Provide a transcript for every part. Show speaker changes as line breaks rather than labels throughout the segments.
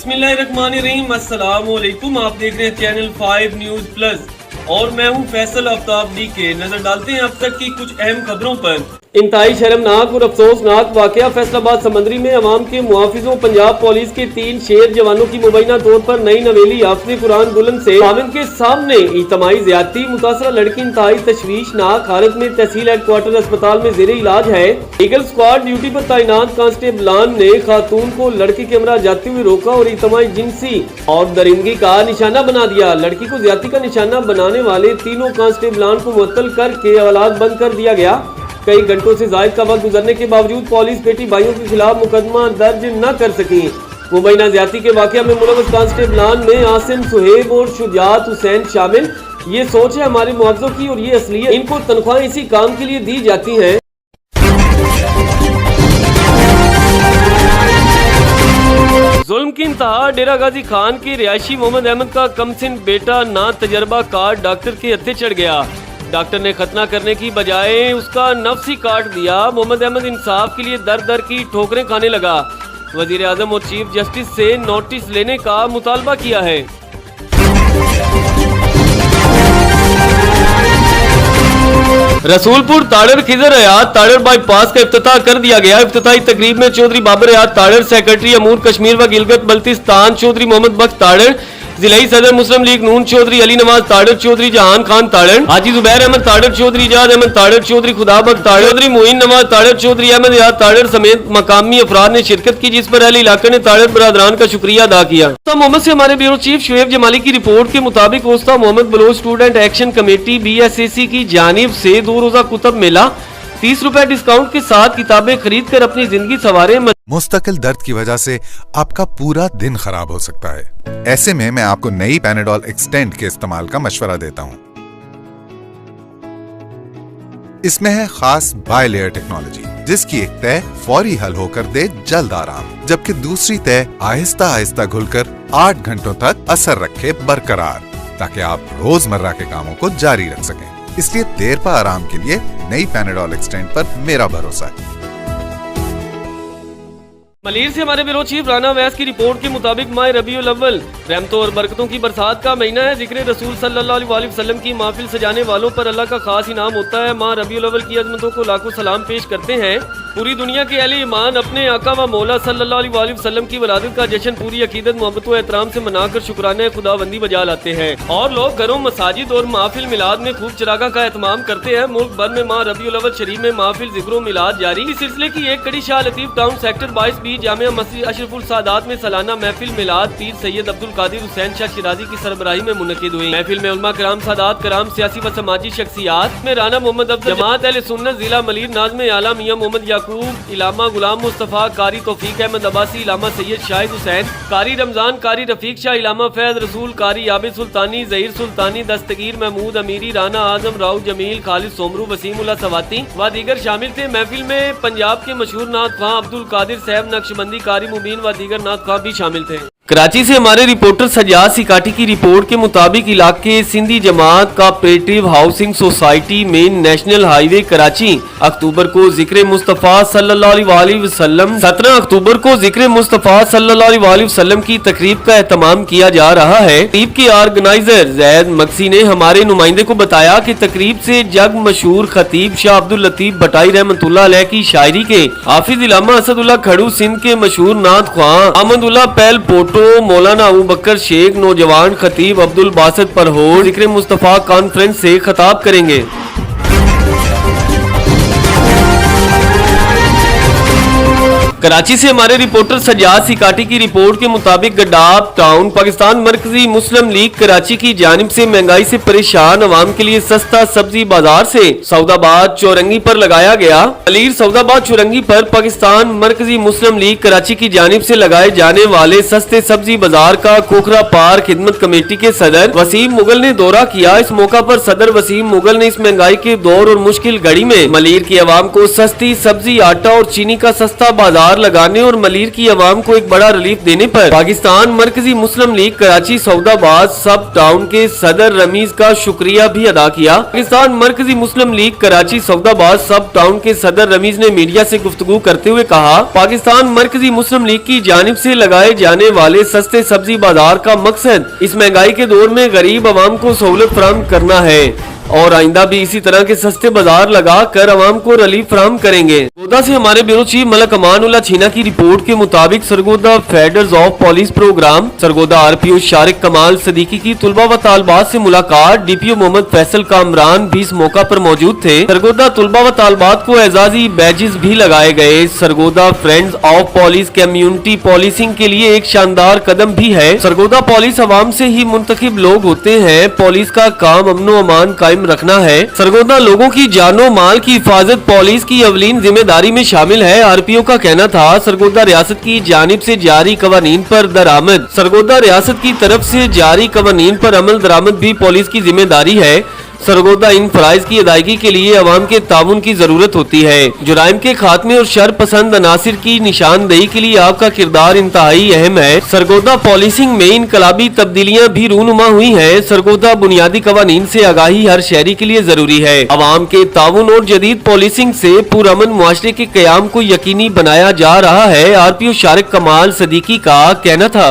बिस्मिल्लाहिर्रहमानिर्रहीम, अस्सलाम वालेकुम। आप देख रहे हैं चैनल 5 न्यूज़ प्लस और मैं हूं फैसल आफ्ताब डीके। नजर डालते हैं अब तक की कुछ अहम खबरों पर। इंतहाई शर्मनाक और अफसोसनाक वाकया फैसलाबाद समंदरी में अवाम के मुहाफिजों पंजाब पुलिस के 3 शेर जवानों की मुबैना तौर पर नई नवेली हाफिज़ कुरान बुलंद से खाविंद के सामने इज्तिमाई ज़्यादती। मुतासरा लड़की इंतहाई तशवीशनाक हालत में तहसील हेडक्वार्टर अस्पताल में ज़ेरे इलाज है। ईगल स्क्वाड ड्यूटी पर तैनात कांस्टेबलान ने खातून को लड़की के हमरा जाते हुए रोका और इज्तिमाई जिनसी और दरिंदगी का निशाना बना दिया। लड़की को ज्यादती का निशाना बनाने वाले तीनों कांस्टेबलान को मुअत्तल करके हवालात बंद कर दिया गया। कई घंटों से जायद का वक्त गुजरने के बावजूद पुलिस बेटी भाइयों के खिलाफ मुकदमा दर्ज न कर सकी। मुबैना ज्यादती के वाकया में मुलव्वस कांस्टेबलान में आसिम, सुहेब और शुजात हुसैन शामिल। ये सोच है हमारे मुआवजों की और ये असलियत। इनको तनख्वाहें इसी काम के लिए दी जाती हैं। जुल्म की इंतहा। डेरा गाजी खान के रिहायशी मोहम्मद अहमद का कमसिन बेटा ना तजर्बा कार डॉक्टर के हत्थे चढ़ गया। डॉक्टर ने खतना करने की बजाय उसका नफ्स ही काट दिया। मोहम्मद अहमद इंसाफ के लिए दर दर की ठोकरें खाने लगा। वजीर आजम और चीफ जस्टिस से नोटिस लेने का मुतालबा किया है। रसूलपुर ताड़र खिजर हयात ताड़र बाईपास का इफ्तिताह कर दिया गया। इफ्तिताही तकरीब में चौधरी बाबर हयात ताड़र, सेक्रेटरी अमूर कश्मीर व गिलगित बल्तिस्तान चौधरी मोहम्मद बख्श ताड़र, जिलाई सदर मुस्लिम लीग नून चौधरी अली नवाज ताड़र, चौधरी जहान खान ताड़र, हाजी जुबैर अहमद ताड़र, चौधरी इजाज अहमद ताड़र, चौधरी खुदाबख्श ताड़र, चौधरी मोइन नवाज ताड़र, चौधरी अहमद हयात ताड़र समेत मकामी अफराद ने शिरकत की, जिस पर अहले इलाके ने ताड़र बरादरान का शुक्रिया अदा किया। मोहम्मद से हमारे ब्यूरो चीफ शुएब जमाली की रिपोर्ट के मुताबिक उस्ताद Mohammad Baloch student action committee BSAC की जानिब से 2 रोजा कुतब मेला 30 रुपए डिस्काउंट के साथ किताबें खरीद कर अपनी जिंदगी सवारे।
मुस्तकिल दर्द की वजह से आपका पूरा दिन खराब हो सकता है। ऐसे में मैं आपको नई पैनाडोल एक्सटेंड के इस्तेमाल का मशवरा देता हूँ। इसमें है खास बाय लेयर टेक्नोलॉजी, जिसकी एक तय फौरी हल होकर दे जल्द आराम, जबकि दूसरी तय आहिस्ता आहिस्ता घुलकर 8 घंटों तक असर रखे बरकरार, ताकि आप रोजमर्रा के कामों को जारी रख सकें। इसलिए देर पर आराम के लिए नई पैनाडोल एक्सटेंड पर मेरा भरोसा है।
मलीर से हमारे ब्यूरो चीफ राना वैस की रिपोर्ट के मुताबिक माह रबीउल अव्वल रहमतों और बरकतों की बरसात का महीना है। जिक्र रसूल सल्लल्लाहु अलैहि वसल्लम की महफिल सजाने वालों पर अल्लाह का खास इनाम होता है। माह रबीउल अव्वल की अजमतों को लाखों सलाम पेश करते हैं। पूरी दुनिया के अहले ईमान अपने आका व मौला सल्लल्लाहु अलैहि वसल्लम की वलादत का जश्न पूरी अकीदत, मोहब्बत व एहतराम से मनाकर शुक्राने खुदाबंदी बजा लाते हैं और लोग घरों, मसाजिद और महफिल मिलाद में खूब चरागा का एहतमाम करते हैं। मुल्क भर में माह रबीउल अव्वल शरीफ में महफिल जिक्र मिलाद जारी। इस सिलसिले की एक कड़ी Shah Latif town sector 22B Jamia Masjid अशरफुल सादात में सालाना महफिल मिलाद पीर सैयद अब्दुल कादिर हुसैन शाह शिराजी की सरबराही में मुनक़िद हुई। महफिल में उलमा कराम, सादात कराम, सियासी व समाजी शख्सियात में राना मोहम्मद अफजल, जमात अहले सुन्नत जिला मलीर, नाज़्म आला मियां मोहम्मद याकूब, इलामा गुलाम मुस्तफ़ा, कारी तौफीक अहमद अब्बासी, इलामा सैयद शाहिद हुसैन, कारी रमजान, कारी रफीक शाह, इलामा फैज रसूल, कारी आबिद सुल्तानी, ज़हीर सुल्तानी, दस्तगीर महमूद अमीरी, राना आजम, राउ जमील, खालिद सोमरू, वसीमुल्लाह सवाती व दीगर शामिल थे। महफिल में पंजाब के मशहूर नात ख्वां अब्दुल कादिर साहब नक्शबंदी, कारी मुबीन व दीगर नात ख्वां भी शामिल थे। कराची से हमारे रिपोर्टर सजाद सिकाटी की रिपोर्ट के मुताबिक इलाके सिंधी जमात कोऑपरेटिव हाउसिंग सोसाइटी में नेशनल हाईवे कराची अक्टूबर को जिक्र मुस्तफ़ा सल्लल्लाहु अलैहि वसल्लम 17 अक्टूबर को जिक्र मुस्तफ़ा सल्लल्लाहु अलैहि वसल्लम की तकरीब का एहतमाम किया जा रहा है। तकरीब के ऑर्गेनाइजर जैद मक्सी ने हमारे नुमाइंदे को बताया कि तकरीब से जग मशहूर खतीब शाह अब्दुल लतीफ भटाई रहमतुल्लाह अलैह की शायरी के हाफिज इलामा असदुल्लाह खड़ू, सिंध के मशहूर नात ख्वां अहमदुल्लाह पैल पोटो, मौलाना अबू बकर शेख, नौजवान खतीब अब्दुल बासित परहोर जिक्र मुस्तफ़ा कॉन्फ्रेंस से खिताब करेंगे। कराची से हमारे रिपोर्टर सजाद सिकाटी की रिपोर्ट के मुताबिक गड्डाब टाउन पाकिस्तान मरकजी मुस्लिम लीग कराची की जानिब से महंगाई से परेशान अवाम के लिए सस्ता सब्जी बाजार से सौदाबाद चौरंगी पर लगाया गया। अलीर सौदाबाद चौरंगी पर पाकिस्तान मरकजी मुस्लिम लीग कराची की जानिब से लगाए जाने वाले सस्ते सब्जी बाजार का कोखरा पार्क खिदमत कमेटी के सदर वसीम मुगल ने दौरा किया। इस मौका पर सदर वसीम मुगल ने इस महंगाई के दौर और मुश्किल घड़ी में मलीर की आवाम को सस्ती सब्जी, आटा और चीनी का सस्ता बाजार बाजार लगाने और मलीर की आवाम को एक बड़ा रिलीफ देने पर पाकिस्तान मरकजी मुस्लिम लीग कराची सौदाबाद सब टाउन के सदर रमीज का शुक्रिया भी अदा किया। पाकिस्तान मरकजी मुस्लिम लीग कराची सौदाबाद सब टाउन के सदर रमीज ने मीडिया से गुफ्तगू करते हुए कहा, पाकिस्तान मरकजी मुस्लिम लीग की जानिब से लगाए जाने वाले सस्ते सब्जी बाजार का मकसद इस महंगाई के दौर में गरीब आवाम को सहूलत फराहम करना है और आइंदा भी इसी तरह के सस्ते बाजार लगा कर आवाम को रिलीफ फराहम करेंगे। सरगोदा से हमारे ब्यूरो चीफ मलक अमान उल्लाह छीना की रिपोर्ट के मुताबिक सरगोदा फेडर्स of police program Sargodha RPO Shariq Kamal Siddiqui की तुलबा व तालबात से मुलाकात। डीपीओ मोहम्मद फैसल कामरान भी इस मौका पर मौजूद थे। सरगोदा तुलबा व तालबात को एजाजी बैजेस भी लगाए गए। Sargodha friends of police community policing के लिए एक शानदार कदम भी है। सरगोदा पुलिस आवाम से ही मुंतखब लोग होते हैं। पुलिस का काम अमनो अमान कायम रखना है। सरगोदा लोगों की जानो माल की हिफाजत पुलिस की अवलीन जिम्मेदारी में शामिल है। आरपीओ का कहना था, सरगोदा रियासत की जानिब से जारी कवानीन पर दरामद सरगोदा रियासत की तरफ से जारी कवानीन पर अमल दरामद भी पुलिस की जिम्मेदारी है। सरगोदा इन फराइज की अदायगी के लिए अवाम के ताउन की जरूरत होती है। जुराइम के खात्मे और शर पसंद अनासिर की निशानदेही के लिए आपका किरदार इंतहाई अहम है। सरगोदा पॉलिसिंग में इनकलाबी तब्दीलियां भी रूनुमा हुई हैं। सरगोदा बुनियादी कवानीन से आगाही हर शहरी के लिए जरूरी है। अवाम के ताउन और जदीद पॉलिसिंग से पुरअमन मुआशरे के कयाम को यकीनी बनाया जा रहा है। आरपीओ शारिक कमाल सदीकी का कहना था।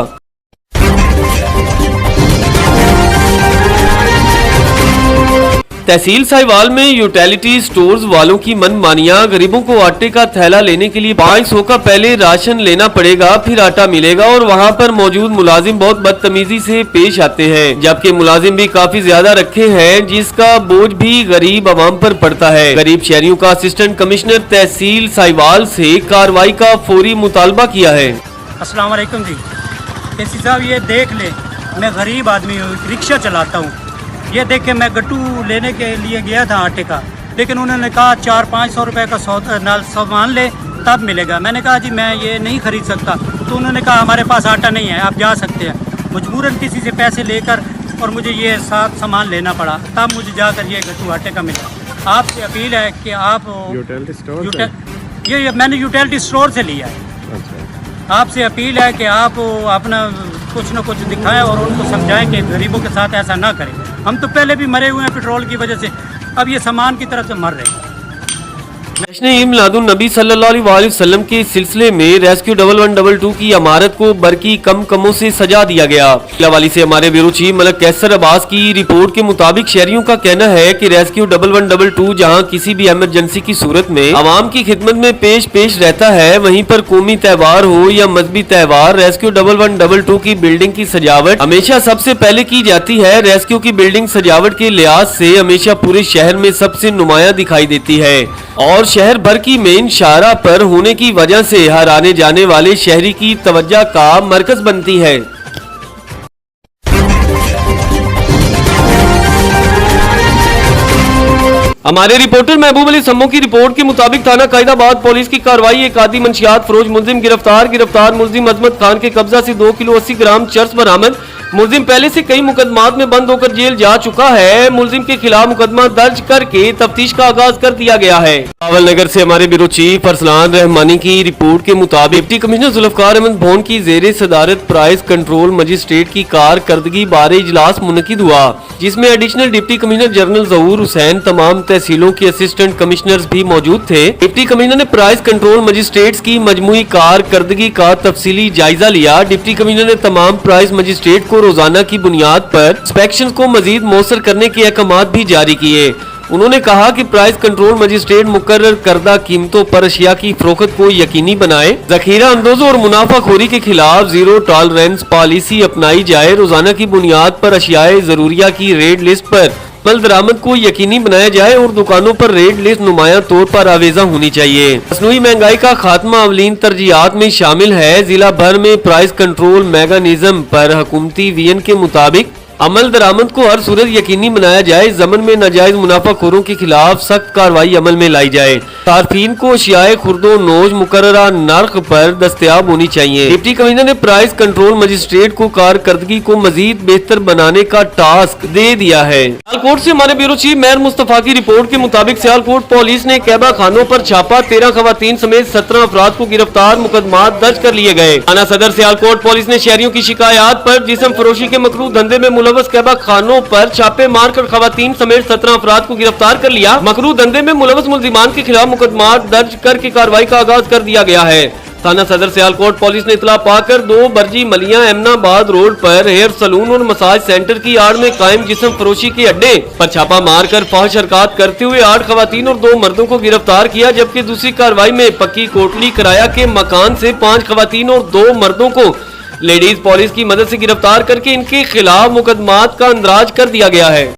तहसील साहिवाल में यूटिलिटी स्टोर्स वालों की मनमानियां। गरीबों को आटे का थैला लेने के लिए 500 का पहले राशन लेना पड़ेगा, फिर आटा मिलेगा और वहां पर मौजूद मुलाजिम बहुत बदतमीजी से पेश आते हैं, जबकि मुलाजिम भी काफी ज्यादा रखे हैं, जिसका बोझ भी गरीब आवाम पर पड़ता है। गरीब शहरियों का असिस्टेंट कमिश्नर तहसील साहिवाल से कार्रवाई का फौरी मुतालबा किया है।
अस्सलाम वालेकुम जी, केसी साहब ये देख ले, मैं गरीब आदमी हूँ, रिक्शा चलाता हूँ। ये देख के मैं गट्टू लेने के लिए गया था आटे का, लेकिन उन्होंने कहा 400-500 रुपये का सामान ले तब मिलेगा। मैंने कहा जी मैं ये नहीं ख़रीद सकता, तो उन्होंने कहा हमारे पास आटा नहीं है, आप जा सकते हैं। मजबूरन किसी से पैसे लेकर और मुझे ये साथ सामान लेना पड़ा, तब मुझे जाकर ये गट्टू आटे का मिला। आपसे अपील है कि आप ये मैंने यूटिलिटी स्टोर से लिया है। आपसे अपील है कि आप अपना कुछ न कुछ दिखाएं और उनको समझाएं कि गरीबों के साथ ऐसा ना करें। हम तो पहले भी मरे हुए हैं पेट्रोल की वजह से, अब ये सामान की तरफ से मर रहे हैं।
जश्न ईद मिलादुन नबी सल्लल्लाहु अलैहि वसल्लम के सिलसिले में रेस्क्यू 1112 की इमारत को बरकी कम कमों से सजा दिया गया। वाली से हमारे ब्यूरो चीफ मलक कैसर अब्बास की रिपोर्ट के मुताबिक शहरियों का कहना है कि रेस्क्यू 1112 जहां किसी भी इमरजेंसी की सूरत में आवाम की खिदमत में पेश रहता है, वहीं पर कौमी त्यौहार हो या मजहबी त्यौहार, रेस्क्यू 1112 की बिल्डिंग की सजावट हमेशा सबसे पहले की जाती है। रेस्क्यू की बिल्डिंग सजावट के लिहाज से हमेशा पूरे शहर में सबसे नुमाया दिखाई देती है और शहर भर की मेन शाहरा पर होने की वजह से हर आने जाने वाले शहरी की तवज्जो का मरकज बनती है। हमारे रिपोर्टर महबूब अली सम्मो की रिपोर्ट के मुताबिक थाना कायदाबाद पुलिस की कार्रवाई। एक आदि मंशियात फरोज मुलजिम गिरफ्तार मुलजिम अजमत खान के कब्जा से 2 किलो 80 ग्राम चर्स बरामद। मुलजिम पहले से कई मुकदमात में बंद होकर जेल जा चुका है। मुलजिम के खिलाफ मुकदमा दर्ज करके तफ्तीश का आगाज कर दिया गया है। पावल नगर से हमारे ब्यूरो चीफ अरसलान रहमानी की रिपोर्ट के मुताबिक डिप्टी कमिश्नर जुल्फकार अहमद भोन की जेरे सदारत प्राइस कंट्रोल मजिस्ट्रेट की कारकर्दगी बारे इजलास मुनकिद हुआ, जिसमें एडिशनल डिप्टी कमिश्नर जनरल जहूर हुसैन, तमाम तहसीलों के असिस्टेंट कमिश्नर्स भी मौजूद थे। डिप्टी कमिश्नर ने प्राइस कंट्रोल मजिस्ट्रेट्स की मजमूई कारकर्दगी का तफसीली जायजा लिया। डिप्टी कमिश्नर ने तमाम प्राइस मजिस्ट्रेट को रोजाना की बुनियाद पर इंस्पेक्शन को मजीद मौसर करने के अहकाम भी जारी किए। उन्होंने कहा कि प्राइस कंट्रोल मजिस्ट्रेट मुकर्रर करदा कीमतों पर अशिया की फरोख्त को यकीनी बनाए, जखीरा अंदोजों और मुनाफाखोरी के खिलाफ जीरो टॉलरेंस पॉलिसी अपनाई जाए, रोजाना की बुनियाद पर अशियाए जरूरिया की रेड लिस्ट पर मल दरामद को यकीनी बनाया जाए और दुकानों पर रेड लिस्ट नुमाया तौर पर आवेजा होनी चाहिए। मसनूई महंगाई का खात्मा अवलीन तरजीहात में शामिल है। जिला भर में प्राइस कंट्रोल मैकेनिज्म पर हुकूमती वीएन के मुताबिक अमल दरामद को हर सूरत यकीनी बनाया जाए। जमन में नाजायज मुनाफाखोरों के खिलाफ सख्त कार्रवाई अमल में लाई जाए। सार्फिन को अशियाए खुर्दो नोश मुकर्ररा नर्ख पर दस्तयाब होनी चाहिए। डिप्टी कमिश्नर ने प्राइस कंट्रोल मजिस्ट्रेट को कारकर्दगी को मजीद बेहतर बनाने का टास्क दे दिया है। सियालकोट से हमारे ब्यूरो चीफ मेहर मुस्तफा की रिपोर्ट के मुताबिक सियालकोट पुलिस ने कहबा खानों पर छापा, 13 खवातीन समेत 17 अफराद को गिरफ्तार, मुकदमा दर्ज कर लिए गए। थाना सदर सियालकोट पुलिस ने शहरियों की शिकायत पर जिस्म फरोशी के मकरूह धंधे में मुलव्वस कहबा खानों पर छापे मारकर खवातीन समेत 17 अफराद को गिरफ्तार कर लिया। मकरूह धंधे में मुलव्वस मुल्जिमान के खिलाफ मुकदमा दर्ज करके कार्रवाई का आगाज कर दिया गया है। थाना सदर सियालकोट पुलिस ने इतला पाकर 2 बर्जी मलिया एमनाबाद रोड पर हेयर सलून और मसाज सेंटर की आड़ में कायम जिस्म फरोशी के अड्डे पर छापा मारकर फहश हरकत करते हुए 8 खवातीन और 2 मर्दों को गिरफ्तार किया, जबकि दूसरी कार्रवाई में पक्की कोटली किराया के मकान से 5 खवातीन और 2 मर्दों को लेडीज पुलिस की मदद से गिरफ्तार करके इनके खिलाफ मुकदमात का अंदराज कर दिया गया है।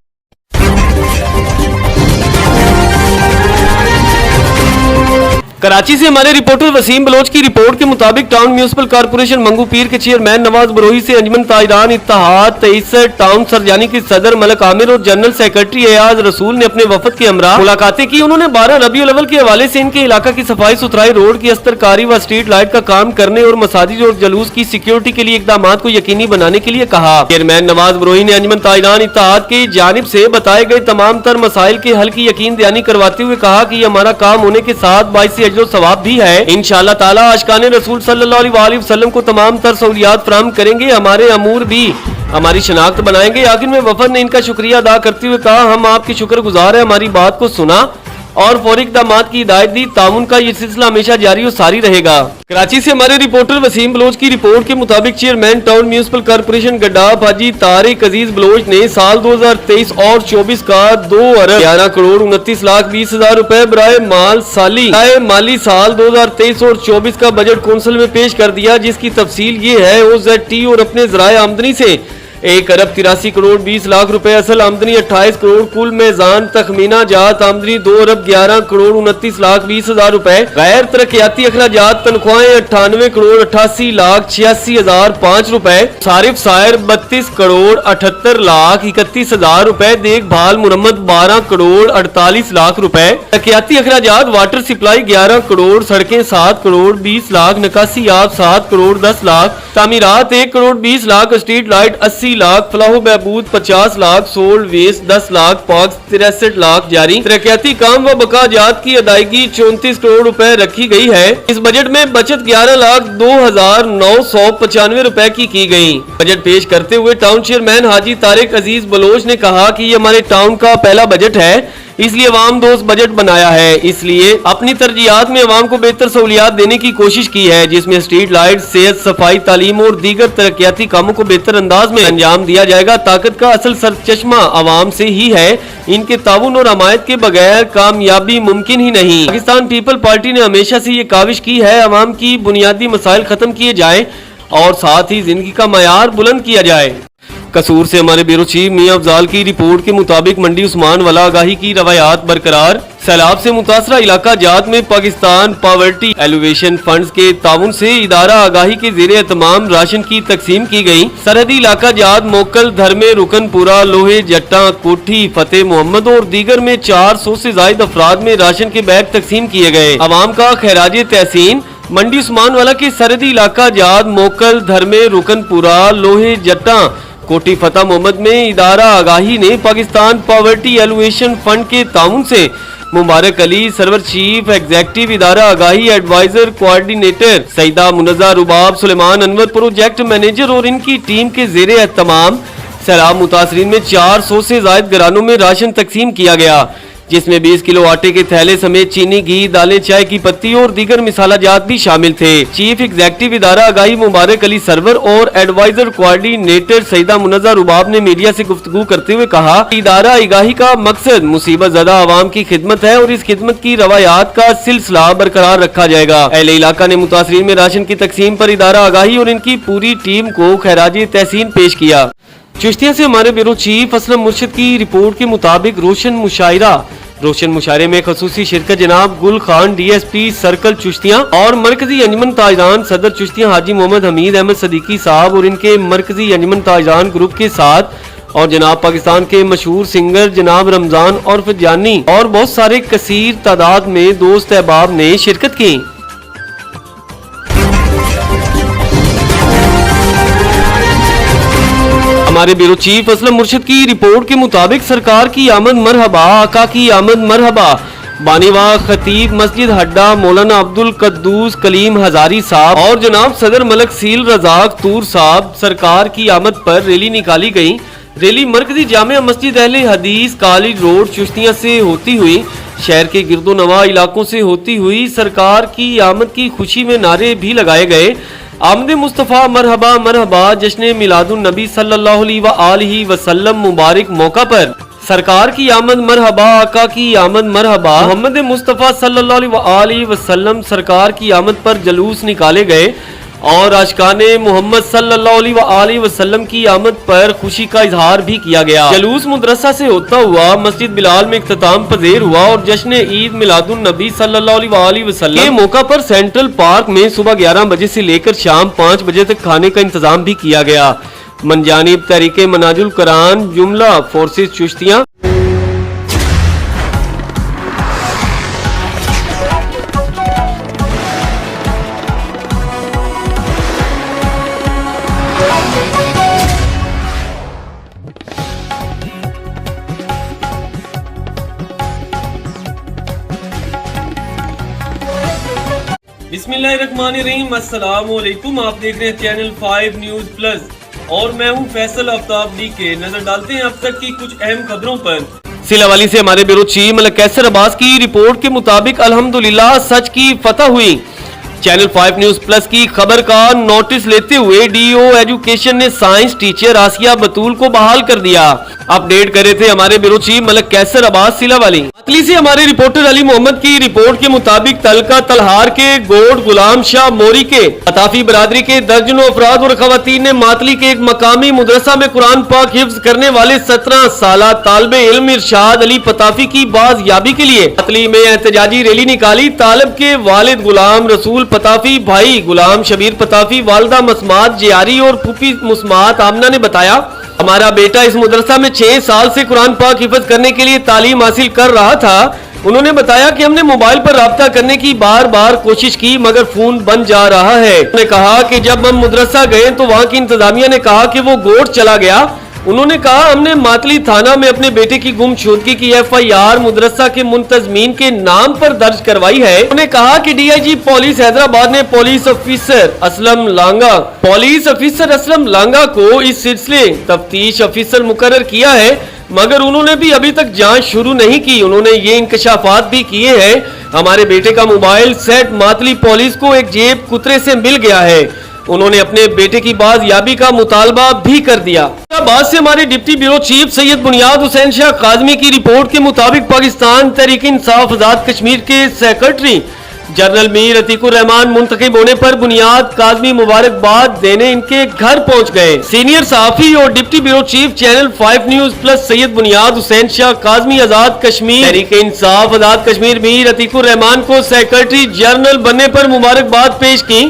कराची से हमारे रिपोर्टर वसीम बलोच की रिपोर्ट के मुताबिक टाउन म्यूनिसिपल कारपोरेशन मंगू पीर के चेयरमैन नवाज बरोही से अंजमन ताजरान इत्तेहाद 23 टाउन सरजानी के सदर मलक आमिर और जनरल सेक्रेटरी एयाज रसूल ने अपने वफद के हमरा मुलाकातें की। उन्होंने 12 रबीउल अव्वल के हवाले से इनके इलाका की सफाई सुथराई, रोड की अस्तरकारी व स्ट्रीट लाइट का काम करने और मसाजिद और जलूस की सिक्योरिटी के लिए इकदाम को यकीनी बनाने के लिए कहा। चेयरमैन नवाज बरोही ने अंजमन ताजरान इत्तेहाद की जानिब से बताए गए तमाम तर मसाइल के हल की यकीन दयानी करवाते हुए कहा कि हमारा काम होने के साथ बाइस अजर सवाब भी है। इंशाअल्लाह ताला आशिकाने रसूल सल्लल्लाहु अलैहि वसल्लम को तमाम तर सहूलियात फराहम करेंगे, हमारे अमूर भी हमारी शनाख्त बनाएंगे। आखिर में वफद ने इनका शुक्रिया अदा करते हुए कहा, हम आपके शुक्रगुजार हैं, हमारी बात को सुना और फौरी इक़दामात की हिदायत दी। ताउन का ये सिलसिला हमेशा जारी और सारी रहेगा। कराची से हमारे रिपोर्टर वसीम बलोच की रिपोर्ट के मुताबिक चेयरमैन टाउन म्यूनिसिपल कारपोरेशन गड्डाफ हाजी तारिक अजीज बलोच ने साल 2023 और 24 का 2 अरब 11 करोड़ 29 लाख 20 हजार रुपए बराए माली साल 2023 और 24 का बजट कौंसिल में पेश कर दिया, जिसकी तफसील ये है। OZT और अपने ज़राए आमदनी से 1 अरब 83 करोड़ 20 लाख रुपए असल आमदनी, 28 करोड़ कुल मेजान तखमीना जात आमदनी, 2 अरब 11 करोड़ 29 लाख 20 हजार रुपए, गैर तरक्याती अखराजात तनख्वाहें 98 करोड़ 88 लाख 86 हजार 5 रुपए, सारिफ सायर 32 करोड़ 78 लाख 31 हजार रुपए, देखभाल मुरम्मत 12 करोड़ 48 लाख रुपए, तरक्याती अखराजात वाटर सप्लाई 11 करोड़, सड़कें 7 करोड़ 20 लाख, निकासियात 7 करोड़ 10 लाख, तामीरात 1 करोड़ 20 लाख, स्ट्रीट लाइट 80 लाख, फलाह बहबूद 50 लाख, सोल्ड वेस्ट 10 लाख, पाक 63 लाख जारी। तरक्याती काम व बकाजात की अदायगी 34 करोड़ रुपए रखी गई है। इस बजट में बचत 11 लाख 2,995 रुपए की गई। बजट पेश करते हुए टाउन चेयरमैन हाजी तारिक अजीज बलोच ने कहा कि ये हमारे टाउन का पहला बजट है, इसलिए अवाम दोस्त बजट बनाया है। इसलिए अपनी तरजीहात में अवाम को बेहतर सहूलियात देने की कोशिश की है, जिसमें स्ट्रीट लाइट, सेहत, सफाई, तालीम और दीगर तरक्याती कामों को बेहतर अंदाज में अंजाम दिया जाएगा। ताकत का असल सरचश्मा अवाम से ही है, इनके ताउन और हमायत के बगैर कामयाबी मुमकिन ही नहीं। पाकिस्तान पीपल पार्टी ने हमेशा से ये काविश की है अवाम की बुनियादी मसाइल खत्म किए जाए और साथ ही जिंदगी का मयार बुलंद किया जाए। कसूर से हमारे ब्यूरो चीफ मियां अफजाल की रिपोर्ट के मुताबिक मंडी उस्मान वाला आगाही की रवायात बरकरार। सैलाब से मुतासरा इलाका जात में पाकिस्तान पावर्टी एलिवेशन फंड्स के ताउन से इदारा आगाही के ज़ेरे एहतमाम राशन की तकसीम की गई। सरहदी इलाका जात मोकल, धरमे, रुकनपुरा, लोहे जट्टा, कोठी, फतेह मोहम्मद और दीगर में 400 से ज्यादा अफराद में राशन के बैग तकसीम किए गए। अवाम का खैराज तहसीन। मंडी उस्मान वाला के सरहदी इलाका जात मोकल, धरमे, रुकनपुरा, लोहे जट्टा, कोटी फतेह मोहम्मद में इदारा आगाही ने पाकिस्तान पावर्टी एलिवेशन फंड के ताउन से मुबारक अली सर्वर चीफ एग्जीक्यूटिव इदारा आगाही एडवाइजर कोऑर्डिनेटर सईदा मुनज़्ज़ा रुबाब सुलेमान अनवर प्रोजेक्ट मैनेजर और इनकी टीम के ज़ेरे एहतमाम सैलाब मुतासरीन में 400 से ज़ायद घरानों में राशन तकसीम किया गया, जिसमें 20 किलो आटे के थैले समेत चीनी, घी, दालें, चाय की पत्ती और दीगर मिसाला जात भी शामिल थे। चीफ एग्जीक्यूटिव इदारा आगाही मुबारक अली सरवर और एडवाइजर कोऑर्डिनेटर सईदा मुनज़्ज़ा रुबाब ने मीडिया से गुफ्तगू करते हुए कहा कि इदारा आगाही का मकसद मुसीबत ज़दा आवाम की खिदमत है और इस खिदमत की रवायात का सिलसिला बरकरार रखा जाएगा। अहले इलाका ने मुतासरीन में राशन की तकसीम पर इदारा आगाही और इनकी पूरी टीम को खैराज तहसीन पेश किया। चिश्तिया से हमारे ब्यूरो चीफ असलम मुर्शिद की रिपोर्ट के मुताबिक रोशन मुशायरे में खसूसी शिरकत जनाब गुल खान DSP सर्कल चिश्तिया और मरकजी अंजमन ताजरान सदर चिश्तिया हाजी मोहम्मद हमीद अहमद सदीकी साहब और इनके मरकजी अंजमन ताजरान ग्रुप के साथ اور جناب پاکستان کے مشہور سنگر جناب رمضان عرف جانی اور بہت سارے کثیر تعداد میں دوست احباب نے شرکت کی۔ ہمارے بیورو چیف اسلم مرشد کی رپورٹ کے مطابق سرکار کی آمد مرحبا، آقا کی آمد مرحبا۔ بانیوا خطیب مسجد ہڈا مولانا عبد القدوس کلیم ہزاری صاحب اور جناب صدر ملک سیل رزاق تور صاحب سرکار کی آمد پر ریلی نکالی گئی۔ ریلی مرکزی جامع مسجد اہل حدیث کالج روڈ چشتیاں سے ہوتی ہوئی شہر کے گرد و نواح علاقوں سے ہوتی ہوئی سرکار کی آمد کی خوشی میں نعرے بھی لگائے گئے۔ آمد مصطفیٰ مرحبا مرحبا جشن میلاد النبی صلی اللہ علیہ وآلہ وسلم مبارک موقع پر سرکار کی آمد مرحبا، آقا کی آمد مرحبا، محمد مصطفیٰ صلی اللہ علیہ وآلہ وسلم سرکار کی آمد پر جلوس نکالے گئے اور عاشقان محمد صلی اللہ علیہ وآلہ وسلم کی آمد پر خوشی کا اظہار بھی کیا گیا۔ جلوس مدرسہ سے ہوتا ہوا مسجد بلال میں اختتام پذیر ہوا اور جشن عید میلاد النبی صلی اللہ علیہ وآلہ وسلم کے موقع پر سینٹرل پارک میں صبح 11 بجے سے لے کر شام 5 بجے تک کھانے کا انتظام بھی کیا گیا۔ من جانب تحریک مناج القرآن جملہ فورسز چشتیاں بسم اللہ الرحمن الرحیم، السلام علیکم۔ آپ دیکھ رہے ہیں چینل 5 نیوز پلس اور میں ہوں فیصل آفتاب ڈی کے۔ نظر ڈالتے ہیں اب تک کی کچھ اہم خبروں پر۔ سیلا والی سے ہمارے بیورو چیف ملک کیسر عباس کی رپورٹ کے مطابق الحمدللہ سچ کی فتح ہوئی۔ چینل 5 نیوز پلس کی خبر کا نوٹس لیتے ہوئے ڈی او ایجوکیشن نے سائنس ٹیچر آسیہ بطول کو بحال کر دیا۔ اپڈیٹ کرے تھے ہمارے بیورو چیف ملک کیسر عباس سیلا والی۔ متلی سے ہمارے رپورٹر علی محمد کی رپورٹ کے مطابق تلکا تلہار کے گوڈ غلام شاہ موری کے قطافی برادری کے درجنوں افراد اور خواتین نے ماتلی کے ایک مقامی مدرسہ میں قرآن پاک حفظ کرنے والے 17 سالہ طالب علم ارشاد علی پتافی کی بازیابی کے لیے ماتلی میں احتجاجی ریلی نکالی۔ طالب کے والد غلام رسول پتافی، بھائی غلام شبیر پتافی، والدہ مسمات جیاری اور پھوپھی مسمات آمنہ نے بتایا، ہمارا بیٹا اس مدرسہ میں 6 سال سے قرآن پاک حفظ کرنے کے لیے تعلیم حاصل کر رہا تھا۔ انہوں نے بتایا کہ ہم نے موبائل پر رابطہ کرنے کی بار بار کوشش کی مگر فون بند جا رہا ہے۔ انہوں نے کہا کہ جب ہم مدرسہ گئے تو وہاں کی انتظامیہ نے کہا کہ وہ گوٹ چلا گیا۔ انہوں نے کہا ہم نے ماتلی تھانہ میں اپنے بیٹے کی گم شدگی کی FIR مدرسہ کے منتظمین کے نام پر درج کروائی ہے۔ انہوں نے کہا کہ DIG پولیس حیدرآباد نے پولیس افیسر اسلم لانگا کو اس سلسلے تفتیش افیسر مقرر کیا ہے مگر انہوں نے بھی ابھی تک جانچ شروع نہیں کی۔ انہوں نے یہ انکشافات بھی کیے ہیں ہمارے بیٹے کا موبائل سیٹ ماتلی پولیس کو ایک جیب کترے سے مل گیا ہے۔ انہوں نے اپنے بیٹے کی بازیابی کا مطالبہ بھی کر دیا۔ بعد سے ہمارے ڈپٹی بیورو چیف سید بنیاد حسین شاہ کاظمی کی رپورٹ کے مطابق پاکستان تحریک انصاف آزاد کشمیر کے سیکرٹری جنرل میر عتیق الرحمان منتخب ہونے پر بنیاد کاظمی مبارکباد دینے ان کے گھر پہنچ گئے۔ سینئر صحافی اور deputy bureau chief channel 5 news plus Syed Bunyad Hussain شاہ کاظمی آزاد کشمیر تحریک انصاف آزاد کشمیر میر عتیق الرحمان کو سیکرٹری جنرل بننے پر مبارکباد پیش کی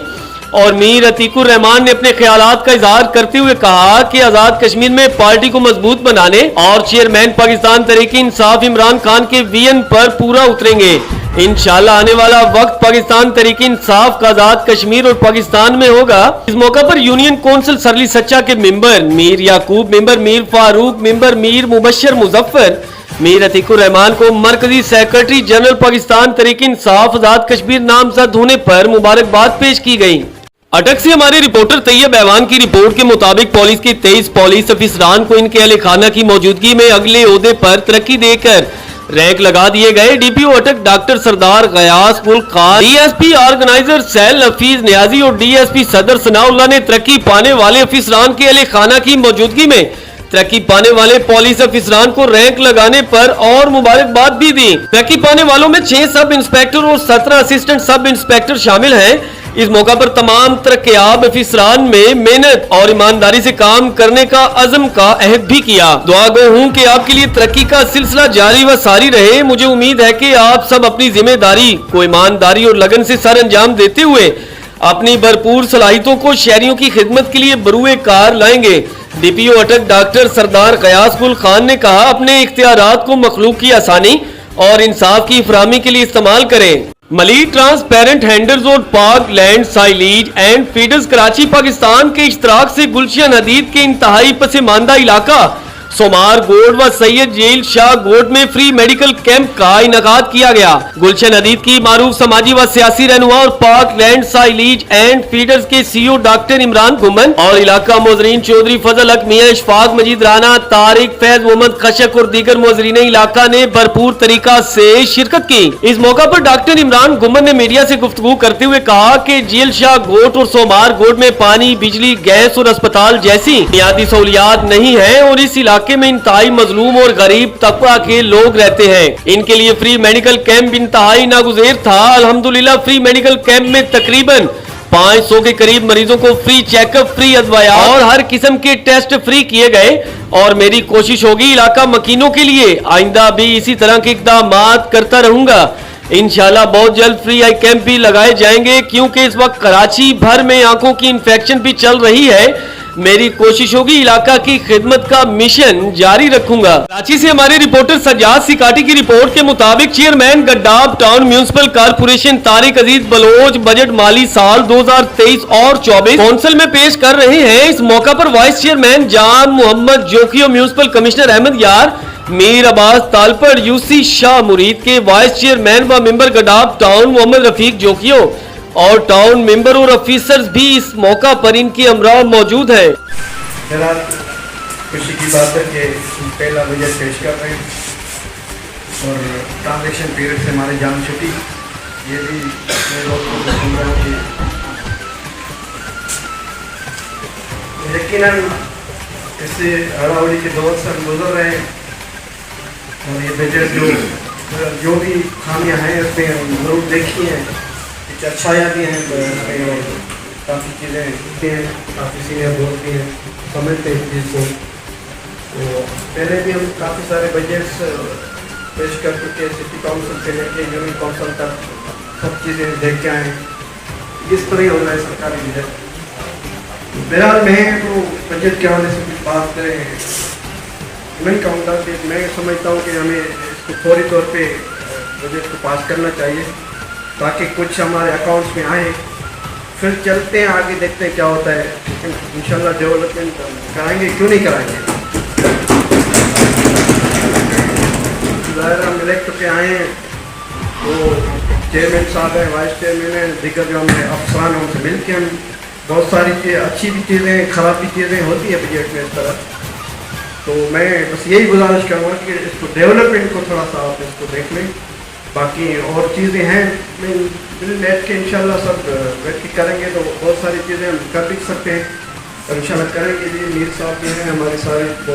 اور میر عتیق الرحمان نے اپنے خیالات کا اظہار کرتے ہوئے کہا کہ آزاد کشمیر میں پارٹی کو مضبوط بنانے اور چیئرمین پاکستان تحریک انصاف عمران خان کے ویژن پر پورا اتریں گے۔ انشاءاللہ آنے والا وقت پاکستان تحریک انصاف کا آزاد کشمیر اور پاکستان میں ہوگا۔ اس موقع پر یونین کونسل سرلی سچا کے ممبر میر یعقوب، ممبر میر فاروق، ممبر میر مبشر مظفر میر عتیق الرحمان کو مرکزی سیکرٹری جنرل پاکستان تحریک انصاف آزاد کشمیر نامزد ہونے پر مبارکباد پیش کی گئی۔ اٹک سے ہمارے رپورٹر طیب ایوان کی رپورٹ کے مطابق پولیس کے 23 پولیس افسران کو ان کے اہل خانہ کی موجودگی میں اگلے عہدے پر ترقی دے کر رینک لگا دیے گئے۔ DPO Attock doctor Sardar Ghias Malik Khan, DSP organiser cell Hafeez Niazi اور DSP صدر ثناء اللہ نے ترقی پانے والے افسران کے اہل خانہ کی موجودگی میں ترقی پانے والے پولیس افسران کو رینک لگانے پر اور مبارکباد بھی دی۔ ترقی پانے والوں میں 6 سب انسپیکٹر اور 17 اسسٹنٹ سب انسپیکٹر شامل ہیں۔ اس موقع پر تمام ترقیاب افسران میں محنت اور ایمانداری سے کام کرنے کا عزم کا عہد بھی کیا۔ دعا گو ہوں کہ آپ کے لیے ترقی کا سلسلہ جاری و ساری رہے۔ مجھے امید ہے کہ آپ سب اپنی ذمہ داری کو ایمانداری اور لگن سے سر انجام دیتے ہوئے اپنی بھرپور صلاحیتوں کو شہریوں کی خدمت کے لیے بروئے کار لائیں گے۔ DPO अटक डॉक्टर सरदार गयास गुल खान ने कहा, अपने इख्तियारात को मखलूक की आसानी और इंसाफ की फराहमी के लिए इस्तेमाल करें। मलीक ट्रांसपेरेंट हैंडर्स और पाक land silage and feeders Karachi Pakistan के इश्तराक से गुलशन हदीद के इंतहाई पसमानदा इलाका सोमार गोड व सैयद जेल शाह गोड में फ्री मेडिकल कैंप का इनकाद किया गया। गुलशन हदीद की मारूफ समाजी व सियासी रहनुमा और पाक लैंड साइलेज एंड फीडर्स के CEO डॉक्टर इमरान गुमन और इलाका मोजरीन चौधरी फजल हक मियां, इशफाक मजीद राना, तारिक फैज मोहम्मद खशक और दीगर मोजरीन इलाका ने भरपूर तरीका से शिरकत की। इस मौका पर डॉक्टर इमरान गुमन ने मीडिया से गुफ्तगू करते हुए कहा कि जेल शाह गोड और सोमार गोड में पानी, बिजली, गैस और अस्पताल जैसी बुनियादी सहूलियात नहीं है और इस इलाके में इंतहाई मजलूम और गरीब तबका के लोग रहते हैं। इनके लिए फ्री मेडिकल कैंप इंतहाई नागुज़ेर था। अल्हम्दुलिल्लाह फ्री मेडिकल कैंप में तकरीबन 500 के करीब मरीजों को फ्री चेकअप, फ्री अदवाया और हर किस्म के टेस्ट फ्री किए गए और मेरी कोशिश होगी इलाका मकीनों के लिए आइंदा भी इसी तरह के इक़दामात करता रहूंगा। इंशाल्लाह बहुत जल्द फ्री आई कैंप भी लगाए जाएंगे, क्योंकि इस वक्त कराची भर में आंखों की इन्फेक्शन भी चल रही है। मेरी कोशिश होगी इलाका की खिदमत का मिशन जारी रखूंगा। कराची से हमारे रिपोर्टर सज्जाद सिकाटी की रिपोर्ट के मुताबिक chairman Gaddab town municipal corporation Tariq Aziz Baloch budget माली साल 2023 और 24 कौंसिल में पेश कर रहे हैं। इस मौका पर वाइस चेयरमैन जान मोहम्मद जोखियो, म्यूनिसिपल कमिश्नर अहमद यार, मीर अब्बास तालपड़, यूसी शाह मुरीद के वाइस चेयरमैन व मेंबर गड्डाब टाउन मोहम्मद रफीक जोखियो और टाउन मेंबर और ऑफिसर्स भी इस मौका पर इनके हमरा मौजूद हैं।
जनाब, खुशी की बात है कि पहला बजट पेश कर रहे हैं और ट्रांजेक्शन पीरियड से हमारी जान छुट्टी, ये भी मैं लोगों को सुन रहा हूँ कि यकीनन इससे हड़ाहड़ी के दौर से हम गुजर रहे हैं और ये बजट जो भी खामियाँ हैं उसमें हम जरूर देखी हैं, कुछ अच्छाइयाँ भी हैं और काफ़ी चीज़ें हैं, काफ़ी सीनियर लोग भी हैं, समझते हैं चीज़ को। तो पहले भी हम काफ़ी सारे बजट्स पेश कर चुके हैं, सिटी काउंसिल से लेके यूनियन काउंसिल तक सब चीज़ें देख के आए। इस तरह ही हो रहा है सरकारी बजट। बहरहाल मैं तो बजट के हवाले से कुछ बात करें नहीं कहूँगा कि मैं समझता हूँ कि हमें इसको फौरी तौर पे बजट को पास करना चाहिए ताकि कुछ हमारे अकाउंट्स में आए, फिर चलते हैं आगे, देखते हैं क्या होता है। लेकिन इंशाल्लाह डेवलपमेंट कराएंगे, क्यों नहीं कराएंगे। ज़ाहिर हम इलेक्ट के आए हैं तो चेयरमैन साहब हैं, वाइस चेयरमैन हैं, दिग्गज जो हमें अफसरान हैं उनसे मिल के हम बहुत सारी अच्छी भी चीज़ें, ख़राब भी चीज़ें होती है बजट में इस तरह। तो मैं बस यही गुजारिश करूँगा कि इसको डेवलपमेंट को थोड़ा सा आप इसको देख लें। बाकी और चीज़ें हैं बिल बैठ के इंशाल्लाह सब बैठ के करेंगे तो बहुत सारी चीज़ें हम कर भी सकते हैं और इंशाल्लाह करेंगे। जी मीर साहब भी हैं हमारे सारे, तो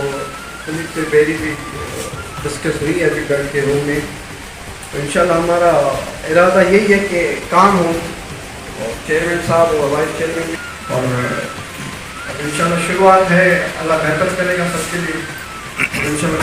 पुलिस से मेरी भी डिस्कस हुई है अभी बैठ के रूम में। तो इंशाल्लाह हमारा इरादा यही है कि काम हो और चेयरमैन साहब और वाइस चेयरमैन और इंशाल्लाह शुरुआत है, अल्लाह बेहतर करेगा सबके लिए इंशाल्लाह।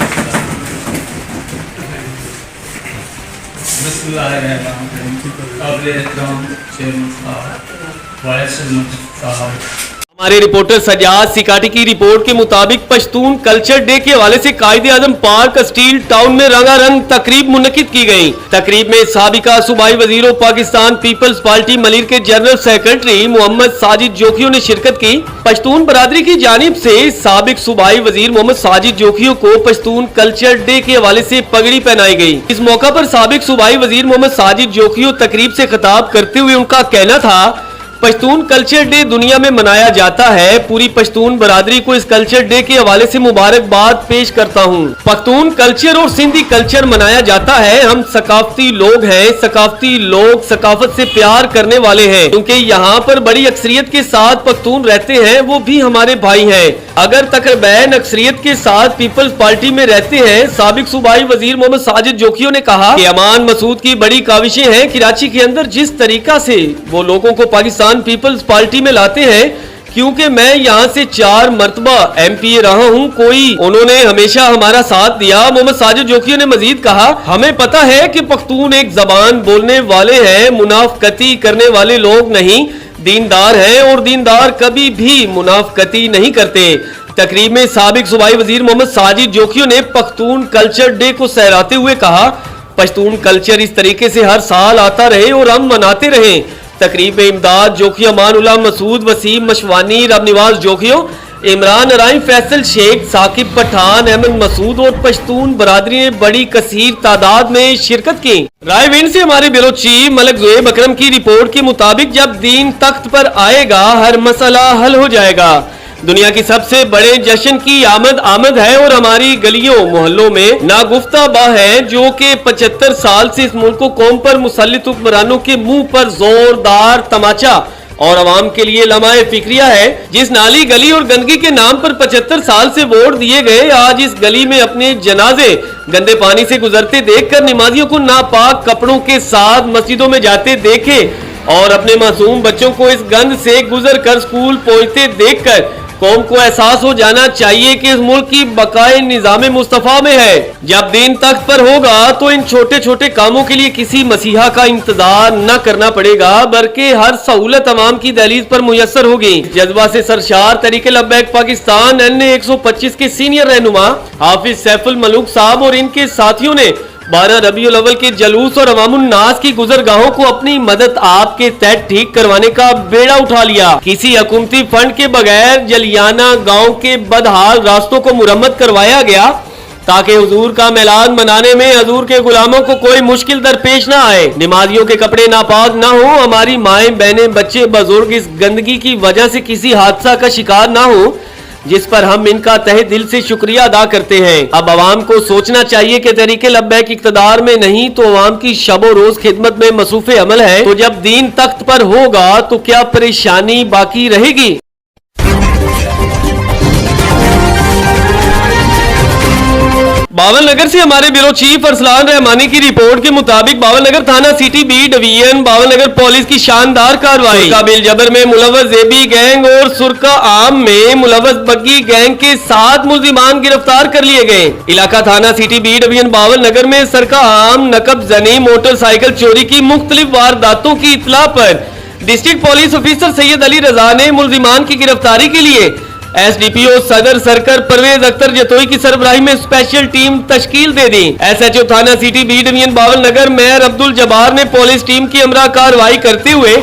हमारे रिपोर्टर सजाद सिकाटी की रिपोर्ट के मुताबिक पश्तून कल्चर डे के हवाले से कायदे आजम पार्क स्टील टाउन में रंगारंग तकरीब मुनक्किद की गई। तकरीब में साबिका सूबाई वजीर पाकिस्तान पीपल्स पार्टी मलिर के जनरल सेक्रेटरी मोहम्मद साजिद जोखियो ने शिरकत की। पश्तून बरादरी की जानिब से साबिक सूबाई वजीर मोहम्मद साजिद जोखियो को पश्तून कल्चर डे के हवाले से पगड़ी पहनाई गई। इस मौका पर साबिक सूबाई वजीर मोहम्मद साजिद जोखियो तकरीब से खिताब करते हुए उनका कहना था, पश्तून कल्चर डे दुनिया में मनाया जाता है। पूरी पश्तून बरादरी को इस कल्चर डे के हवाले से मुबारकबाद पेश करता हूँ। पख्तून कल्चर और सिंधी कल्चर मनाया जाता है। हम सकाफती लोग हैं, सकाफती लोग सकाफत से प्यार करने वाले हैं, क्योंकि यहाँ पर बड़ी अक्सरियत के साथ पख्तून रहते हैं, वो भी हमारे भाई हैं। अगर तकरीबन अक्सरियत के साथ पीपल्स पार्टी में रहते हैं। साबिक सूबाई वजीर मोहम्मद साजिद जोखियो ने कहा कि अमान मसूद की बड़ी काविशें हैं। कराची के अंदर जिस तरीका से वो लोगों को पाकिस्तान पीपल्स पार्टी में लाते हैं, क्योंकि मैं यहाँ से 4 मरतबा MP रहा हूँ, उन्होंने हमेशा हमारा साथ दिया। मोहम्मद साजिद जोखियो ने मजीद कहा, हमें पता है कि पख्तून एक जबान बोलने वाले हैं, मुनाफकती करने वाले लोग नहीं, दीनदार हैं और दीनदार कभी भी मुनाफकती नहीं करते। तकरीब में साबिक सूबाई वजीर मोहम्मद साजिद जोखियों ने पख्तून कल्चर डे को सहराते हुए कहा, पश्तून कल्चर इस तरीके से हर साल आता रहे और हम मनाते रहें। तकरीब में इमदाद जोखिया, मानुल्लाह मसूद, वसीम मशवानी, रब निवाज जोखियों, इमरान अराई, फैसल शेख, साकिब पठान, अहमद मसूद और पश्तून बरादरी ने बड़ी कसीर तादाद में शिरकत की। रायविंड से हमारे ब्यूरो चीफ मलक ज़ुएब अकरम की रिपोर्ट के मुताबिक जब दीन तख्त पर आएगा हर मसला हल हो जाएगा। दुनिया की सबसे बड़े जश्न की आमद है और हमारी गलियों मोहल्लों में नागुफ्ता बा है जो कि 75 साल से इस मुल्क को कौम पर मुसल्लित हुक्मरानों के मुंह पर जोरदार तमाचा और अवाम के लिए लम्हा फिक्रिया है। जिस नाली, गली और गंदगी के नाम पर 75 साल से वोट दिए गए, आज इस गली में अपने जनाजे गंदे पानी से गुजरते देखकर नमाजियों को नापाक कपड़ों के साथ मस्जिदों में जाते देखे और अपने मासूम बच्चों को इस गंद से गुजर कर स्कूल पहुंचते देखकर कौम को एहसास हो जाना चाहिए कि इस मुल्क की बकाए निजाम मुस्तफा में है। जब दीन तख्त पर होगा तो इन छोटे छोटे कामों के लिए किसी मसीहा का इंतजार न करना पड़ेगा, बल्कि हर सहूलत अवाम की दहलीज पर मुयस्सर होगी। जज्बा से सरशार तरीके लब्बैक पाकिस्तान NA 125 के सीनियर रहनुमा हाफिज सैफुल मलूक साहब और इनके साथियों ने 12 रबीउल अव्वल के जलूस और अवामुन नास की गुजरगाहों को अपनी मदद आपके तहत ठीक करवाने का बेड़ा उठा लिया। किसी हुकूमती फंड के बगैर जलियाना गांव के बदहाल रास्तों को मुरम्मत करवाया गया ताकि हुजूर का मिलाद मनाने में हुजूर के गुलामों को कोई मुश्किल दरपेश ना आए, नमाजियों के कपड़े नापाक ना हो, हमारी माएं बहनें बच्चे बुजुर्ग इस गंदगी की वजह से किसी हादसा का शिकार ना हो, जिस पर हम इनका तहे दिल से शुक्रिया अदा करते हैं। अब आवाम को सोचना चाहिए कि तरीके लब्बैक इक़्तिदार में नहीं तो आवाम की शबो रोज खिदमत में मसरूफ़े अमल है, तो जब दीन तख्त पर होगा तो क्या परेशानी बाकी रहेगी। बावल नगर से हमारे ब्यूरो चीफ अरसलान रहमानी की रिपोर्ट के मुताबिक बावल नगर थाना सिटी बी डिवीजन बावल नगर पुलिस की शानदार कार्रवाई काबिल जबर में मुलव्वस जेबी गैंग और सुरका आम में मुलव्वस बग्गी गैंग के 7 मुल्जिमान गिरफ्तार कर लिए गए। इलाका थाना सिटी बी डिवीजन बावल नगर में सरका आम नकब जनी मोटरसाइकिल चोरी की मुख्तलिफ वारदातों की इत्तला पर district police officer Syed Ali Raza ने मुल्जिमान की गिरफ्तारी के लिए SDPO सदर सरकर परवेज अख्तर जतोई की सरबराही में स्पेशल टीम तश्कील दे दी। SHO थाना सिटी बी डिवीजन बावल नगर मेयर अब्दुल जब्बार ने पुलिस टीम की हमरा कार्रवाई करते हुए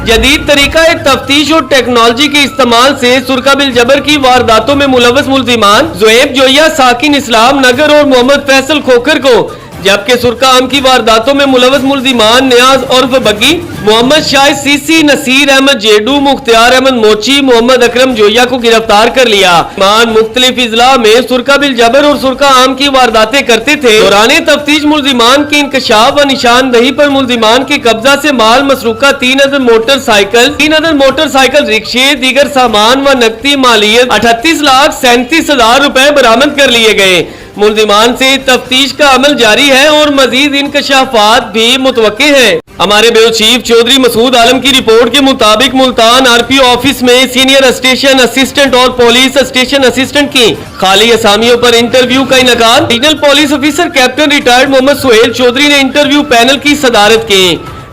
जदीद तरीका तफ्तीश और टेक्नोलॉजी के इस्तेमाल से सुरका बिल जबर की वारदातों में मुलव्वस मुल्जिमान ज़ुएब जोया, साकिन इस्लाम नगर और मोहम्मद फैसल खोखर को, जबकि सुरका आम की वारदातों में मुलव्वस मुल्जिमान नियाज उर्फ बग्गी, मोहम्मद शाहिद सीसी, नसीर अहमद जेडू, मुख्तियार अहमद मोची, मोहम्मद अकरम जोया को गिरफ्तार कर लिया। मान मुख्तलिफ इजला में सुरका बिल जबर और सुरका आम की वारदातें करते थे। दौरान तफ्तीश मुल्जिमान के इंकशाफ व निशानदही पर मुल्जिमान के कब्जा से माल मसरूका 3 अदद मोटरसाइकिल, 3 अदद मोटरसाइकिल रिक्शे, दीगर सामान व नकदी मालियत 38,37,000 रुपए बरामद कर लिए गए। मुल्जिमान से तफ्तीश का अमल जारी है और मजीद इंकशाफात भी मुतवक्के हैं। हमारे ब्यूरो चीफ चौधरी मसूद आलम की रिपोर्ट के मुताबिक मुल्तान RPO ऑफिस में सीनियर स्टेशन असिस्टेंट और पुलिस स्टेशन असिस्टेंट की खाली असामियों पर इंटरव्यू का इनकाद। Regional police officer captain retired Mohammad Sohail Chaudhry ने इंटरव्यू पैनल की सदारत की।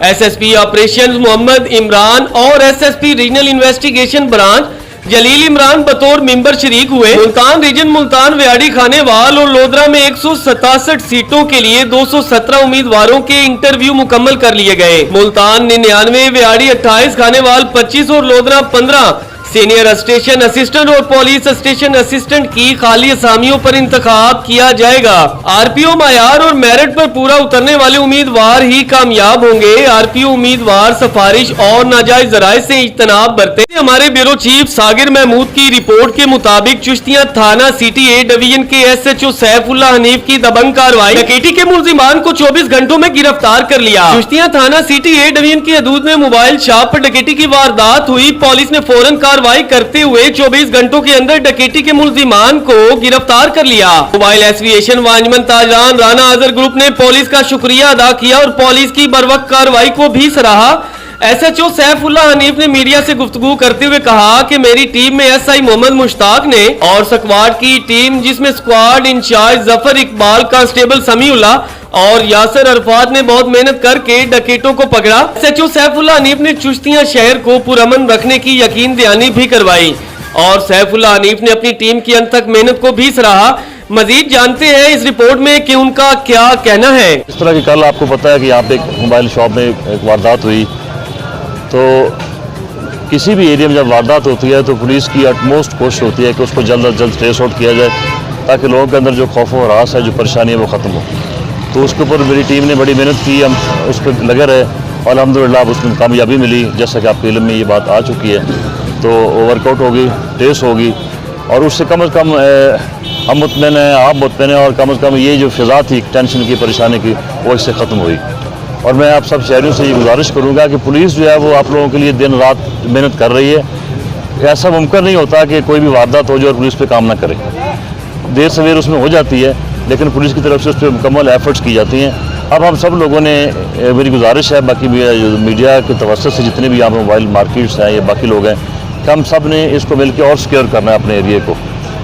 SSP ऑपरेशन मोहम्मद इमरान और SSP रीजनल इन्वेस्टिगेशन ब्रांच जलील इमरान बतौर मेंबर शरीक हुए। मुल्तान रीजन मुल्तान व्याड़ी खानेवाल और लोधरा में 167 सीटों के लिए 217 उम्मीदवारों के इंटरव्यू मुकम्मल कर लिए गए। मुल्तान 99, व्याड़ी 28, खानेवाल 25 और लोधरा 15 सीनियर स्टेशन असिस्टेंट और पुलिस स्टेशन असिस्टेंट की खाली असामियों पर इंतखाब किया जाएगा। RPO मायार और मेरिट पर पूरा उतरने वाले उम्मीदवार ही कामयाब होंगे। RPO उम्मीदवार सिफारिश और नाजायज जराये से इज्तनाब बरते। हमारे ब्यूरो चीफ सागिर महमूद की रिपोर्ट के मुताबिक चुश्तिया थाना सिटी A डिवीजन के SHO सैफुल्लाह हनीफ की दबंग कार्रवाई डकैती के मुल्जिमान को 24 घंटों में गिरफ्तार कर लिया। चुश्तिया थाना सिटी A डिवीजन की हदूद में मोबाइल शॉप पर डकैती की वारदात हुई। पुलिस ने फौरन कार्रवाई करते हुए 24 घंटों के अंदर डकैती के मुल्जिमान को गिरफ्तार कर लिया। मोबाइल एसोसिएशन व अंजुमन ताजरान राना आजर ग्रुप ने पुलिस का शुक्रिया अदा किया और पुलिस की बरवक्त कार्रवाई को भी सराहा। SHO सैफुल्लाह हनीफ ने मीडिया से गुफ्तगू करते हुए कहा कि मेरी टीम में SI मोहम्मद मुश्ताक ने और स्क्वाड की टीम जिसमें squad incharge Zafar Iqbal, constable Samiullah और यासर अरफात ने बहुत मेहनत करके डकैतों को पकड़ा। SHO सैफुल्लाह हनीफ ने चुश्तिया शहर को पुरअमन रखने की यकीन दहानी भी करवाई। और सैफुल्लाह हनीफ ने अपनी टीम की अंत तक मेहनत को भी सराहा। मजीद जानते हैं इस रिपोर्ट में कि उनका क्या कहना है।
इस तरह की कल आपको पता है कि यहाँ पे एक मोबाइल शॉप में एक वारदात हुई, तो किसी भी एरिया में जब वारदात होती है तो पुलिस की अटमोस्ट कोशिश होती है कि उसको जल्द अज जल्द ट्रेस आउट किया जाए, ताकि लोगों के अंदर जो खौफ और हरास है, जो परेशानी है, वो ख़त्म हो। तो उसके ऊपर मेरी टीम ने बड़ी मेहनत की, हम उस पर लगे रहे और अल्हम्दुलिल्लाह उसमें कामयाबी मिली। जैसा कि आपके इल्म में ये बात आ चुकी है, तो वर्कआउट होगी, ट्रेस होगी, और उससे कम से कम हम मुतमईन हैं, आप मुतमईन हैं, और कम से कम ये जो फ़िज़ा थी टेंशन की, परेशानी की, वो इससे ख़त्म हुई। और मैं आप सब शहरियों से ये गुजारिश करूँगा कि पुलिस जो है वो आप लोगों के लिए दिन रात मेहनत कर रही है। ऐसा मुमकिन नहीं होता कि कोई भी वारदात हो जाए और पुलिस पे काम ना करे। देर सवेर उसमें हो जाती है, लेकिन पुलिस की तरफ से उस पर मुकम्मल एफर्ट्स की जाती हैं। अब हम सब लोगों ने, मेरी गुजारिश है बाकी मीडिया के तवज्जो से जितने भी यहाँ पर मोबाइल मार्केट्स हैं या बाकी लोग हैं, कि हम सब ने इसको मिलकर और सिक्योर करना है अपने एरिया को।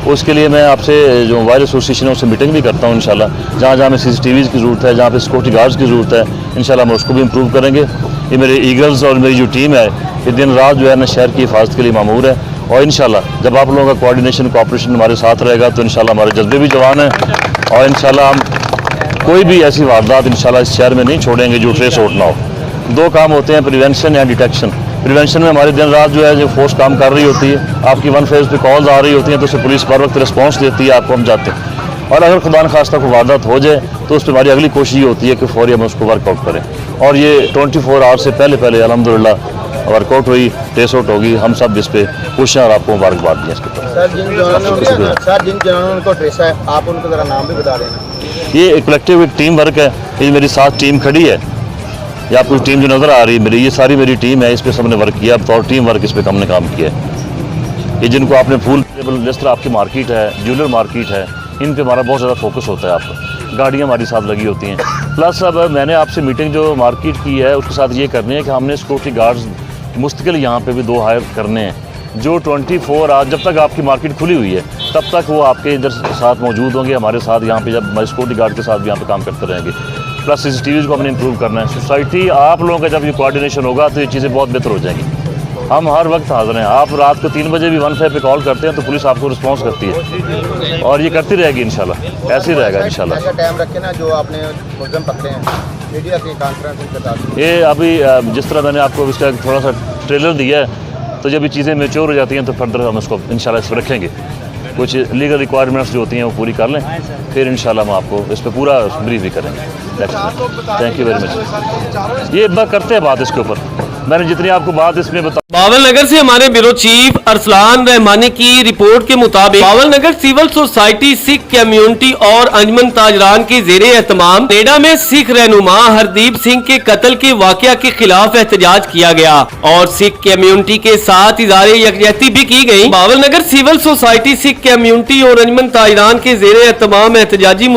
उसके लिए मैं आपसे जो मोबाइल एसोसिएशन है उससे मीटिंग भी करता हूँ इंशाल्लाह। जहाँ जहाँ में CCTVs की ज़रूरत है, जहाँ पे सिक्योरिटी गार्ड्स की ज़रूरत है, इंशाल्लाह हम उसको भी इम्प्रूव करेंगे। ये मेरे ईगल्स और मेरी जो टीम है, ये दिन रात जो है ना शहर की हिफाजत के लिए मामूर है। और इंशाल्लाह जब आप लोगों का कोऑर्डिनेशन, कोऑपरेशन हमारे साथ रहेगा, तो इंशाल्लाह हमारे जज्बे भी जवान हैं, और इंशाल्लाह हम कोई भी ऐसी वारदात इंशाल्लाह इस शहर में नहीं छोड़ेंगे जो ट्रेस आउट ना हो। दो काम होते हैं, प्रिवेंशन या डिटेक्शन। प्रिवेंशन में हमारी दिन रात जो है जो फोर्स काम कर रही होती है, आपकी 1 फेज़ पे कॉल्स आ रही होती हैं, तो उससे पुलिस पर वक्त रिस्पॉन्स देती है, आपको हम जाते हैं। और अगर खुदा न खास्ता कोई वारदात हो जाए तो उस पर हमारी अगली कोशिश ये होती है कि फौरी हम उसको वर्कआउट करें। और ये 24 आवर से पहले अल्हम्दुलिल्लाह वर्कआउट हुई, ट्रेस आउट होगी। हम सब इस पर खुश हैं और आपको मुबारकबाद दी इसके ऊपर।
सर जिन जवानों ने उनको ट्रेसा है, आप उनको ज़रा नाम भी बता देना।
ये एक कलेक्टिव एक टीम वर्क है। ये मेरी साथ टीम खड़ी है, ये आपको टीम जो नज़र आ रही है मेरी, ये सारी मेरी टीम है। इस पर सबने वर्क किया और टीम वर्क इस पर हमने काम किया है। ये जिनको आपने फूल जिस तरह आपकी मार्केट है, ज्वेलर मार्केट है, इन पे हमारा बहुत ज़्यादा फोकस होता है। आपका गाड़ियाँ हमारी साथ लगी होती हैं। प्लस अब मैंने आपसे मीटिंग जो मार्केट की है उसके साथ ये करनी है कि हमने सिक्योरिटी गार्ड्स मुस्तकिल यहाँ पे भी 2 हायर करने हैं, जो 24 आवर जब तक आपकी मार्केट खुली हुई है तब तक वो आपके इधर साथ मौजूद होंगे हमारे साथ यहाँ पे, जब सिक्योरिटी गार्ड के साथ भी यहाँ पे काम करते रहेंगे। प्लस CCTVs को हमने इंप्रूव करना है। सोसाइटी आप लोगों का जब ये कोऑर्डिनेशन होगा तो ये चीज़ें बहुत बेहतर हो जाएंगी। हम हर वक्त हाजिर हैं। आप रात को 3 बजे भी 15 पे कॉल करते हैं तो पुलिस आपको रिस्पॉन्स करती है, और ये करती रहेगी इंशाल्लाह, ऐसे ही रहेगा इंशाल्लाह।
ऐसा टाइम रखे ना जो आपने मुलज़म पकड़े हैं, मीडिया की कॉन्फ्रेंस बता दें।
ये अभी जिस तरह मैंने आपको इसका थोड़ा सा ट्रेलर दिया है, तो जब ये चीज़ें मैच्योर हो जाती हैं तो फर्दर हम इसको इंशाल्लाह इस पर रखेंगे। कुछ लीगल रिक्वायरमेंट्स जो होती हैं वो पूरी कर लें, फिर इंशाल्लाह हम आपको इस पर पूरा ब्रीफ भी करेंगे। Thank you very much. ये करते हैं बात इसके ऊपर, मैंने जितनी आपको बात इसमें बता।
बावल नगर से हमारे ब्यूरो चीफ अरसलान रहमानी की रिपोर्ट के मुताबिक बावल नगर सिविल सोसाइटी सिख कम्युनिटी और अंजमन ताजरान के जेरे एहतमाम नेडा में सिख रहनुमा हरदीप सिंह के कत्ल के वाकया के खिलाफ एहतजाज किया गया और सिख कम्युनिटी के साथ इज़हार यकजहती भी की गई। बावल नगर सिविल सोसाइटी सिख कम्युनिटी और अंजमन ताजरान के जेरे एहतमाम एहतजाजी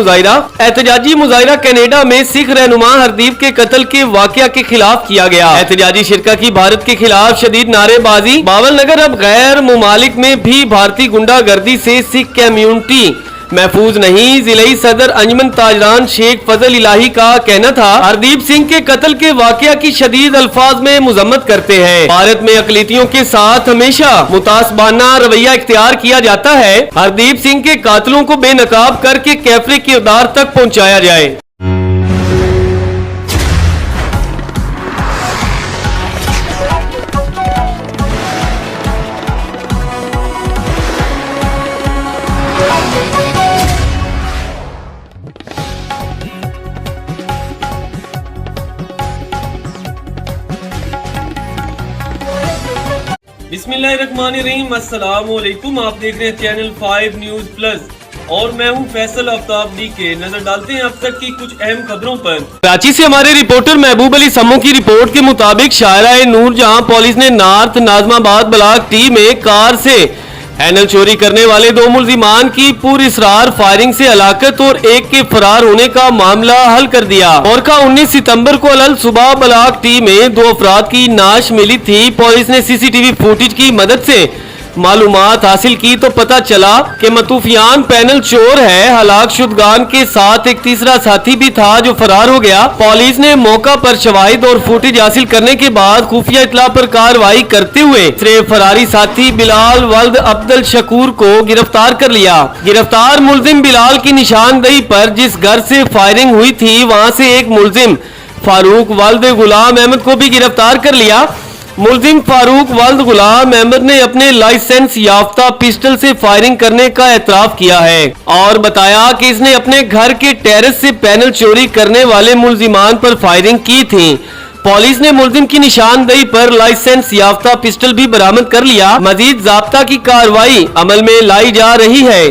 मुजाहिरा कनाडा में सिख रहनुमा हरदीप के कत्ल के वाकया के खिलाफ किया गया। एहतजाजी शिरका की भारत के खिलाफ शदीद नारेबाजी। बावल नगर अब गैर मुमालिक में भी भारतीय गुंडागर्दी से सिख कम्युनिटी महफूज नहीं। जिले सदर अंजमन ताजरान शेख फजल इलाही का कहना था, हरदीप सिंह के कत्ल के वाकया की शदीद अल्फाज में मुजम्मत करते हैं। भारत में अकलीतियों के साथ हमेशा मुतासबाना रवैया इख्तियार किया जाता है। हरदीप सिंह के कातलों को बेनकाब करके कैफरे किरदार तक पहुंचाया जाए। बिस्मिल्लाहिर्रहमानिर्रहीम, अस्सलाम वालेकुम। आप देख रहे हैं चैनल 5 न्यूज प्लस और मैं हूं फैसल आफ्ताब के। नजर डालते हैं अब तक की कुछ अहम खबरों पर। कराची से हमारे रिपोर्टर महबूब अली समो की रिपोर्ट के मुताबिक शायरा नूर जहां पुलिस ने नॉर्थ नाजमाबाद ब्लॉक टी में कार से हैंडल चोरी करने वाले 2 मुल्जिमान की पुरअसरार फायरिंग से हलाकत और एक के फरार होने का मामला हल कर दिया। और का 19 सितंबर को अलल सुबह ब्लॉक टी में 2 अफराद की नाश मिली थी। पुलिस ने CCTV फुटेज की मदद से मालूमात हासिल की तो पता चला कि मतूफियान पैनल चोर है। हलाक शुदगान के साथ एक तीसरा साथी भी था जो फरार हो गया। पुलिस ने मौका पर शवाहिद और फुटेज हासिल करने के बाद खुफिया इतला पर कार्रवाई करते हुए सिर्फ फरारी साथी बिलाल वल्द अब्दुल शकूर को गिरफ्तार कर लिया। गिरफ्तार मुलजिम बिलाल की निशानदेही पर जिस घर से फायरिंग हुई थी वहां से एक मुलजिम फारूक वल्द गुलाम अहमद को भी गिरफ्तार कर लिया। मुलजिम फारूक वल्द गुलाम अहमद ने अपने लाइसेंस याफ्ता पिस्टल से फायरिंग करने का एतराफ किया है और बताया कि इसने अपने घर के टेरेस से पैनल चोरी करने वाले मुलजिमान पर फायरिंग की थी। पुलिस ने मुलजिम की निशानदेही पर लाइसेंस याफ्ता पिस्टल भी बरामद कर लिया। मजीद ज़ाब्ता की कार्रवाई अमल में लाई जा रही है।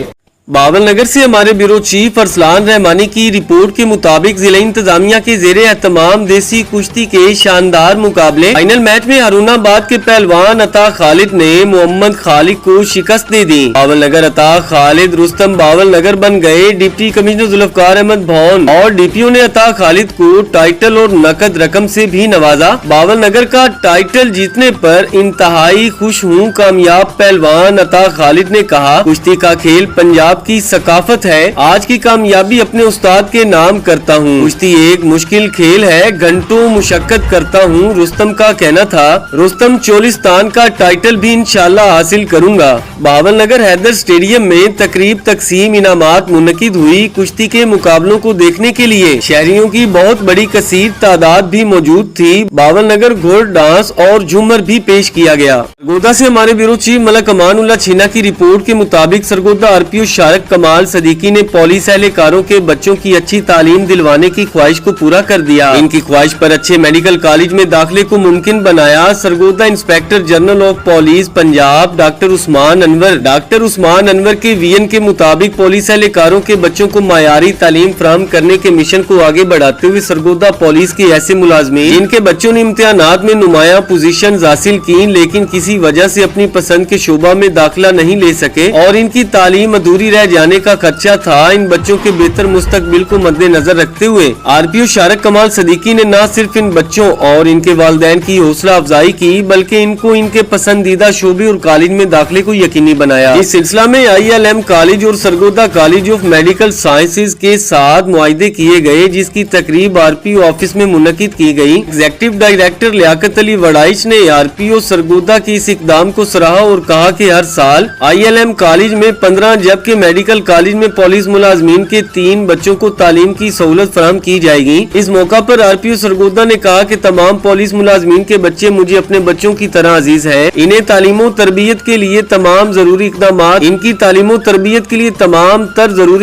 बावल नगर से हमारे ब्यूरो चीफ अरसलान रहमानी की रिपोर्ट के मुताबिक जिला इंतजामिया के जेरे एहतमाम देसी कुश्ती के शानदार मुकाबले फाइनल मैच में हारूनाबाद के पहलवान अता खालिद ने मोहम्मद खालिद को शिकस्त दे दी। बावल नगर अता खालिद रुस्तम बावल नगर बन गए। डिप्टी कमिश्नर जुल्फकार अहमद भौन और डीपीओ ने अता खालिद को टाइटल और नकद रकम से भी नवाजा। बावल नगर का टाइटल जीतने पर इंतहाई खुश हूँ, कामयाब पहलवान अता खालिद ने कहा। कुश्ती का खेल पंजाब की सकाफत है। आज की कामयाबी अपने उस्ताद के नाम करता हूँ। कुश्ती एक मुश्किल खेल है, घंटों मुशक्कत करता हूँ, रुस्तम का कहना था। रुस्तम चोलिस्तान का टाइटल भी इंशाल्लाह हासिल करूंगा। बावल नगर हैदर स्टेडियम में तकरीब तकसीम इनामात मुनकिद हुई। कुश्ती के मुकाबलों को देखने के लिए शहरियों की बहुत बड़ी कसीर तादाद भी मौजूद थी। बावल नगर घोड़ डांस और झूमर भी पेश किया गया। सरगोदा से हमारे ब्यूरो चीफ मलक अमानुल्लाह छीना की रिपोर्ट के मुताबिक सरगोदा आरपीओ शारक कमाल सदीकी ने पुलिस एहलकारों के बच्चों की अच्छी तालीम दिलवाने की ख्वाहिश को पूरा कर दिया। इनकी ख्वाहिश पर अच्छे मेडिकल कॉलेज में दाखिले को मुमकिन बनाया। Sargodha inspector general of police Punjab doctor Usman Anwar के वीएन के मुताबिक पुलिस एहलकारों के बच्चों को मायारी तालीम फराहम करने के मिशन को आगे बढ़ाते हुए सरगोदा पुलिस के ऐसे मुलाजमीन जिनके बच्चों ने इम्तिहानात में नुमाया पोजीशन हासिल की लेकिन किसी वजह से अपनी पसंद के शोबा में दाखिला नहीं ले सके और इनकी तालीम अधूरी रह जाने का खदशा था, इन बच्चों के बेहतर मुस्तकबिल को मद्देनजर रखते हुए आरपीओ शारक कमाल सदीकी ने न सिर्फ इन बच्चों और इनके वालिदैन की हौसला अफजाई की बल्कि इनको इनके पसंदीदा शोबे और कॉलेज में दाखिले को यकीनी बनाया। इस सिलसिला में ILM कॉलेज और Sargodha college of medical sciences के साथ मुआहदे किए गए जिसकी तकरीब आरपीओ ऑफिस में मुनकिद की गई। एग्जीक्यूटिव डायरेक्टर लियाकत अली वड़ाइश ने आरपीओ सरगोदा के इस इकदाम को सराहा और कहा कि हर साल ILM कॉलेज में 15 जबकि मेडिकल कॉलेज में पुलिस मुलाजमीन के 3 बच्चों को तालीम की सहूलत फराहम की जाएगी। इस मौका पर आरपीओ सरगोदा ने कहा कि तमाम पुलिस मुलाजमीन के बच्चे मुझे अपने बच्चों की तरह अजीज है। इन्हें तालीमो तरबियत के लिए तमाम जरूरी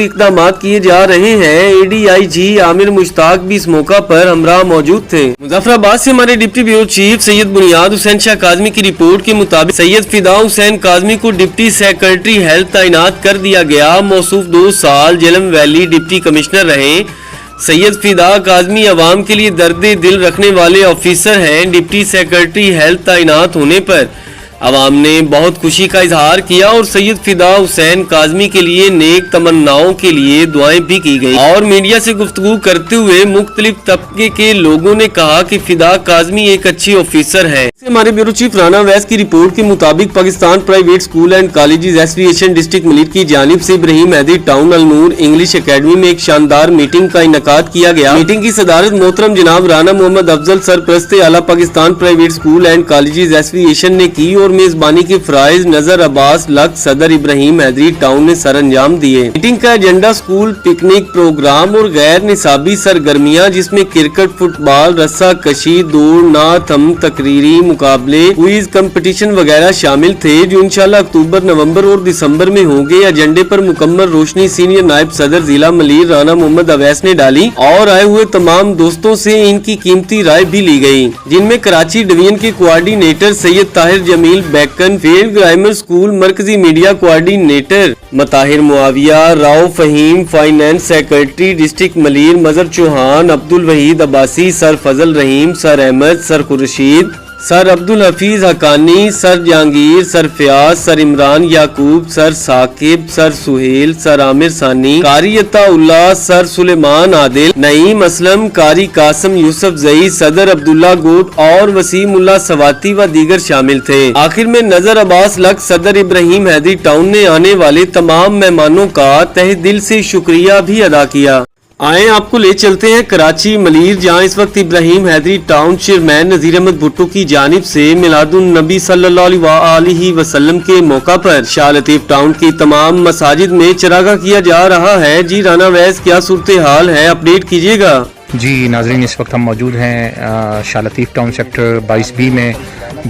इकदाम किए जा रहे हैं। ADIG आमिर मुश्ताक भी इस मौका पर हमरा मौजूद थे। मुजफ्फराबाद से हमारे डिप्टी ब्यूरो चीफ सैयद बुनियाद हुसैन शाह काजमी की रिपोर्ट के मुताबिक सैयद फिदा हुसैन काजमी को डिप्टी सेक्रेटरी हेल्थ तैनात कर दिया गया। मौसूफ 2 साल जेलम वैली डिप्टी कमिश्नर रहे। सैयद फिदा काजमी अवाम के लिए दर्द दिल रखने वाले ऑफिसर हैं। डिप्टी सेक्रेटरी हेल्थ तैनात होने पर अवाम ने बहुत खुशी का इजहार किया और सैयद फिदा हुसैन काजमी के लिए नेक तमन्नाओं के लिए दुआएं भी की गई और मीडिया से गुफ्तगू करते हुए मुख्तलिफ तबके के लोगों ने कहा कि फिदा काजमी एक अच्छी ऑफिसर है। हमारे ब्यूरो चीफ राना वैस की रिपोर्ट के मुताबिक Pakistan private school and colleges association district Malir की जानिब से इब्राहिम हैदरी टाउन अल नूर इंग्लिश एकेडमी में एक शानदार मीटिंग का इनकाद किया गया। मीटिंग की सदारत मोहतरम जनाब राना मोहम्मद अफजल सरपरस्त आला Pakistan private school and colleges association ने की और मेजबानी के फराइज नजर अब्बास लक सदर इब्राहिम हैदरी टाउन ने सर अंजाम दिए। मीटिंग का एजेंडा स्कूल पिकनिक प्रोग्राम और गैर निसाबी सरगर्मियां जिसमें क्रिकेट, फुटबॉल, रस्सा कशी, दौड़, नात, हम तकरीरी मुकाबले, क्विज कंपटीशन वगैरह शामिल थे जो इंशाल्लाह अक्टूबर, नवंबर और दिसंबर में होंगे। एजेंडे पर मुकम्मल रोशनी सीनियर नायब सदर जिला मलीर राना मोहम्मद अवैस ने डाली और आए हुए तमाम दोस्तों से इनकी कीमती राय भी ली गई, जिनमें कराची डिवीजन के coordinator Syed Tahir Jameel Bakan, field grammar school मरकजी media coordinator Mutahir Muawiya, Rao Faheem, finance secretary district Malir Mazhar Chauhan, Abdul Waheed Abbasi, sir Fazal Raheem, sir Ahmed, sir Khurshid, sir Abdul Hafeez Haqqani, sir Jahangir, sir Fayyaz, sir Imran Yaqoob, sir Saqib, sir Sohail, sir Amir Sani, قاری عطا اللہ، سر سلیمان عادل، نعیم اسلم، قاری قاسم یوسف زئی، صدر عبداللہ گوٹ اور وسیم اللہ سواتی و دیگر شامل تھے۔ آخر میں نظر عباس لک صدر ابراہیم حیدری ٹاؤن نے آنے والے تمام مہمانوں کا تہ دل سے شکریہ بھی ادا کیا۔ آئیں آپ کو لے چلتے ہیں کراچی ملیر، جہاں اس وقت ابراہیم حیدری ٹاؤن چیئرمین نذیر احمد بھٹو کی جانب سے میلاد النبی صلی اللہ علیہ وسلم کے موقع پر شاہ لطیف ٹاؤن کی تمام مساجد میں چراغاں کیا جا رہا ہے۔ جی رانا ویس، کیا صورتحال ہے، اپڈیٹ کیجیے گا۔
جی ناظرین، اس وقت ہم موجود ہیں شاہ لطیف ٹاؤن سیکٹر 22B میں،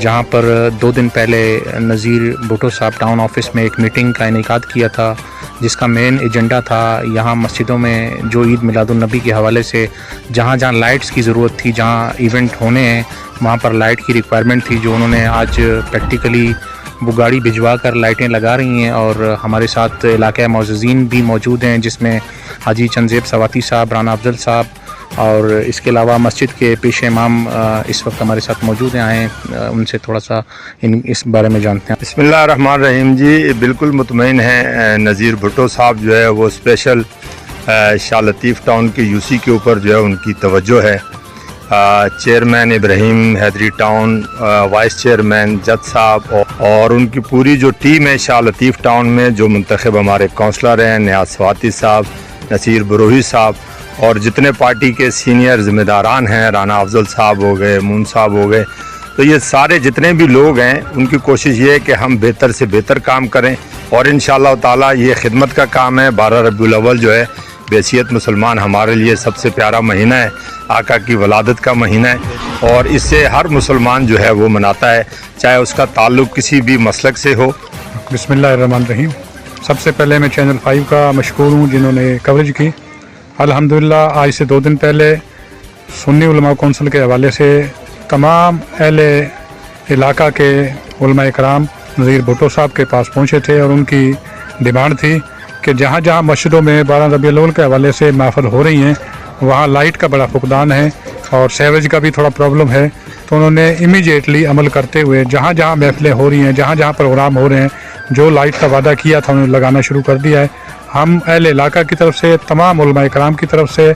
جہاں پر 2 دن پہلے نذیر بھٹو صاحب ٹاؤن آفس میں ایک میٹنگ کا انعقاد کیا تھا، جس کا مین ایجنڈا تھا یہاں مسجدوں میں جو عید میلاد النبی کے حوالے سے جہاں جہاں لائٹس کی ضرورت تھی، جہاں ایونٹ ہونے ہیں وہاں پر لائٹ کی ریکوائرمنٹ تھی، جو انہوں نے آج پریکٹیکلی وہ گاڑی بھجوا کر لائٹیں لگا رہی ہیں۔ اور ہمارے ساتھ علاقہ معززین بھی موجود ہیں، جس میں حاجی چنزیب سواتی صاحب، رانا افضل صاحب، اور اس کے علاوہ مسجد کے پیش امام اس وقت ہمارے ساتھ موجود ہیں۔ آئیں ان سے تھوڑا سا اس بارے میں جانتے ہیں۔
بسم اللہ الرحمن الرحیم۔ جی بالکل مطمئن ہیں، نذیر بھٹو صاحب جو ہے وہ اسپیشل شاہ لطیف ٹاؤن کے UC کے اوپر جو ہے ان کی توجہ ہے۔ چیئرمین ابراہیم حیدری ٹاؤن، وائس چیئرمین جد صاحب اور ان کی پوری جو ٹیم ہے شاہ لطیف ٹاؤن میں، جو منتخب ہمارے کونسلر ہیں، نیاز سواتی صاحب، نصیر بروہی صاحب، اور جتنے پارٹی کے سینئر ذمہ داران ہیں، رانا افضل صاحب ہو گئے، مون صاحب ہو گئے، تو یہ سارے جتنے بھی لوگ ہیں ان کی کوشش یہ ہے کہ ہم بہتر سے بہتر کام کریں، اور انشاءاللہ تعالی یہ خدمت کا کام ہے۔ 12 ربیع الاول جو ہے بحیثیت مسلمان ہمارے لیے سب سے پیارا مہینہ ہے، آقا کی ولادت کا مہینہ ہے، اور اس سے ہر مسلمان جو ہے وہ مناتا ہے، چاہے اس کا تعلق کسی بھی مسلک سے ہو۔
بسم اللہ الرحمن الرحیم۔ سب سے پہلے میں چینل 5 کا مشکور ہوں جنہوں نے کوریج کی۔ الحمدللہ آج سے 2 دن پہلے سنی علماء کونسل کے حوالے سے تمام اہل علاقہ کے علماء اکرام نذیر بھٹو صاحب کے پاس پہنچے تھے، اور ان کی ڈیمانڈ تھی کہ جہاں جہاں مسجدوں میں 12 ربیع الاول کے حوالے سے محفل ہو رہی ہیں وہاں لائٹ کا بڑا فقدان ہے اور سیویج کا بھی تھوڑا پرابلم ہے، تو انہوں نے امیجیٹلی عمل کرتے ہوئے جہاں جہاں محفلیں ہو رہی ہیں، جہاں جہاں پروگرام ہو رہے ہیں، جو لائٹ کا وعدہ کیا تھا انہوں نے لگانا شروع کر دیا ہے۔ ہم اہل علاقہ کی طرف سے، تمام علماء کرام کی طرف سے،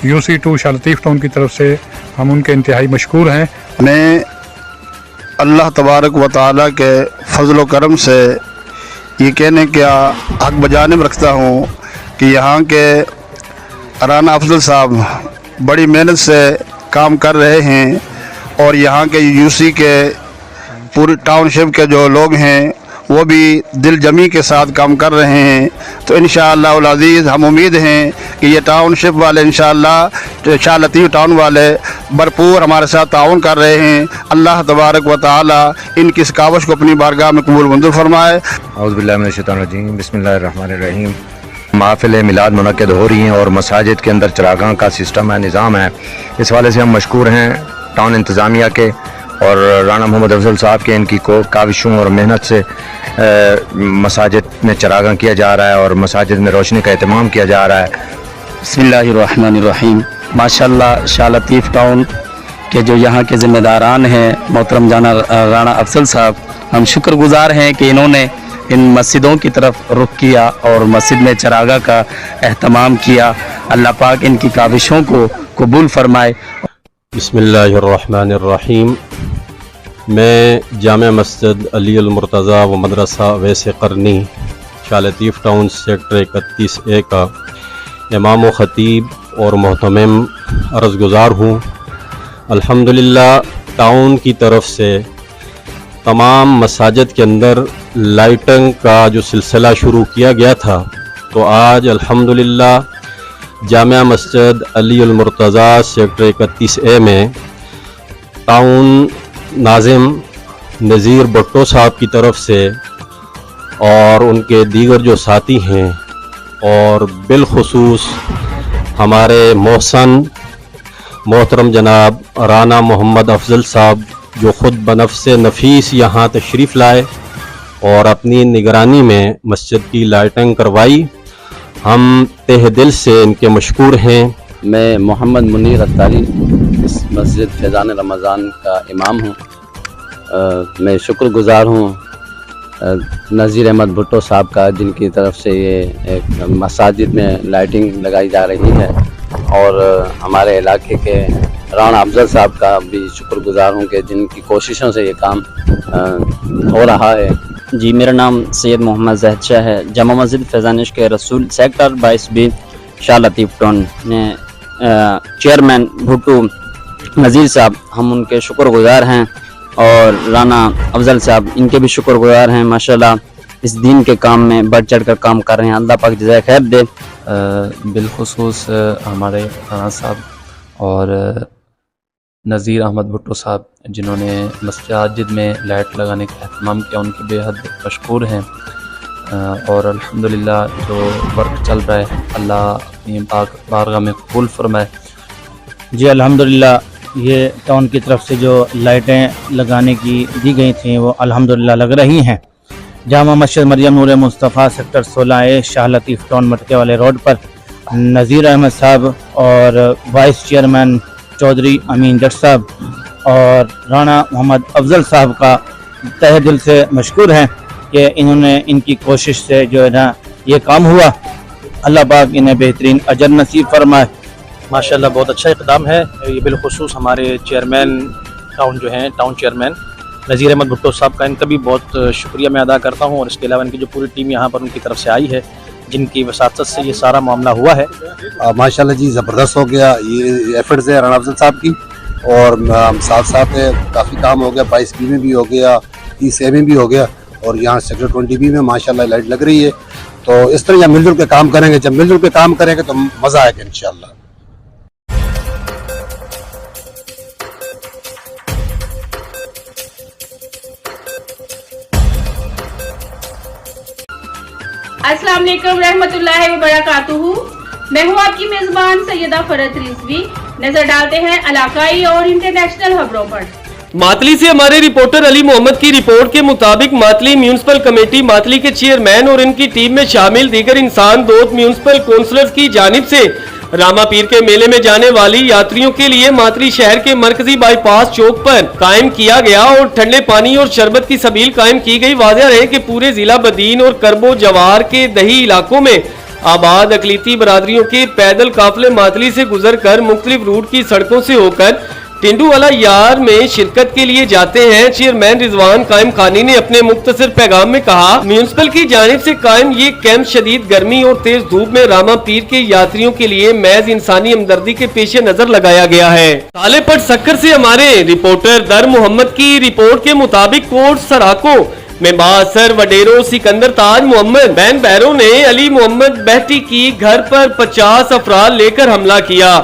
UC2 شاہ لطیف ٹاؤن کی طرف سے ہم ان کے انتہائی مشکور ہیں۔
میں اللہ تبارک و تعالیٰ کے فضل و کرم سے یہ کہنے کا حق بجانب رکھتا ہوں کہ یہاں کے رانا افضل صاحب بڑی محنت سے کام کر رہے ہیں، اور یہاں کے UC کے پوری ٹاؤن شپ کے جو لوگ ہیں وہ بھی دل جمی کے ساتھ کام کر رہے ہیں۔ تو انشاءاللہ العزیز ہم امید ہیں کہ یہ ٹاؤن شپ والے انشاءاللہ شاہ لطیف ٹاؤن والے بھرپور ہمارے ساتھ تعاون کر رہے ہیں۔ اللہ تبارک و تعالی ان کی اس کاوش کو اپنی بارگاہ میں قبول منظور فرمائے۔
اعوذ باللہ من الشیطان الرجیم، بسم اللہ الرحمن الرحیم۔ محافل میلاد منعقد ہو رہی ہیں اور مساجد کے اندر چراغاں کا سسٹم ہے، نظام ہے، اس والے سے ہم مشکور ہیں ٹاؤن انتظامیہ کے اور رانا محمد افضل صاحب کے، ان کی کاوشوں اور محنت سے مساجد میں چراغاں کیا جا رہا ہے اور مساجد میں روشنی کا اہتمام کیا جا رہا ہے۔
بسم اللہ الرحمن الرحیم۔ ماشاءاللہ شاہ لطیف ٹاؤن کے جو یہاں کے ذمہ داران ہیں محترم رانا افضل صاحب، ہم شکر گزار ہیں کہ انہوں نے ان مسجدوں کی طرف رخ کیا اور مسجد میں چراغاں کا اہتمام کیا۔ اللہ پاک ان کی کاوشوں کو قبول فرمائے۔
بسم اللہ الرحمن الرحیم۔ میں جامع مسجد علی المرتضیٰ و مدرسہ ویس قرنی شاہ لطیف ٹاؤن سیکٹر 31A کا امام و خطیب اور محتمم عرض گزار ہوں۔ الحمدللہ ٹاؤن کی طرف سے تمام مساجد کے اندر لائٹنگ کا جو سلسلہ شروع کیا گیا تھا، تو آج الحمدللہ جامع مسجد علی المرتضیٰ سیکٹر 31A میں ٹاؤن ناظم نذیر بھٹو صاحب کی طرف سے اور ان کے دیگر جو ساتھی ہیں، اور بالخصوص ہمارے محسن محترم جناب رانا محمد افضل صاحب جو خود بنفس نفیس یہاں تشریف لائے اور اپنی نگرانی میں مسجد کی لائٹنگ کروائی، ہم تہ دل سے ان کے مشکور ہیں۔
میں محمد منیر اتاری اس مسجد فیضان رمضان کا امام ہوں۔ میں شکر گزار ہوں نذیر احمد بھٹو صاحب کا، جن کی طرف سے یہ ایک مساجد میں لائٹنگ لگائی جا رہی ہے، اور ہمارے علاقے کے رانا افضل صاحب کا بھی شکر گزار ہوں کہ جن کی کوششوں سے یہ کام ہو رہا ہے۔
جی، میرا نام سید محمد زاہد شاہ ہے، جامع مسجد فیضان عشق رسول سیکٹر 22B شاہ لطیف ٹاؤن میں چیئرمین بھٹو نذیر صاحب، ہم ان کے شکر گزار ہیں، اور رانا افضل صاحب ان کے بھی شکر گزار ہیں۔ ماشاءاللہ اس دین کے کام میں بڑھ چڑھ کر کام کر رہے ہیں، اللہ پاک جزائے خیر دے۔
بالخصوص ہمارے رانا صاحب اور نذیر احمد بھٹو صاحب، جنہوں نے مساجد میں لائٹ لگانے کا اہتمام کیا، ان کے بے حد مشکور ہیں، اور الحمدللہ جو ورک چل رہا ہے اللہ اپنی پاک بارگاہ میں قبول فرمائے۔
جی الحمدللہ، یہ ٹاؤن کی طرف سے جو لائٹیں لگانے کی دی گئی تھیں وہ الحمدللہ لگ رہی ہیں۔ جامع مسجد مریم نور مصطفیٰ سیکٹر 16A شاہ لطیف ٹاؤن مٹکے والے روڈ پر نذیر احمد صاحب اور وائس چیئرمین چودھری امین جٹ صاحب اور رانا محمد افضل صاحب کا تہہ دل سے مشکور ہیں کہ انہوں نے ان کی کوشش سے جو ہے نا یہ کام ہوا، اللہ پاک انہیں بہترین اجر نصیب فرمائے۔
ماشاءاللہ بہت اچھا اقدام ہے یہ، بالخصوص ہمارے چیئرمین ٹاؤن جو ہیں، ٹاؤن چیئرمین نذیر احمد بھٹو صاحب کا، ان کا بھی بہت شکریہ میں ادا کرتا ہوں، اور اس کے علاوہ ان کی جو پوری ٹیم یہاں پر ان کی طرف سے آئی ہے، جن کی وساطت سے یہ سارا معاملہ ہوا ہے۔
ماشاءاللہ جی زبردست ہو گیا، یہ ایفرٹس ہے رانا افضل صاحب کی، اور ساتھ ساتھ کافی کام ہو گیا، 22B میں بھی ہو گیا، 30A میں بھی ہو گیا، اور یہاں سیکٹر 20B میں ماشاءاللہ لائٹ لگ رہی ہے۔ تو اس طرح مل جل کے کام کریں گے، جب مل جل کے کام کریں گے تو مزہ آئے گا انشاءاللہ۔
السلام علیکم رحمۃ اللہ وبرکاتہ، میں ہوں آپ کی میزبان سیدہ فرد رضوی۔ نظر ڈالتے ہیں علاقائی اور انٹرنیشنل خبروں پر۔
ماتلی سے ہمارے رپورٹر علی محمد کی رپورٹ کے مطابق ماتلی میونسپل کمیٹی ماتلی کے چیئرمین اور ان کی ٹیم میں شامل دیگر انسان دوست میونسپل کونسلرز کی جانب سے راما پیر کے میلے میں جانے والی یاتریوں کے لیے ماتلی شہر کے مرکزی بائی پاس چوک پر قائم کیا گیا اور ٹھنڈے پانی اور شربت کی سبیل قائم کی گئی۔ واضح رہے کہ پورے ضلع بدین اور کرب و جوار کے دہی علاقوں میں آباد اقلیتی برادریوں کے پیدل قافلے ماتلی سے گزر کر مختلف روٹ کی سڑکوں سے ہو کر ٹنڈو والا یار میں شرکت کے لیے جاتے ہیں۔ چیئرمین رضوان قائم خانی نے اپنے مختصر پیغام میں کہا، میونسپل کی جانب سے قائم یہ کیمپ شدید گرمی اور تیز دھوپ میں راما پیر کے یاتریوں کے لیے محض انسانی ہمدردی کے پیش نظر لگایا گیا ہے۔ تالے پٹ سکر سے ہمارے رپورٹر در محمد کی رپورٹ کے مطابق کوٹ سراکو میں بااثر وڈیرو سکندر تاج محمد بین بیرو نے علی محمد بہٹی کی گھر پر 50 افراد لے کر حملہ کیا۔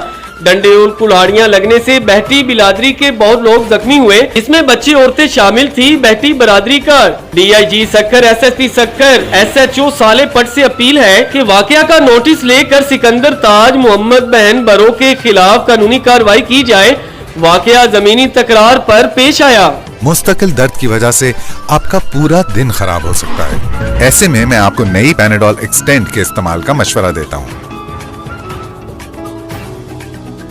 ڈنڈے اور کلاڑیاں لگنے سے بہٹی بلادری کے بہت لوگ زخمی ہوئے، اس میں بچے عورتیں شامل تھی۔ بہٹی برادری کا DIG سکر SSP سکر SHO سالے پٹ سے اپیل ہے کہ واقعہ کا نوٹس لے کر سکندر تاج محمد بہن برو کے خلاف قانونی کارروائی کی جائے۔ واقعہ زمینی تکرار پر پیش آیا۔
مستقل درد کی وجہ سے آپ کا پورا دن خراب ہو سکتا ہے، ایسے میں آپ کو نئی پیناڈول ایکسٹینڈ کے استعمال کا مشورہ دیتا ہوں۔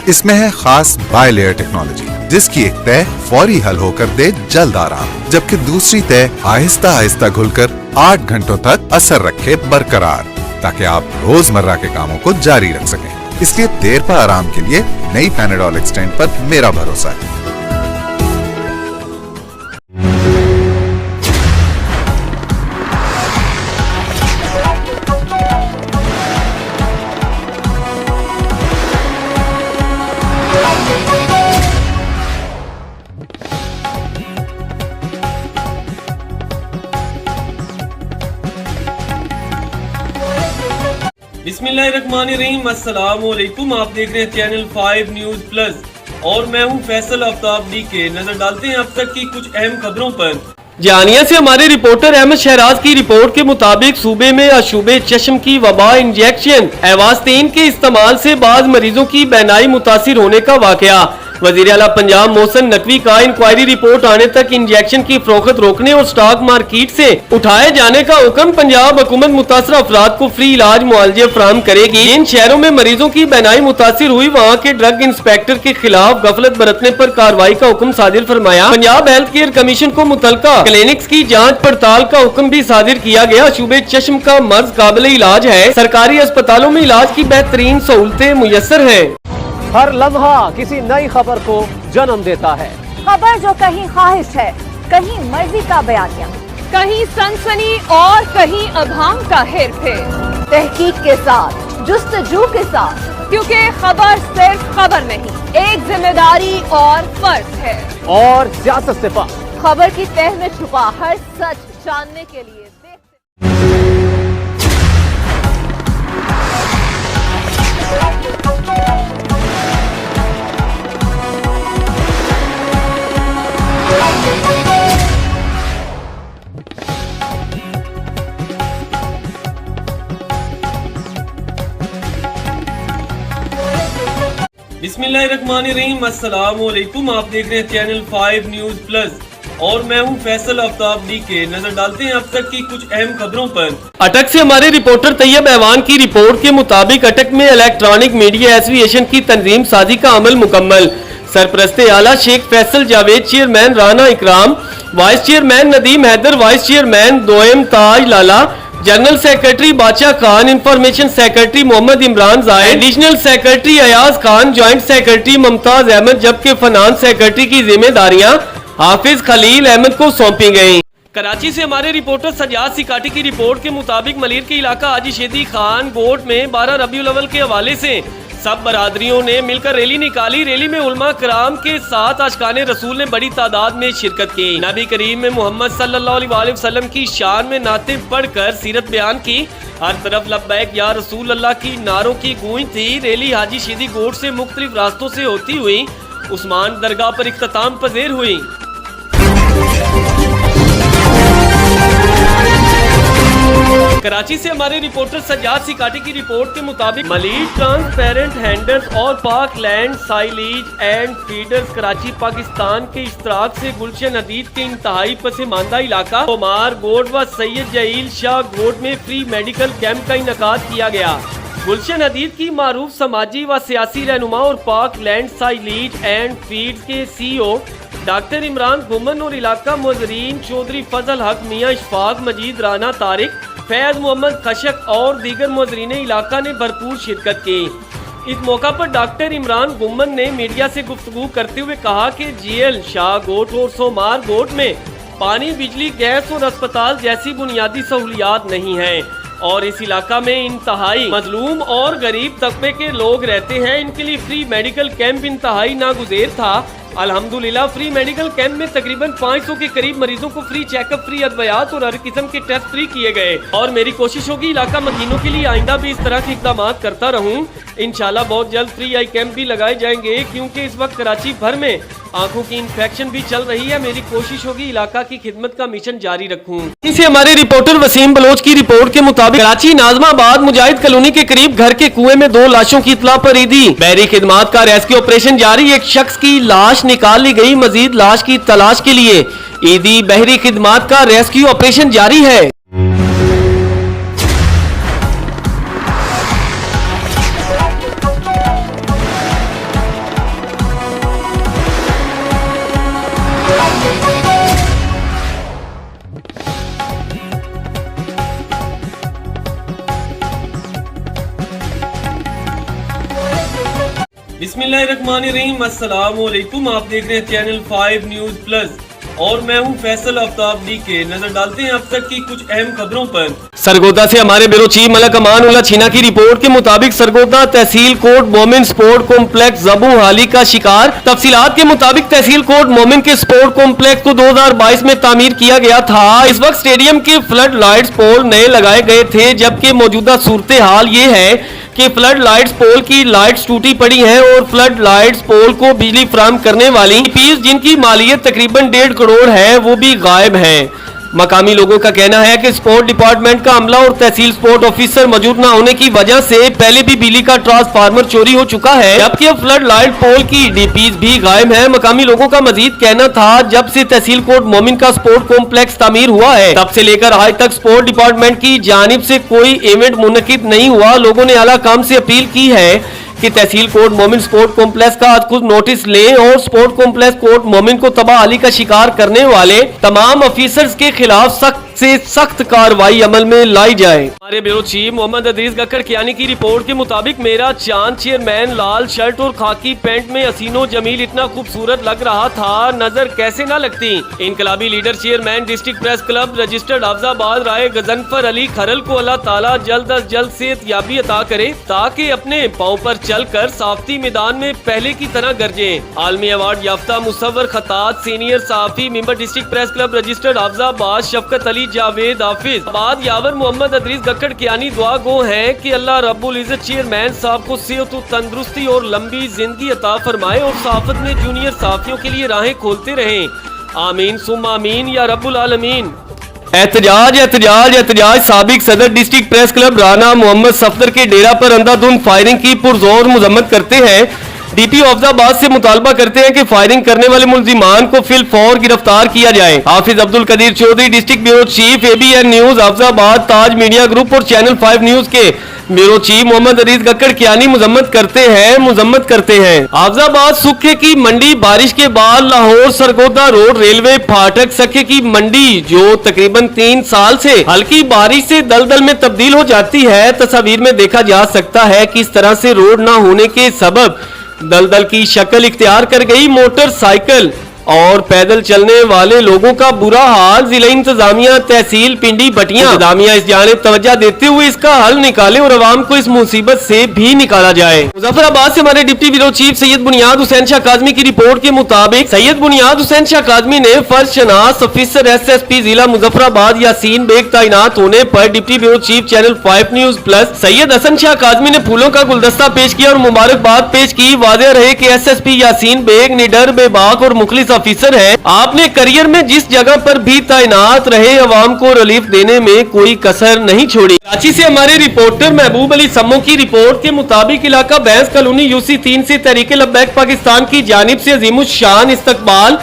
اس میں ہے خاص بائی لیئر ٹیکنالوجی، جس کی ایک تہ فوری حل ہو کر دے جلد آرام، جبکہ دوسری تہ آہستہ آہستہ گھل کر 8 گھنٹوں تک اثر رکھے برقرار، تاکہ آپ روزمرہ کے کاموں کو جاری رکھ سکیں۔ اس لیے دیر پا آرام کے لیے نئی پیناڈول ایکسٹینڈ پر میرا بھروسہ ہے۔
بسم اللہ الرحمن الرحیم، السلام علیکم، آپ دیکھ رہے ہیں چینل 5 نیوز پلس اور میں ہوں فیصل آفتاب DK۔ نظر ڈالتے ہیں اب تک کی کچھ اہم خبروں پر۔ جہانیہ سے ہمارے رپورٹر احمد شہراز کی رپورٹ کے مطابق صوبے میں اشوبے چشم کی وبا انجیکشن ایواسٹین کے استعمال سے بعض مریضوں کی بینائی متاثر ہونے کا واقعہ۔ वजीर आला पंजाब मोहसिन नकवी का इंक्वायरी रिपोर्ट आने तक इंजेक्शन की फरोख्त रोकने और स्टॉक मार्केट से उठाए जाने का हुक्म। पंजाब हुकूमत मुतासर अफराद को फ्री इलाज मुआवजे फराहम करेगी। इन शहरों में मरीजों की बेनाई मुतासिर हुई, वहाँ के ड्रग इंस्पेक्टर के खिलाफ गफलत बरतने पर कार्रवाई का हुक्म सादिर फरमाया। पंजाब हेल्थ केयर कमीशन को मुतलका क्लिनिक्स की जाँच पड़ताल का हुक्म भी सादिर किया गया। शूबे चश्म का मर्ज काबिल इलाज है, सरकारी अस्पतालों में इलाज की बेहतरीन सहूलतें मुयस्सर है।
हर लम्हा किसी नई खबर को जन्म देता है।
खबर जो कहीं ख्वाहिश है, कहीं मर्जी का बयानिया, कहीं सनसनी और कहीं अभाम का हेर फेर। तहकीक के साथ, जुस्तजू के साथ, क्योंकि खबर सिर्फ खबर नहीं, एक जिम्मेदारी और फर्ज है।
और सियासत से पार
खबर की तह में छुपा हर सच जानने के लिए
बिस्मिल्लाहिर्रहमानिर्रहीम, अस्सलाम वालेकुम। आप देख रहे हैं चैनल 5 न्यूज प्लस और मैं हूं फैसल आफ्ताब के। नजर डालते हैं अब तक की कुछ अहम खबरों पर। अटक से हमारे रिपोर्टर तैयब ऐवान की रिपोर्ट के मुताबिक अटक में इलेक्ट्रॉनिक मीडिया एसोसिएशन की तंजीम साजी का अमल मुकम्मल। सरपरस्ते आला Sheikh Faisal Javed, chairman Rana Ikram, vice chairman Nadeem Haider, vice chairman दोएम Taj Lala, general secretary Badshah Khan, information secretary Mohammad Imran Zaid, additional secretary Ayaz Khan, joint secretary Mumtaz Ahmed, जबकि फाइनेंस सेक्रेटरी की जिम्मेदारियां हाफिज खलील अहमद को सौंपी गयी। कराची से हमारे रिपोर्टर सजाद सिकाटी की रिपोर्ट के मुताबिक मलिर के इलाका हाजी शेदी खान गोट में 12 रबीउल अव्वल के हवाले से सब बरादरियों ने मिलकर रैली निकाली। रैली में उलमा कराम के साथ आशिकाने रसूल ने बड़ी तादाद में शिरकत की। नबी करीम में मोहम्मद सल्लल्लाहु अलैहि वसल्लम की शान में नाते पढ़कर सीरत बयान की। हर तरफ लब्बैक या रसूल अल्लाह की नारों की गूंज थी। रैली हाजी शेदी गोट से मुख्तलिफ रास्तों से होती हुई उस्मान दरगाह पर इख्तिताम पजीर हुई। कराची से हमारे रिपोर्टर सजाद सिकाटी की रिपोर्ट के मुताबिक मलीज ट्रांसपेरेंट हैंडल्स और पाक land silage and feeders Karachi Pakistan के इश्तराक से गुलशन हदीद के इंतहाई पसमानदा इलाका ओमार गोड व सैयद जहील शाह गोड में फ्री मेडिकल कैंप का इनकाद किया गया। गुलशन हदीद की मारूफ समाजी व सियासी रहनुमा और पाक लैंड साइलेज एंड फीड्स के CEO डॉक्टर इमरान गुमन और इलाका मुजरीन चौधरी फजल हक, मियाँ इशफाक मजीद, राना तारिक, फैज मोहम्मद खशक और दीगर मुजरीन इलाका ने भरपूर शिरकत की। इस मौका पर डॉक्टर इमरान गुमन ने मीडिया से गुफ्तगू करते हुए कहा कि GL शाह गोट और सोमार गोट में पानी, बिजली, गैस और अस्पताल जैसी बुनियादी सहूलियात नहीं हैं और इस इलाका में इंतहाई मजलूम और गरीब तबके के लोग रहते हैं। इनके लिए फ्री मेडिकल कैंप इंतहाई नागुज़ेर था। अल्हम्दुलिल्लाह फ्री मेडिकल कैंप में तकरीबन 500 के करीब मरीजों को फ्री चेकअप, फ्री अद्वियात और हर किस्म के टेस्ट फ्री किए गए और मेरी कोशिश होगी इलाका मकीनों के लिए आइंदा भी इस तरह के इक़दाम करता रहूं। इंशाल्लाह बहुत जल्द फ्री आई कैंप भी लगाए जाएंगे क्योंकि इस वक्त कराची भर में आंखों की इन्फेक्शन भी चल रही है। मेरी कोशिश होगी इलाका की खिदमत का मिशन जारी रखूं। इसे हमारे रिपोर्टर वसीम बलोच की रिपोर्ट के मुताबिक कराची नाजमाबाद मुजाहिद कॉलोनी के करीब घर के कुएं में 2 लाशों की इत्तला पर ईदी बहरी खिदमात का रेस्क्यू ऑपरेशन जारी। एक शख्स की लाश निकाल ली गई, मजीद लाश की तलाश के लिए ईदी बहरी खिदमात का रेस्क्यू ऑपरेशन जारी है। बिस्मिल्लाहिर्रहमानिर्रहीम, अस्सलाम वालेकुम। आप देख रहे हैं चैनल 5 न्यूज प्लस और मैं हूं फैसल आफ्ताब के। नजर डालते हैं अब तक की कुछ अहम खबरों पर। सरगोदा से हमारे ब्यूरो चीफ मलक अमान उल्ला छीना की रिपोर्ट के मुताबिक सरगोदा तहसील कोर्ट मोमिन स्पोर्ट कॉम्प्लेक्स जबू हाली का शिकार। तफसीलात के मुताबिक तहसील कोर्ट मोमिन के स्पोर्ट कॉम्प्लेक्स को 2022 में तामीर किया गया था। इस वक्त स्टेडियम के फ्लड लाइट्स पोल नए लगाए गए थे, जबकि मौजूदा सूरत हाल ये है कि फ्लड लाइट्स पोल की लाइट्स टूटी पड़ी हैं और फ्लड लाइट्स पोल को बिजली फराहम करने वाली पीस जिनकी मालियत तकरीबन 1.5 करोड़ है वो भी गायब है। मकामी लोगों का कहना है कि स्पोर्ट डिपार्टमेंट का अमला और तहसील स्पोर्ट ऑफिसर मौजूद न होने की वजह से पहले भी बिजली का ट्रांसफार्मर चोरी हो चुका है, जबकि अब फ्लड लाइट पोल की डीपीज भी गायब है। मकामी लोगों का मजीद कहना था जब से तहसील कोट मोमिन का स्पोर्ट कॉम्प्लेक्स तामीर हुआ है तब से लेकर आज तक स्पोर्ट डिपार्टमेंट की जानिब से कोई इवेंट मुनक्किद नहीं हुआ। लोगों ने आला काम से अपील की है कि तहसील कोट मोमिन स्पोर्ट कॉम्प्लेक्स का आज खुद नोटिस लें और स्पोर्ट कॉम्प्लेक्स कोट मोमिन को तबाही का शिकार करने वाले तमाम ऑफिसर्स के खिलाफ सख्त से सख्त कार्रवाई अमल में लाई जाए। हमारे ब्यूरो चीफ मोहम्मद अदरीस गक्कड़ कियानी की रिपोर्ट के मुताबिक मेरा चांद चेयरमैन लाल शर्ट और खाकी पैंट में हसीनो जमील इतना खूबसूरत लग रहा था, नजर कैसे न लगती। इनकलाबी leader chairman district press club registered Afzabad Rai Ghazanfar Ali Kharal को अल्लाह ताला जल्द अज जल्द सेहतयाबी अता करे ताकि अपने पांव पर चलकर साफ्ती मैदान में पहले की तरह गरजे। आलमी अवार्ड याफ्ता मुसव्वर खतात सीनियर साफी member district press club registered Afzabad Shafqat Ali Javed Hafizabad Yawar Mohammad Idrees Gakkhar Kiani दुआ गो है कि अल्लाह रब्बुल इज्जत चेयरमैन साहब को सेहत तंदुरुस्ती और लंबी जिंदगी अता फरमाए और साफत में जूनियर साफियों के लिए राहें खोलते रहें। आमीन सुम आमीन या रब्बुल आलमीन। एहतजाज एहतजाज एहतजाज साबिक सदर district press club Rana Mohammad Safdar के डेरा पर अंधाधुंध फायरिंग की पुरजोर मजम्मत करते हैं। डीपी अफजाबाद से मुतालबा करते हैं कि फायरिंग करने वाले मुल्जिमान को फिल फौर गिरफ्तार किया जाए। Hafiz Abdul Qadir Chaudhry district bureau chief ABN news Afzabad Taj media group और चैनल 5 न्यूज के ब्यूरो चीफ मोहम्मद अदरीस गक्कड़ कियानी मजम्मत करते हैं। अफजाबाद सुखे की मंडी बारिश के बाद लाहौर सरगोदा रोड रेलवे फाटक सखे की मंडी जो तकरीबन 3 साल से हल्की बारिश से दलदल में तब्दील हो जाती है। तस्वीर में देखा जा सकता है कि इस तरह से रोड न होने के सबब दलदल की शक्ल इख्तियार कर गई। मोटरसाइकिल और पैदल चलने वाले लोगों का बुरा हाल। जिला इंतजामिया तहसील पिंडी बटिया इंतजामिया इस जानिब तवज्जो देते हुए इसका हल निकाले और अवाम को इस मुसीबत से भी निकाला जाए। मुजफ्फराबाद से हमारे डिप्टी ब्यूरो चीफ सैयद बुनियाद हुसैन शाह काज़मी की रिपोर्ट के मुताबिक सैयद बुनियाद हुसैन शाह काज़मी ने फर्ज शनास ऑफिसर SSP जिला मुजफ्फराबाद यासीन बेग तैनात होने पर deputy bureau chief channel 5 news plus Syed Hasan Shah Kazmi ने फूलों का गुलदस्ता पेश किया और मुबारकबाद पेश की। वाज़ेह रहे कि SSP यासीन बेग निडर बेबाक और मुखलिस ऑफिसर है। आपने करियर में जिस जगह पर भी तैनात रहे अवाम को रिलीफ देने में कोई कसर नहीं छोड़ी। कराची से हमारे रिपोर्टर महबूब अली सम्मो की रिपोर्ट के मुताबिक इलाका बैंस कॉलोनी UC 3 से तहरीक लब्बैक पाकिस्तान की जानिब से अजीमुश्शान इस्तकबाल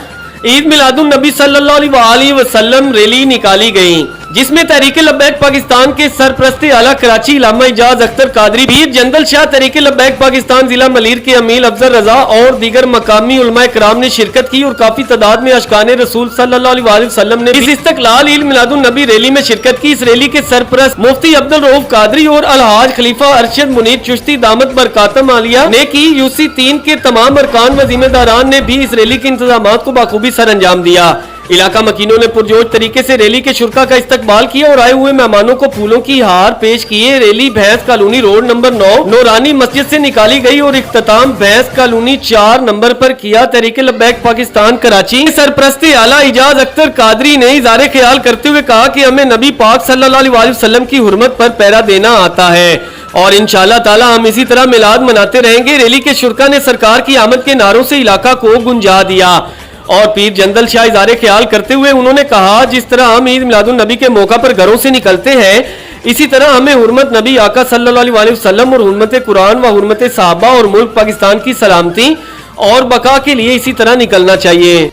ईद मिलादुन नबी सल्लल्लाहु अलैहि वसल्लम रैली निकाली गई, जिसमें तहरीक लब्बैक पाकिस्तान के सरपरस्ते आला कराची इलामा इजाज अख्तर कादरी पीर जंदल शाह तहरीक लब्बैक पाकिस्तान जिला मलीर के अमीर अफजल रजा और दीगर मकामी उलमाए कराम ने शिरकत की और काफी तादाद में अशकाने रसूल सल्लल्लाहु अलैहि वसल्लम ने इस इस्तकलाल ईद मिलादुन नबी रैली में शिरकत की। इस रैली के सरपरस्त मुफ्ती अब्दुल रऊफ कादरी और अलहाज खलीफा अरशद मुनीर चिश्ती दामत बरकातम आलिया ने की। UC 3 के तमाम अरकान व जिम्मेदारान ने भी इस रैली के इंतजामात को बाखूबी सर अंजाम दिया। इलाका मकीनों ने पुरजोश तरीके से रैली के शुरका का इस्तकबाल किया और आए हुए मेहमानों को फूलों की हार पेश किए। रैली भैंस कॉलोनी रोड नंबर 9 नूरानी मस्जिद से निकाली गई और इख्तिताम भैंस कॉलोनी 4 नंबर पर किया। तहरीक लब्बैक पाकिस्तान कराची सरपरस्ती आला इजाज अख्तर कादरी ने इज़हार ख्याल करते हुए कहा कि हमें नबी पाक सल्लल्लाहु अलैहि वसल्लम की हुर्मत पर पहरा देना आता है और इंशाअल्लाह ताला हम इसी तरह मिलाद मनाते रहेंगे। रैली के शुरका ने सरकार की आमद के नारों से इलाका को गुंजा दिया और पीर जंदल शाह इज़हार ख्याल करते हुए उन्होंने कहा जिस तरह हम ईद मिलादुन नबी के मौका पर घरों से निकलते हैं इसी तरह हमें हुर्मत नबी आका सल्लल्लाहु अलैहि वसल्लम और हुर्मत कुरान व हुर्मत सहाबा और मुल्क पाकिस्तान की सलामती और बका के लिए इसी तरह निकलना चाहिए।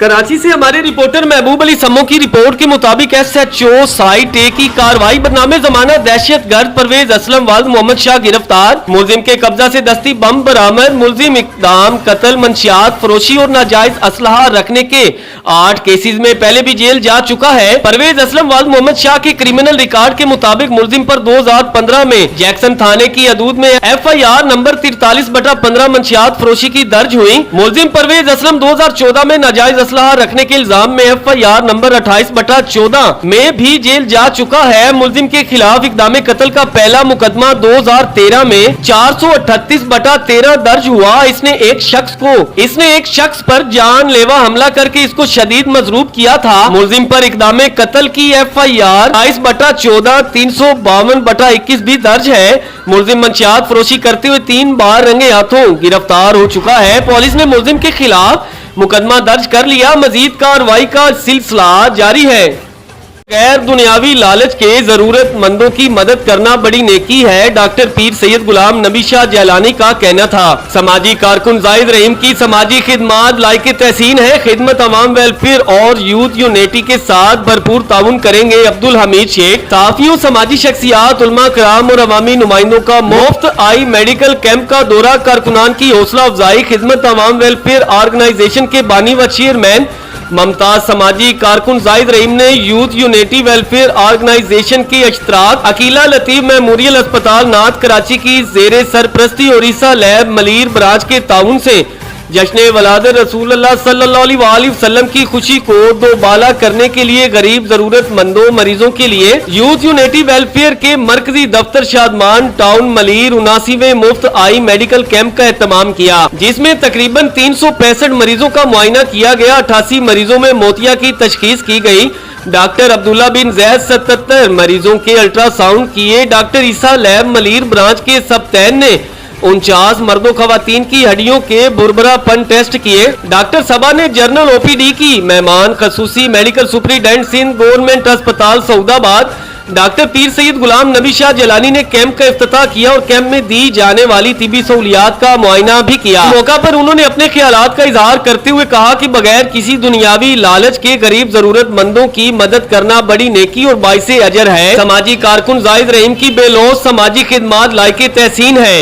कराची से हमारे रिपोर्टर महबूब अली सम्मो की रिपोर्ट के मुताबिक SHO साइट A की कार्रवाई बदनामे जमाना दहशतगर्द परवेज असलम वाल्द मोहम्मद शाह गिरफ्तार। मुलजिम के कब्जा से दस्ती बम बरामद। मुलजिम इकदाम कत्ल मंशियात फरोशी और नाजायज असलहा रखने के 8 केसेज में पहले भी जेल जा चुका है। परवेज असलम वाल्द मोहम्मद शाह के क्रिमिनल रिकॉर्ड के मुताबिक मुलजिम पर 2015 में जैक्सन थाने की हदूद में FIR नंबर 43/15 मंशियात फरोशी की दर्ज हुई। मुलजिम परवेज असलम 2014 में नाजायज असलहा रखने के इल्जाम में FIR नंबर 28/14 में भी जेल जा चुका है। मुलजिम के खिलाफ इक़दाम कत्ल का पहला मुकदमा 2013 में 438/13 दर्ज हुआ। इसने एक शख्स पर जानलेवा हमला करके इसको शदीद मजरूब किया था। मुलजिम पर इक़दाम कत्ल की FIR 28/14 352/21 भी दर्ज है। मुलजिम मंशियात फरोशी करते हुए 3 बार रंगे हाथों गिरफ्तार हो चुका है। पुलिस ने मुलजिम के खिलाफ मुकदमा दर्ज कर लिया। मजीद कार्रवाई का सिलसिला जारी है। गैर दुनियावी लालच के जरूरतमंदों की मदद करना बड़ी नेकी है, डॉक्टर पीर सैयद गुलाम नबी शाह जैलानी का कहना था। समाजी कारकुन जाहिद रहीम की समाजी खिदमत लायके तहसीन है। खिदमत अवाम वेलफेयर और यूथ यूनिटी के साथ भरपूर ताउन करेंगे अब्दुल हमीद शेख। साफियों, समाजी शख्सियात, उलमा कराम और अवामी नुमाइंदों का मुफ्त आई मेडिकल कैंप का दौरा, कारकुनान की हौसला अफजाई। खिदमत अवाम वेलफेयर ऑर्गेनाइजेशन के बानी व चेयरमैन ममताज, समाजी कारकुन जाहिद रहीम ने यूथ यूनिटी वेलफेयर ऑर्गेनाइजेशन के इश्तराक अकीला लतीफ मेमोरियल अस्पताल नाथ कराची की जेर सरपरस्ती और ईसा लैब मलीर ब्रांच के ताउन से जश्न वलादत रसूलुल्लाह सल्लल्लाहु अलैहि वसल्लम की खुशी को दोबाला करने के लिए गरीब जरूरतमंदों मरीजों के लिए यूथ यूनिटी वेलफेयर के मरकजी दफ्तर शादमान टाउन मलीर 79वें मुफ्त आई मेडिकल कैंप का एहतमाम किया, जिसमें तकरीबन 365 मरीजों का मुआयना किया गया। 88 मरीजों में मोतिया की तशखीस की गई। डॉक्टर अब्दुल्ला बिन जैद 77 मरीजों के अल्ट्रासाउंड किए। डॉक्टर ईसा लैब मलीर ब्रांच के सबतैन ने 49 मर्दों खवातीन की हड्डियों के बुरबरापन टेस्ट किए। डॉक्टर सबा ने जर्नल OPD की। मेहमान खसूसी मेडिकल सुपरिटेंडेंट सिंध गवर्नमेंट अस्पताल सऊदाबाद डॉक्टर पीर सैयद गुलाम नबी शाह जैलानी ने कैंप का इफ्तिताह किया और कैंप में दी जाने वाली तिबी सहूलियात का मुआयना भी किया। मौका पर उन्होंने अपने ख्यालात का इजहार करते हुए कहा कि बगैर किसी दुनियावी लालच के गरीब जरूरतमंदों की मदद करना बड़ी नेकी और बाइसे अजर है। समाजी कारकुन जाहिद रहीम की बेलौस समाजी खिदमत लायके तहसीन है।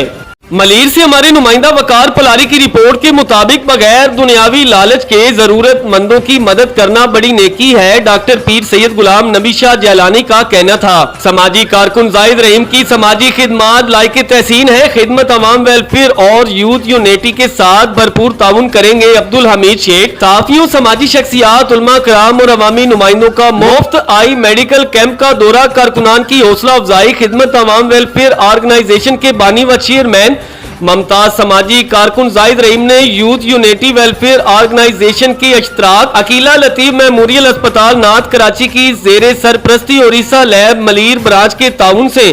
मलीर से हमारे नुमाइंदा वकार पलारी की रिपोर्ट के मुताबिक बगैर दुनियावी लालच के जरूरतमंदों की मदद करना बड़ी नेकी है, डॉक्टर पीर सैयद गुलाम नबी शाह जैलानी का कहना था। समाजी कारकुन जाहिद रहीम की समाजी खिदमत लायके तहसीन है। खिदमत अवाम वेलफेयर और यूथ यूनिटी के साथ भरपूर ताउन करेंगे अब्दुल हमीद शेख। साफियों, समाजी शख्सियात, उलमा कराम और अवामी नुमाइंदों का मुफ्त आई मेडिकल कैंप का दौरा, कारकुनान की हौसला अफजाई। खिदमत अवाम वेलफेयर ऑर्गेनाइजेशन के बानी व चेयरमैन ममताज, समाजी कारकुन जाहिद रहीम ने यूथ यूनिटी वेलफेयर ऑर्गेनाइजेशन के इश्तराक अकीला लतीफ मेमोरियल अस्पताल नाथ कराची की जेर सरपरस्ती और ईसा लैब मलीर ब्रांच के ताउन से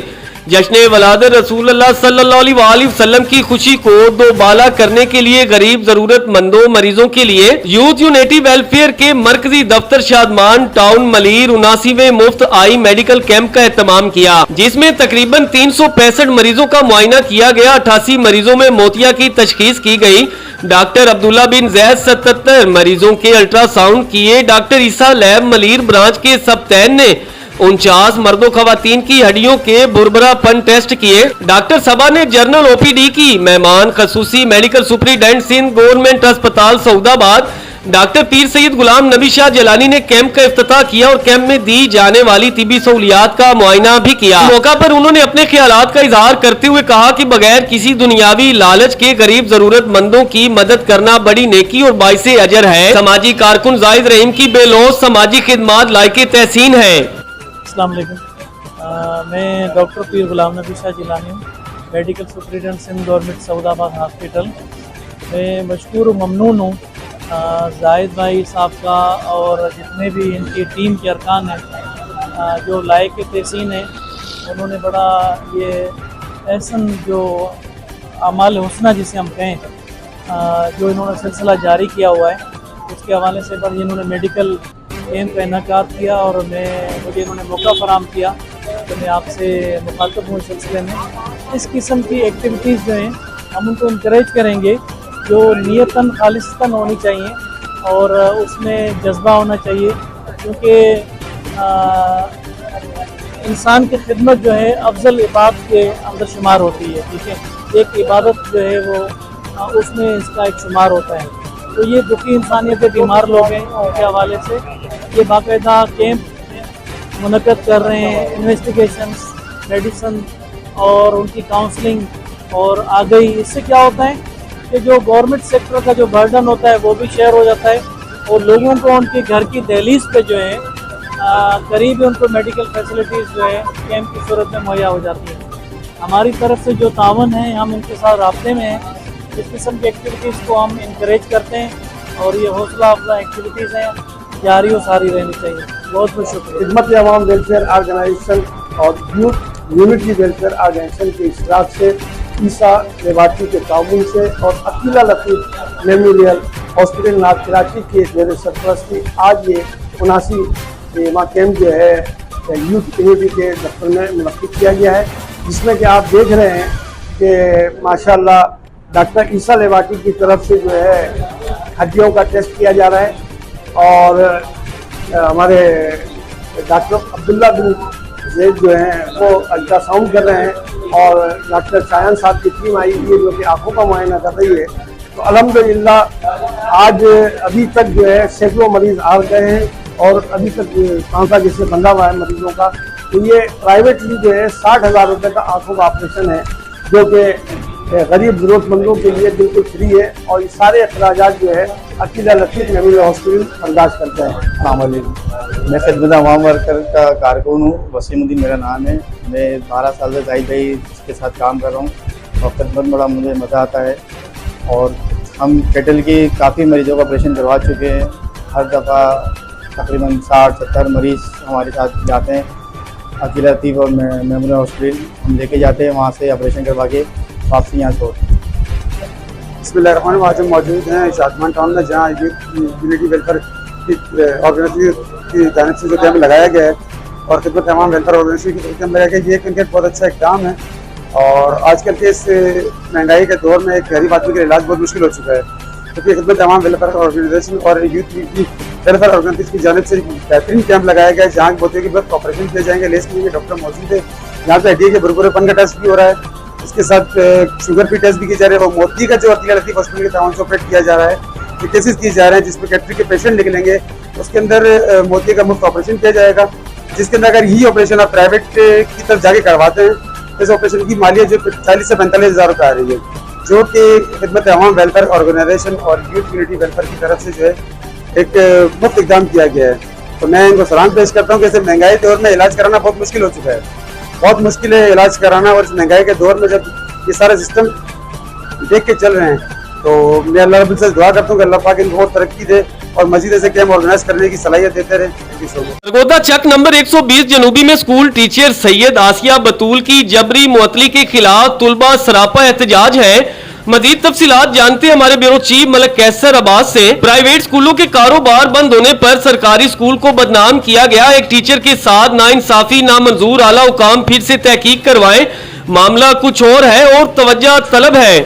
जश्न वलादत रसूलुल्लाह सल्लल्लाहु अलैहि वसल्लम की खुशी को दोबाला करने के लिए गरीब जरूरतमंदों मरीजों के लिए यूथ यूनिटी वेलफेयर के मरकजी दफ्तर शादमान टाउन मलीर 79वें मुफ्त आई मेडिकल कैंप का एहतमाम किया, जिसमें तकरीबन 365 मरीजों का मुआयना किया गया। 88 मरीजों में मोतिया की तशखीस की गई। डॉक्टर अब्दुल्ला बिन जैद 77 मरीजों के अल्ट्रासाउंड किए। डॉक्टर ईसा लैब मलीर ब्रांच के सबतैन ने 49 मर्दों खवातीन की हड्डियों के बुरबरापन टेस्ट किए। डॉक्टर सबा ने जर्नल OPD की। मेहमान खसूसी मेडिकल सुपरिटेंडेंट सिंध गवर्नमेंट अस्पताल सऊदाबाद डॉक्टर पीर सैयद गुलाम नबी शाह जैलानी ने कैंप का इफ्तिताह किया और कैंप में दी जाने वाली तिबी सहूलियात का मुआयना भी किया। मौका पर उन्होंने अपने ख्यालात का इजहार करते हुए कहा कि बगैर किसी दुनियावी लालच के गरीब जरूरतमंदों की मदद करना बड़ी नेकी और बाइसे अजर है। समाजी कारकुन जाहिद रहीम की बेलौस समाजी खिदमत लायके तहसीन है।
अस्सलाम वालेकुम। मैं डॉक्टर पीर गुलाम नबी शाह जैलानी हूँ, medical superintendent Sindh government Saudabad hospital. मैं मशकूर ममनून हूँ जाहिद भाई साहब का और जितने भी इनकी टीम के अरकान हैं जो लायक तहसीन है। उन्होंने बड़ा ये एहसन जो अमाल हुस्ना जिसे हम कहें जो इन्होंने सिलसिला जारी किया हुआ है, उसके हवाले से बड़ा इन्होंने मेडिकल कैंप का इनकाद किया और मुझे इन्होंने मौका फराम किया तो मैं आपसे मुखातब हूँ। सिलसिले में इस किस्म की एक्टिविटीज़ जो हैं हम उनको इंकरेज करेंगे, जो नीयतन खालिस्तन होनी चाहिए और उसमें जज्बा होना चाहिए, क्योंकि इंसान की खिदमत जो है अफजल इबादत के अंदर शुमार होती है। ठीक है, एक इबादत जो है वो उसमें इसका एक शुमार होता है। तो ये दुखी इंसानियत के बीमार लोग हैं, उनके हवाले से ये बाकायदा कैंप मुनक़द कर रहे हैं, इन्वेस्टिगेशंस, मेडिसिन और उनकी काउंसलिंग और आगही। इससे क्या होता है कि जो गवर्नमेंट सेक्टर का जो बर्डन होता है वो भी शेयर हो जाता है اور لوگوں کو ان کے گھر کی دہلیز پہ جو ہے قریب ان کو میڈیکل فیسلٹیز جو ہے کیمپ کی صورت میں مہیا ہو جاتی ہیں. ہماری طرف سے جو تعاون ہے ہم ان کے ساتھ رابطے میں ہیں. اس قسم کی ایکٹیویٹیز کو ہم انکریج کرتے ہیں اور یہ حوصلہ افزا ایکٹیویٹیز ہیں جاری و ساری رہنی چاہیے. بہت بہت شکریہ.
خدمت عوام ویلفیئر آرگنائزیشن اور یوتھ یونٹی ویلفیئر آرگنائزیشن کے اشتراک سے عیسیٰ لیواٹی کے تعاون سے اور عقیلہ لطیف میموریل ہاسپٹل نارتھ کراچی کے زیر سرپرستی آج یہ 79 ماہ کیمپ جو ہے یوتھ یونٹی کے دفتر میں منعقد کیا گیا ہے، جس میں کہ آپ دیکھ رہے ہیں کہ ماشاءاللہ ڈاکٹر عیسیٰ لیواٹی کی طرف سے جو ہے ہڈیوں کا ٹیسٹ کیا جا رہا ہے اور ہمارے ڈاکٹر عبداللہ بن زید جو ہیں وہ الٹرا ساؤنڈ کر رہے ہیں اور ڈاکٹر شایان صاحب کی ٹیم آئی ہوئی ہے جو کہ آنکھوں کا معائنہ کر رہی ہے. تو الحمدللہ آج ابھی تک جو ہے سینکڑوں مریض آ گئے ہیں اور ابھی تک کانسا جس سے بندہ ہوا ہے مریضوں کا. تو یہ پرائیویٹلی جو ہے 60,000 روپے کا آنکھوں کا آپریشن ہے جو کہ غریب ضرورت مندوں کے لیے بالکل فری ہے اور یہ سارے اخراجات جو ہے عقیلہ لطیف میموریل ہاسپٹل برداشت کرتا ہے.
السلام علیکم. میں خدمت عوام ورکر کا کارکن ہوں. وسیم الدین میرا نام ہے. میں 12 سال سے زاہد بھائی کے ساتھ کام کر رہا ہوں اور خدمت بڑا مجھے مزہ آتا ہے. اور ہم کیٹل کی کافی مریضوں کا آپریشن کروا چکے ہیں. ہر دفعہ تقریباً 60-70 مریض ہمارے ساتھ جاتے ہیں. عقیلہ لطیف اور میموریل ہاسپٹل ہم لے کے جاتے ہیں، وہاں سے آپریشن کروا کے واپسی یہاں چھوڑ.
بسم اللہ الرحمن الرحیم. آج ہم موجود ہیں شادمان ٹاؤن میں جہاں یونٹی ویلفیئر کی آرگنائزیشن کی جانب سے جو کیمپ لگایا گیا ہے اور خدمت عوام ویلفیئر آرگنائزیشن کی طرف سے کیمپ لگایا گیا. یہ کیمپ بہت اچھا اقدام ہے اور آج کل کے اس مہنگائی کے دور میں ایک غریب آدمی کا علاج بہت مشکل ہو چکا ہے. کیونکہ خدمت عوام ویلفیئر آرگنائزیشن اور یوتھ ویلفیئر آرگنائزیشن کی جانب سے بہترین کیمپ لگایا گیا ہے جہاں موتیوں کے بعد آپریشن کیے جائیں گے. لیس کے لیے ڈاکٹر موجود ہے. یہاں پہ ہڈی کے بربرے پن کا ٹیسٹ بھی ہو رہا ہے. اس کے ساتھ شوگر بھی ٹیسٹ بھی کیے جا رہے ہیں اور موتی کا جو عقیلہ لطیف ہاسپٹل کے تعاون سے آپریٹ کیا جا رہا ہے. یہ کیسز کیے جا رہے ہیں جس میں کیٹری کے پیشنٹ نکلیں گے. اس کے اندر موتی کا مفت آپریشن کیا جائے گا جس کے اندر اگر یہی آپریشن آپ پرائیویٹ کی طرف جا کے کرواتے ہیں تو اس آپریشن کی مالیت جو 40,000 سے 45,000 روپے آ رہی ہے جو کہ خدمت عوام ویلفیئر آرگنائزیشن اور یوتھ یونٹی ویلفیئر کی طرف سے جو ہے ایک مفت اقدام کیا گیا ہے. تو میں ان کو سلام پیش کرتا ہوں کہ ایسے مہنگائی دور میں علاج کرانا بہت مشکل ہو چکا ہے. بہت مشکل ہے علاج کرانا اور اس مہنگائی کے دور میں جب یہ سارا سسٹم دیکھ کے چل رہے ہیں تو میں اللہ رب سے دعا کرتا ہوں کہ اللہ پاک ان کو اور ترقی دے اور مزید ایسے کیمپ آرگنائز کرنے کی صلاحیت دیتے رہے.
سرگودا چک نمبر 120 جنوبی میں اسکول ٹیچر سید آسیہ بطول کی جبری معطلی کے خلاف طلبہ سراپا احتجاج ہے. مزید تفصیلات جانتے ہیں ہمارے بیورو چیف ملک کیسر عباس سے. پرائیویٹ اسکولوں کے کاروبار بند ہونے پر سرکاری اسکول کو بدنام کیا گیا. ایک ٹیچر کے ساتھ ناانصافی نامنظور. اعلیٰ حکام پھر سے تحقیق کروائیں. معاملہ کچھ اور ہے اور توجہ طلب ہے.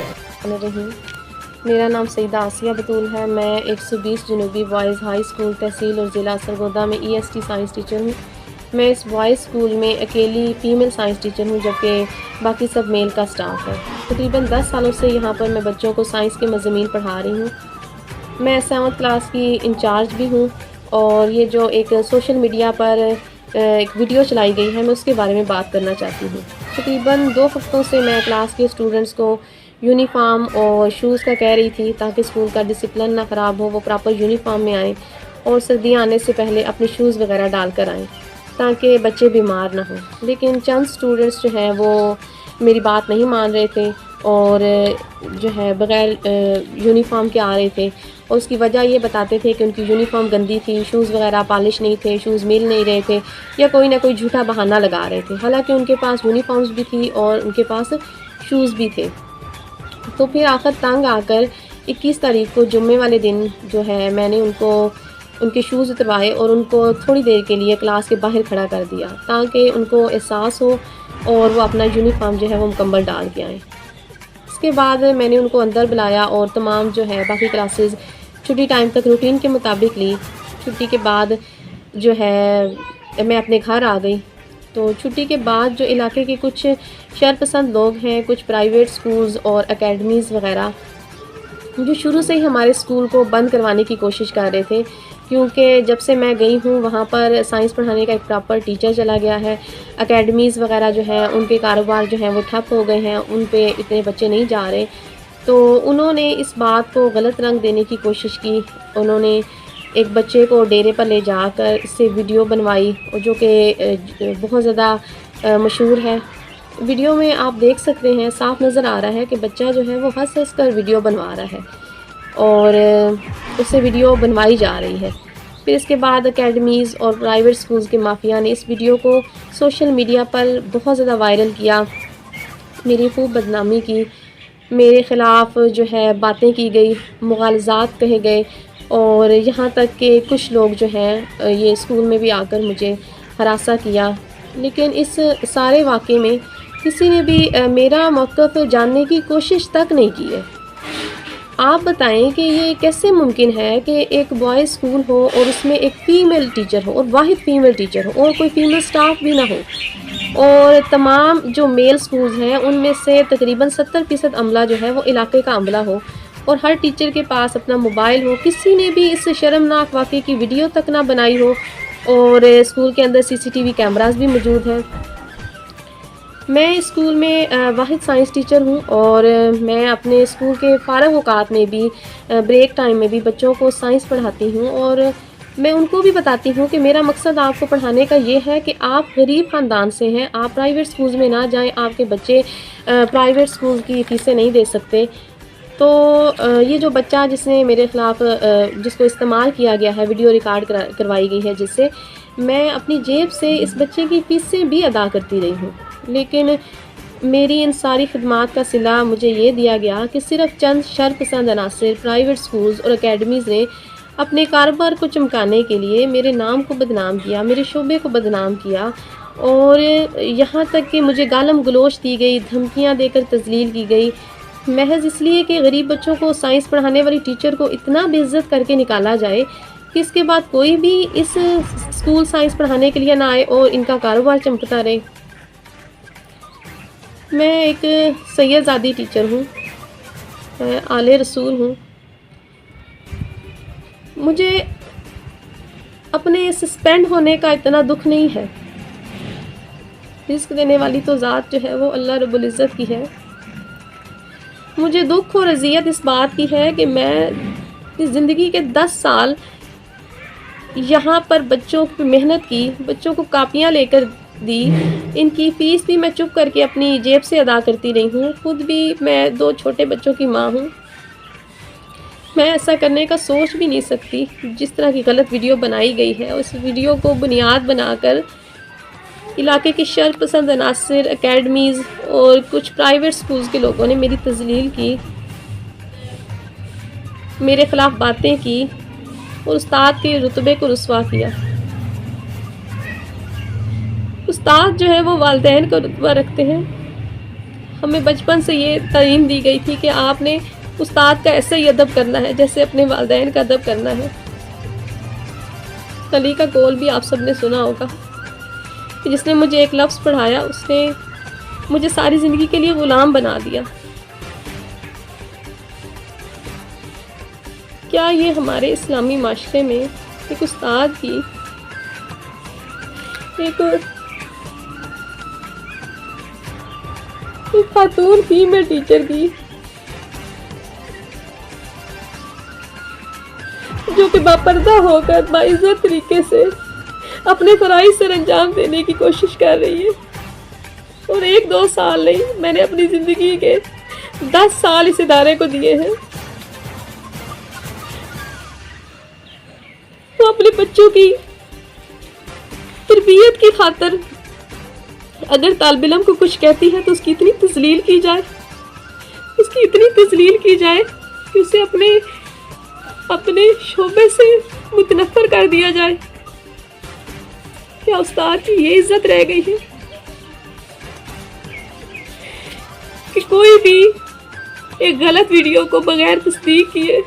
میرا نام سیدہ آسیہ بطول ہے. میں 120 جنوبی بوائز ہائی اسکول تحصیل اور ضلع سرگودا میں EST سائنس ٹیچر ہوں. میں اس بوائز اسکول میں اکیلی فیمیل سائنس ٹیچر ہوں جبکہ باقی سب میل کا سٹاف ہے. تقریباً 10 سالوں سے یہاں پر میں بچوں کو سائنس کے مضامین پڑھا رہی ہوں. میں 7th کلاس کی انچارج بھی ہوں اور یہ جو ایک سوشل میڈیا پر ایک ویڈیو چلائی گئی ہے میں اس کے بارے میں بات کرنا چاہتی ہوں. تقریباً 2 ہفتوں سے میں کلاس کے اسٹوڈنٹس کو یونیفارم اور شوز کا کہہ رہی تھی تاکہ اسکول کا ڈسپلن نہ خراب ہو. وہ پراپر یونیفارم میں آئیں اور سردیاں آنے سے پہلے اپنے شوز وغیرہ ڈال کر آئیں تاکہ بچے بیمار نہ ہوں. لیکن چند اسٹوڈنٹس جو ہیں وہ میری بات نہیں مان رہے تھے اور جو ہے بغیر یونیفارم کے آ رہے تھے اور اس کی وجہ یہ بتاتے تھے کہ ان کی یونیفارم گندی تھی, شوز وغیرہ پالش نہیں تھے, شوز مل نہیں رہے تھے یا کوئی نہ کوئی جھوٹا بہانہ لگا رہے تھے. حالانکہ ان کے پاس یونیفارمز بھی تھی اور ان کے پاس شوز بھی تھے. تو پھر آخر تنگ آ کر 21 تاریخ کو جمعے والے دن جو ہے میں نے ان کے شوز اتروائے اور ان کو تھوڑی دیر کے لیے کلاس کے باہر کھڑا کر دیا تاکہ ان کو احساس ہو اور وہ اپنا یونیفارم جو ہے وہ مکمل ڈال کے آئیں. اس کے بعد میں نے ان کو اندر بلایا اور تمام جو ہے باقی کلاسز چھٹی ٹائم تک روٹین کے مطابق لی. چھٹی کے بعد جو ہے میں اپنے گھر آ گئی. تو چھٹی کے بعد جو علاقے کے کچھ شرپسند لوگ ہیں, کچھ پرائیویٹ سکولز اور اکیڈمیز وغیرہ جو شروع سے ہی ہمارے اسکول کو بند کروانے کی کوشش کر رہے تھے کیونکہ جب سے میں گئی ہوں وہاں پر سائنس پڑھانے کا ایک پراپر ٹیچر چلا گیا ہے. اکیڈمیز وغیرہ جو ہیں ان کے کاروبار جو ہیں وہ ٹھپ ہو گئے ہیں, ان پہ اتنے بچے نہیں جا رہے. تو انہوں نے اس بات کو غلط رنگ دینے کی کوشش کی. انہوں نے ایک بچے کو ڈیرے پر لے جا کر اس سے ویڈیو بنوائی اور جو کہ بہت زیادہ مشہور ہے. ویڈیو میں آپ دیکھ سکتے ہیں صاف نظر آ رہا ہے کہ بچہ جو ہے وہ ہنس ہنس کر ویڈیو بنوا رہا ہے اور اس سے ویڈیو بنوائی جا رہی ہے. پھر اس کے بعد اکیڈمیز اور پرائیویٹ سکولز کے مافیا نے اس ویڈیو کو سوشل میڈیا پر بہت زیادہ وائرل کیا, میری خوب بدنامی کی, میرے خلاف جو ہے باتیں کی گئی, مغالطات کہے گئے اور یہاں تک کہ کچھ لوگ جو ہیں یہ اسکول میں بھی آ کر مجھے ہراساں کیا. لیکن اس سارے واقعے میں کسی نے بھی میرا موقف جاننے کی کوشش تک نہیں کی ہے. آپ بتائیں کہ یہ کیسے ممکن ہے کہ ایک بوائز اسکول ہو اور اس میں ایک فیمیل ٹیچر ہو اور واحد فیمیل ٹیچر ہو اور کوئی فیمیل سٹاف بھی نہ ہو, اور تمام جو میل سکولز ہیں ان میں سے تقریباً 70% عملہ جو ہے وہ علاقے کا عملہ ہو اور ہر ٹیچر کے پاس اپنا موبائل ہو. کسی نے بھی اس شرمناک واقعے کی ویڈیو تک نہ بنائی ہو اور اسکول کے اندر CCTV کیمراز بھی موجود ہیں. میں اسکول میں واحد سائنس ٹیچر ہوں اور میں اپنے اسکول کے فارغ اوقات میں بھی بریک ٹائم میں بھی بچوں کو سائنس پڑھاتی ہوں اور میں ان کو بھی بتاتی ہوں کہ میرا مقصد آپ کو پڑھانے کا یہ ہے کہ آپ غریب خاندان سے ہیں, آپ پرائیویٹ سکولز میں نہ جائیں, آپ کے بچے پرائیویٹ سکولز کی فیسیں نہیں دے سکتے. تو یہ جو بچہ جس نے میرے خلاف جس کو استعمال کیا گیا ہے, ویڈیو ریکارڈ کروائی گئی ہے, جس سے میں اپنی جیب سے اس بچے کی فیسیں بھی ادا کرتی رہی ہوں, لیکن میری ان ساری خدمات کا صلہ مجھے یہ دیا گیا کہ صرف چند شر پسند عناصر پرائیویٹ سکولز اور اکیڈمیز نے اپنے کاروبار کو چمکانے کے لیے میرے نام کو بدنام کیا, میرے شعبے کو بدنام کیا اور یہاں تک کہ مجھے گالم گلوچ دی گئی, دھمکیاں دے کر تذلیل کی گئی, محض اس لیے کہ غریب بچوں کو سائنس پڑھانے والی ٹیچر کو اتنا بے عزت کر کے نکالا جائے کہ اس کے بعد کوئی بھی اس اسکول سائنس پڑھانے کے لیے نہ آئے اور ان کا کاروبار چمکتا رہے. میں ایک سید زادی ٹیچر ہوں, میں آل رسول ہوں. مجھے اپنے سسپینڈ ہونے کا اتنا دکھ نہیں ہے, رزق دینے والی تو ذات جو ہے وہ اللہ رب العزت کی ہے. مجھے دکھ اور اذیت اس بات کی ہے کہ میں اس زندگی کے 10 سال یہاں پر بچوں کی محنت کی, بچوں کو کاپیاں لے کر دی, ان کی فیس بھی میں چپ کر کے اپنی جیب سے ادا کرتی رہی ہوں. خود بھی میں 2 چھوٹے بچوں کی ماں ہوں. میں ایسا کرنے کا سوچ بھی نہیں سکتی. جس طرح کی غلط ویڈیو بنائی گئی ہے, اس ویڈیو کو بنیاد بنا کر علاقے کے شر پسند عناصر, اکیڈمیز اور کچھ پرائیویٹ سکولز کے لوگوں نے میری تذلیل کی, میرے خلاف باتیں کی اور استاد کے رتبے کو رسوا کیا. استاد جو ہے وہ والدین کا رتبہ رکھتے ہیں. ہمیں بچپن سے یہ تعلیم دی گئی تھی کہ آپ نے استاد کا ایسا ہی ادب کرنا ہے جیسے اپنے والدین کا ادب کرنا ہے. علی کا قول بھی آپ سب نے سنا ہوگا کہ جس نے مجھے ایک لفظ پڑھایا اس نے مجھے ساری زندگی کے لیے غلام بنا دیا. کیا یہ ہمارے اسلامی معاشرے میں ایک استاد کی, ایک خاتون فیمیل ٹیچر کی جو کہ باپردہ ہو کر باعزت طریقے سے اپنے فرائض سر انجام دینے کی کوشش کر رہی ہے, اور 1-2 سال نہیں, میں نے اپنی زندگی کے 10 سال اس ادارے کو دیے ہیں. تو اپنے بچوں کی تربیت کی خاطر اگر طالب علم کو کچھ کہتی ہے تو اس کی اتنی تذلیل کی جائے, اس کی اتنی تذلیل کی جائے کہ اسے اپنے شعبے سے متنفر کر دیا جائے. کیا استاد کی یہ عزت رہ گئی ہے کہ کوئی بھی ایک غلط ویڈیو کو بغیر تصدیق کیے,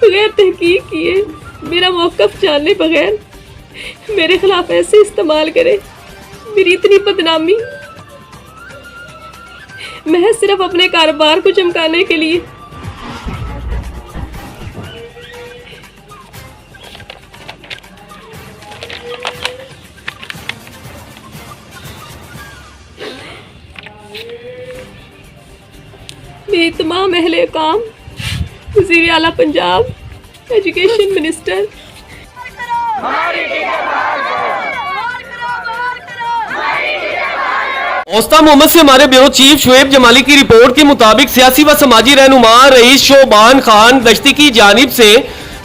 بغیر تحقیق کیے, میرا موقف جاننے بغیر میرے خلاف ایسے استعمال کرے, میری اتنی بدنامی محض صرف اپنے کاروبار کو چمکانے کے لیے. میری تمام اہل کام, وزیر اعلیٰ پنجاب, एजुकेशन मिनिस्टर।
औस्ता मोहम्मद से हमारे ब्यूरो चीफ शुएब जमाली की रिपोर्ट के मुताबिक सियासी व समाजी रहनुमा रईस शोबान खान दश्ती की जानिब से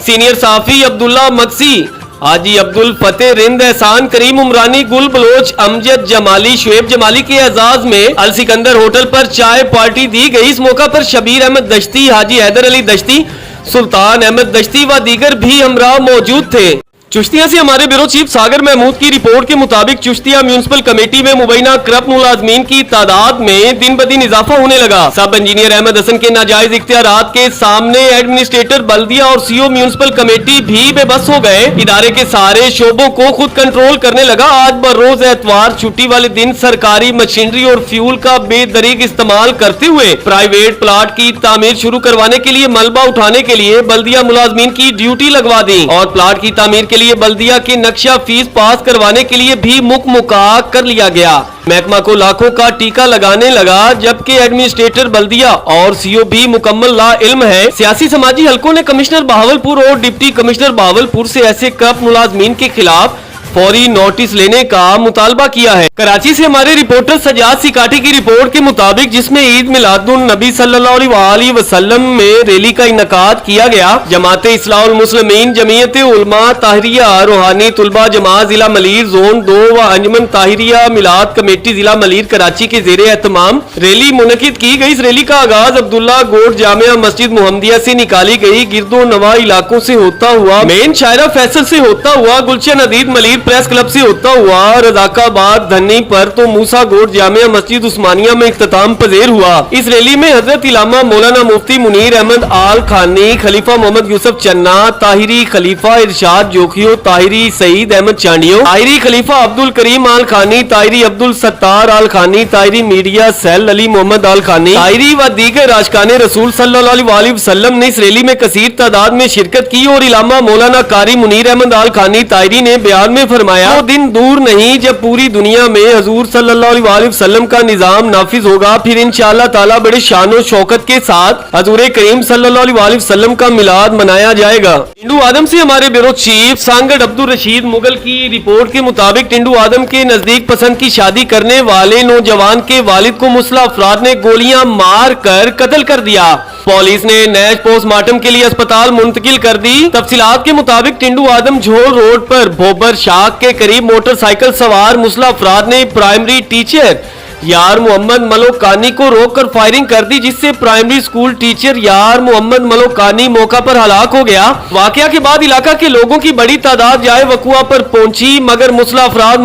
सीनियर साफी अब्दुल्ला मक्सी, हाजी अब्दुल फतेह रिंद, एहसान करीम उमरानी, गुल बलोच, अमजद जमाली, शुएब जमाली के एजाज में अल सिकंदर होटल पर चाय पार्टी दी गई। इस मौका पर शबीर अहमद दश्ती, हाजी हैदर अली दश्ती, सुल्तान अहमद दश्ती व दीगर भी हमरा मौजूद थे। चुश्तिया से हमारे ब्यूरो चीफ सागर महमूद की रिपोर्ट के मुताबिक चुश्तिया म्यूनिसिपल कमेटी में मुबैना करप्ट मुलाजमीन की तादाद में दिन ब दिन इजाफा होने लगा। सब इंजीनियर अहमद हसन के नाजायज इख्तियारात के सामने एडमिनिस्ट्रेटर बल्दिया और सीओ म्यूनिसिपल कमेटी भी बेबस हो गए। इदारे के सारे शोबों को खुद कंट्रोल करने लगा। आज बरोज एतवार छुट्टी वाले दिन सरकारी मशीनरी और फ्यूल का बेदरीग इस्तेमाल करते हुए प्राइवेट प्लाट की तामीर शुरू करवाने के लिए मलबा उठाने के लिए बल्दिया मुलाजमीन की ड्यूटी लगवा दी और प्लाट की तामीर के लिए बल्दिया की नक्शा फीस पास करवाने के लिए भी मुकमुका कर लिया गया। महकमा को लाखों का टीका लगाने लगा, जबकि एडमिनिस्ट्रेटर बल्दिया और सीओ भी मुकम्मल ला इल्म है। सियासी समाजी हलकों ने कमिश्नर बहावलपुर और डिप्टी कमिश्नर बहावलपुर से ऐसे करप्ट मुलाजमीन के खिलाफ फौरी नोटिस लेने का मुतालबा किया है। कराची से हमारे रिपोर्टर सजाद सिकाठी की रिपोर्ट के मुताबिक, जिसमें ईद मिलादुन नबी सल्लल्लाहु अलैहि वसल्लम में रैली का इनकाद किया गया। जमाते इस्लाहुल मुस्लिमीन, जमीयत उलमा ताहिरिया, रूहानी तुलबा जमात जिला मलीर जोन 2 व अंजुमन ताहिरिया मिलाद कमेटी जिला मलीर कराची के जेर एहतमाम रैली मुनकिद की गई। इस रैली का आगाज अब्दुल्ला गोड जामिया मस्जिद मुहम्मदिया से निकाली गई गिरदो नवा इलाकों से होता हुआ मेन शायरा फैसल से होता हुआ गुलशन अदीद मलीर प्रेस क्लब से होता हुआ रजाकाबाद धन्नी पर तो मूसा गोड जामिया मस्जिद उस्मानिया में इख्तिताम पजेर हुआ। इस रैली में हजरत इलामा मौलाना मुफ्ती मुनीर अहमद आल खानी, खलीफा मोहम्मद यूसुफ चन्ना, ताहिरी खलीफा इरशाद जोखियो, ताहिरी सईद अहमद चांडियो, ताहिरी खलीफा अब्दुल करीम आल खानी, ताहिरी अब्दुल सत्तार आल खानी, ताहिरी मीडिया सेल अली मोहम्मद आल खानी, ताहिरी व दीगर आशिकाने रसूल सल्लल्लाहु अलैहि वसल्लम ने इस रैली में कसीर तादाद में शिरकत की और इलामा मौलाना कारी मुनीर अहमद आल खानी ताहिरी ने बयान में फरमाया, वो दिन दूर नहीं जब पूरी दुनिया में हजूर सल्लल्लाहु अलैहि वसल्लम का निजाम नाफिज होगा। फिर इंशाअल्लाह ताला बड़े शान और शौकत के साथ हजूर करीम सल्लल्लाहु अलैहि वसल्लम का मिलाद मनाया जाएगा। टिंडू आदम से हमारे ब्यूरो चीफ सांगड़ अब्दुल रशीद मुगल की रिपोर्ट के मुताबिक, टिंडू आदम के नजदीक पसंद की शादी करने वाले नौजवान के वालिद को मुसल्ह अफराद ने गोलियां मार कर कत्ल कर दिया। पुलिस ने नैश पोस्टमार्टम के लिए अस्पताल मुंतकिल कर दी। तफसीलात के मुताबिक टिंडू आदम झोल रोड पर भोबर शाख के करीब मोटरसाइकिल सवार मुसल्ह अफराद ने प्राइमरी टीचर यार मोहम्मद मलोकानी को रोककर फायरिंग कर दी, जिससे प्राइमरी स्कूल टीचर यार मोहम्मद मलोकानी मौका पर हलाक हो गया। वाकया के बाद इलाका के लोगों की बड़ी तादाद जाए वकुआ पर पहुंची, मगर मुसल्ह अफराद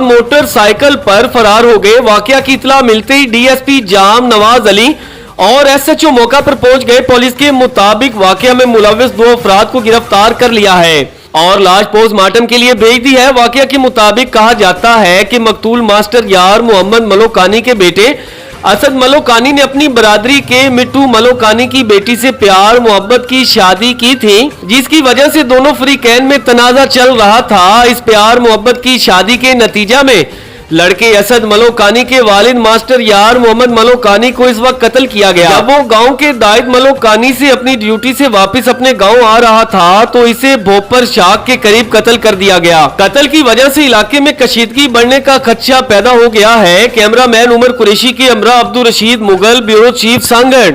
मोटरसाइकिल पर फरार हो गए। वाकया की इतला मिलते ही डीएसपी जाम नवाज अली और एसएचओ मौका पर पहुंच गए। पुलिस के मुताबिक वाकया में मुलविस 2 अफराद को गिरफ्तार कर लिया है और लाश पोस्टमार्टम के लिए भेज दी है। वाकया के मुताबिक कहा जाता है कि मकतूल मास्टर यार मोहम्मद मलोकानी के बेटे असद मलोकानी ने अपनी बरादरी के मिट्टू मलोकानी की बेटी से प्यार मोहब्बत की शादी की थी, जिसकी वजह से दोनों फरीकैन में तनाजा चल रहा था। इस प्यार मोहब्बत की शादी के नतीजा में लड़के असद मलोकानी के वालिद मास्टर यार मोहम्मद मलोकानी को इस वक्त कत्ल किया गया। जब वो गांव के दाइद मलोकानी से अपनी ड्यूटी से वापस अपने गांव आ रहा था तो इसे भोपर शाख के करीब कत्ल कर दिया गया। कत्ल की वजह से इलाके में कशीदगी बढ़ने का खदशा पैदा हो गया है। कैमरामैन उमर कुरैशी के हमरा अब्दुल रशीद मुगल, ब्यूरो चीफ सांगड़।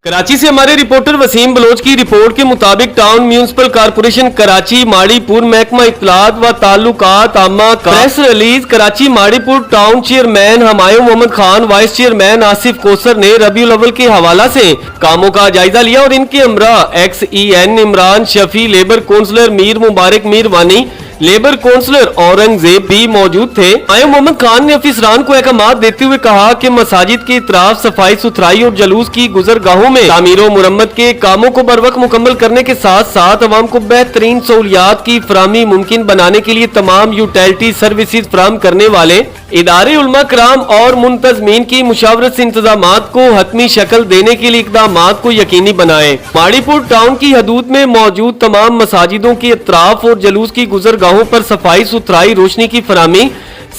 कराची से हमारे रिपोर्टर वसीम बलोच की रिपोर्ट के मुताबिक town municipal corporation Karachi Maripur महकमा इत्तलात व ताल्लुकात आमा का press release Karachi Maripur town chairman Humayun Mohammad Khan, vice chairman Asif Kausar ने रबीउल अव्वल के हवाला से कामों का जायजा लिया और इनके हमरा XEN Imran Shafi, labour councillor Mir Mubarak Mir Wani, labour counsellor Aurangzeb भी मौजूद थे। हमायूं मोहम्मद खान ने अफसरान को अहकामात देते हुए कहा कि मसाजिद के इतराफ सफाई सुथराई और जलूस की गुजरगाहों में तामीर और मुरम्मत के कामों को बरवक्त मुकम्मल करने के साथ साथ अवाम को बेहतरीन सहूलियात की फराहमी मुमकिन बनाने के लिए तमाम यूटिलिटी सर्विसेज फराहम करने वाले इदारे उलमा कराम और मुंतजमीन की मुशावरत से इंतजामात को हतमी शक्ल देने के लिए इकदामात को यकीनी बनाए। माड़ीपुर टाउन की हदूद में मौजूद तमाम मसाजिदों के इतराफ और जलूस की गुजरगाहों पर सफाई सुथराई, रोशनी की फराहमी,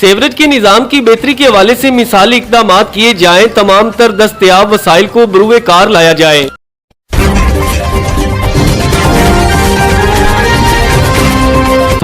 सेवरेज के निजाम की बेहतरी के हवाले से मिसाली इकदामात किए जाएं। तमाम तर दस्तयाब वसाइल को बरूए कार लाया जाए।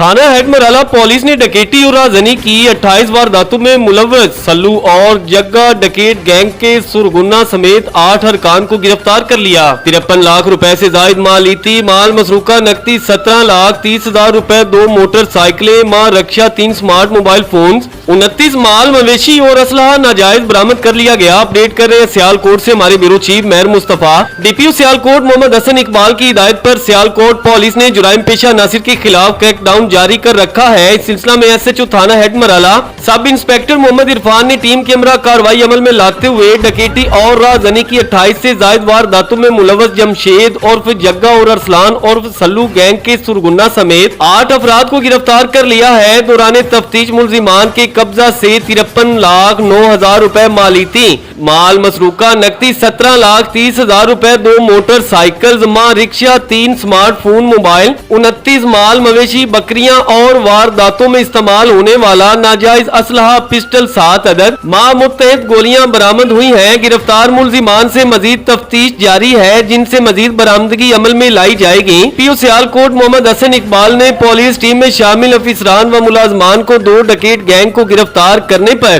थाना हेड मराला पुलिस ने डकैती और राजनी की 28 वारदातों में मुलव्वस सल्लू और जग्गा डकैत गैंग के सुरगुन्ना समेत 8 अरकान को गिरफ्तार कर लिया। 53 लाख रुपए से जायद माल लीती, माल मसरूका नकदी 17 लाख 30 हजार रुपए, 2 मोटरसाइकिलें, मां रक्षा, 3 स्मार्ट मोबाइल फोन, 29 माल मवेशी और असलहा नाजायज बरामद कर लिया गया। अपडेट कर रहे हैं सियालकोट से हमारे ब्यूरो चीफ मेहर मुस्तफा। डीपीओ सियालकोट मोहम्मद हसन इकबाल की हिदायत पर सियालकोट पुलिस ने जुराइम पेशा नासिर के खिलाफ क्रैकडाउन जारी कर रखा है। इस सिलसिला में एसएचओ थाना head Marala sub inspector Mohammad Irfan ने टीम के हमरा कार्रवाई अमल में लाते हुए डकैती और राजनी की 28 से जायद वारदातों में मुलव्वस जमशेद उर्फ जग्गा और अरसलान उर्फ सल्लू गैंग के सुरगुन्ना समेत 8 अफराद को गिरफ्तार कर लिया है। दौरान तफ्तीश मुलजिमान के कब्जा से 53 लाख 9 हजार रुपए मालीती, माल मसरूका नकदी 17 लाख 30 हजार रुपए, 2 मोटरसाइकिल, मां रिक्शा, 3 स्मार्टफोन मोबाइल, 29 माल मवेशी, बकरियां और वारदातों में इस्तेमाल होने वाला नाजायज असलहा पिस्टल 7 अदद, मां मुत्तहद गोलियां बरामद हुई हैं। गिरफ्तार मुलजिमान से मजीद तफ्तीश जारी है, जिनसे मजीद बरामदगी अमल में लाई जाएगी। पीओ सियालकोट मोहम्मद हसन इकबाल ने पुलिस टीम में शामिल अफसरान व मुलाजमान को 2 डकैत गैंग को गिरफ्तार करने पर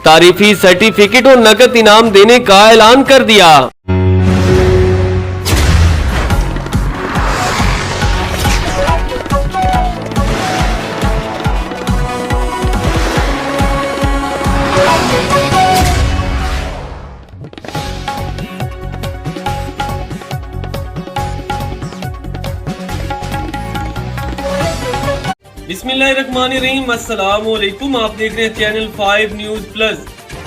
तारीफी सर्टिफिकेट और नकद इनाम देने का ऐलान कर दिया। बिस्मिल्लाहिर्रहमानिर्रहीम, अस्सलाम वालेकुम। आप देख रहे हैं चैनल 5 न्यूज प्लस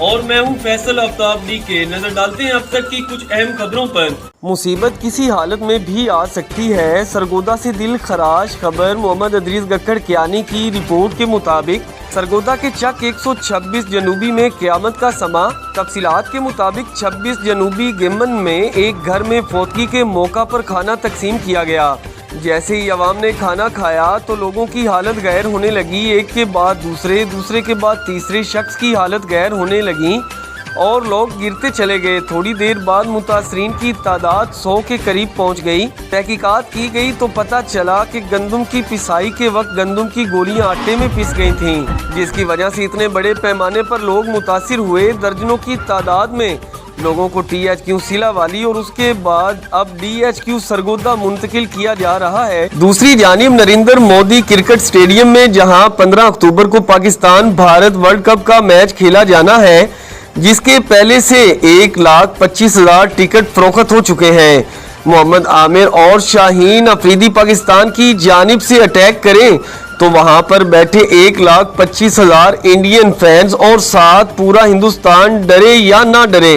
और मैं हूं फैसल आफ्ताब डी के। नजर डालते हैं अब तक की कुछ अहम खबरों पर। मुसीबत किसी हालत में भी आ सकती है, सरगोदा से दिल खराश खबर। मोहम्मद अदरीस गक्कड़ कियानी की रिपोर्ट के मुताबिक सरगोदा के चक 126 जनूबी में क़यामत का समा। तफसीलात के मुताबिक 26 जनूबी गिमन में एक घर में फौतगी के मौका पर खाना तकसीम किया गया। जैसे ही अवाम ने खाना खाया तो लोगों की हालत गैर होने लगी। एक के बाद दूसरे, दूसरे के बाद तीसरे शख्स की हालत गैर होने लगी और लोग गिरते चले गए। थोड़ी देर बाद मुतासरीन की तादाद 100 के करीब पहुंच गई। तहकीकात की गई तो पता चला कि गंदम की पिसाई के वक्त गंदम की गोलियां आटे में पिस गई थीं, जिसकी वजह से इतने बड़े पैमाने पर लोग मुतासिर हुए। दर्जनों की तादाद में लोगों को THQ सिला वाली और उसके बाद अब DHQ सरगोदा मुंतकिल किया जा रहा है। दूसरी जानिब नरेंद्र मोदी क्रिकेट स्टेडियम में जहां 15 अक्टूबर को पाकिस्तान भारत वर्ल्ड कप का मैच खेला जाना है, जिसके पहले से 1,25,000 टिकट फरोख्त हो चुके हैं। मोहम्मद आमिर और शाहीन अफरीदी पाकिस्तान की जानिब से अटैक करें तो वहां पर बैठे 1,25,000 इंडियन फैंस और साथ पूरा हिंदुस्तान डरे या ना डरे।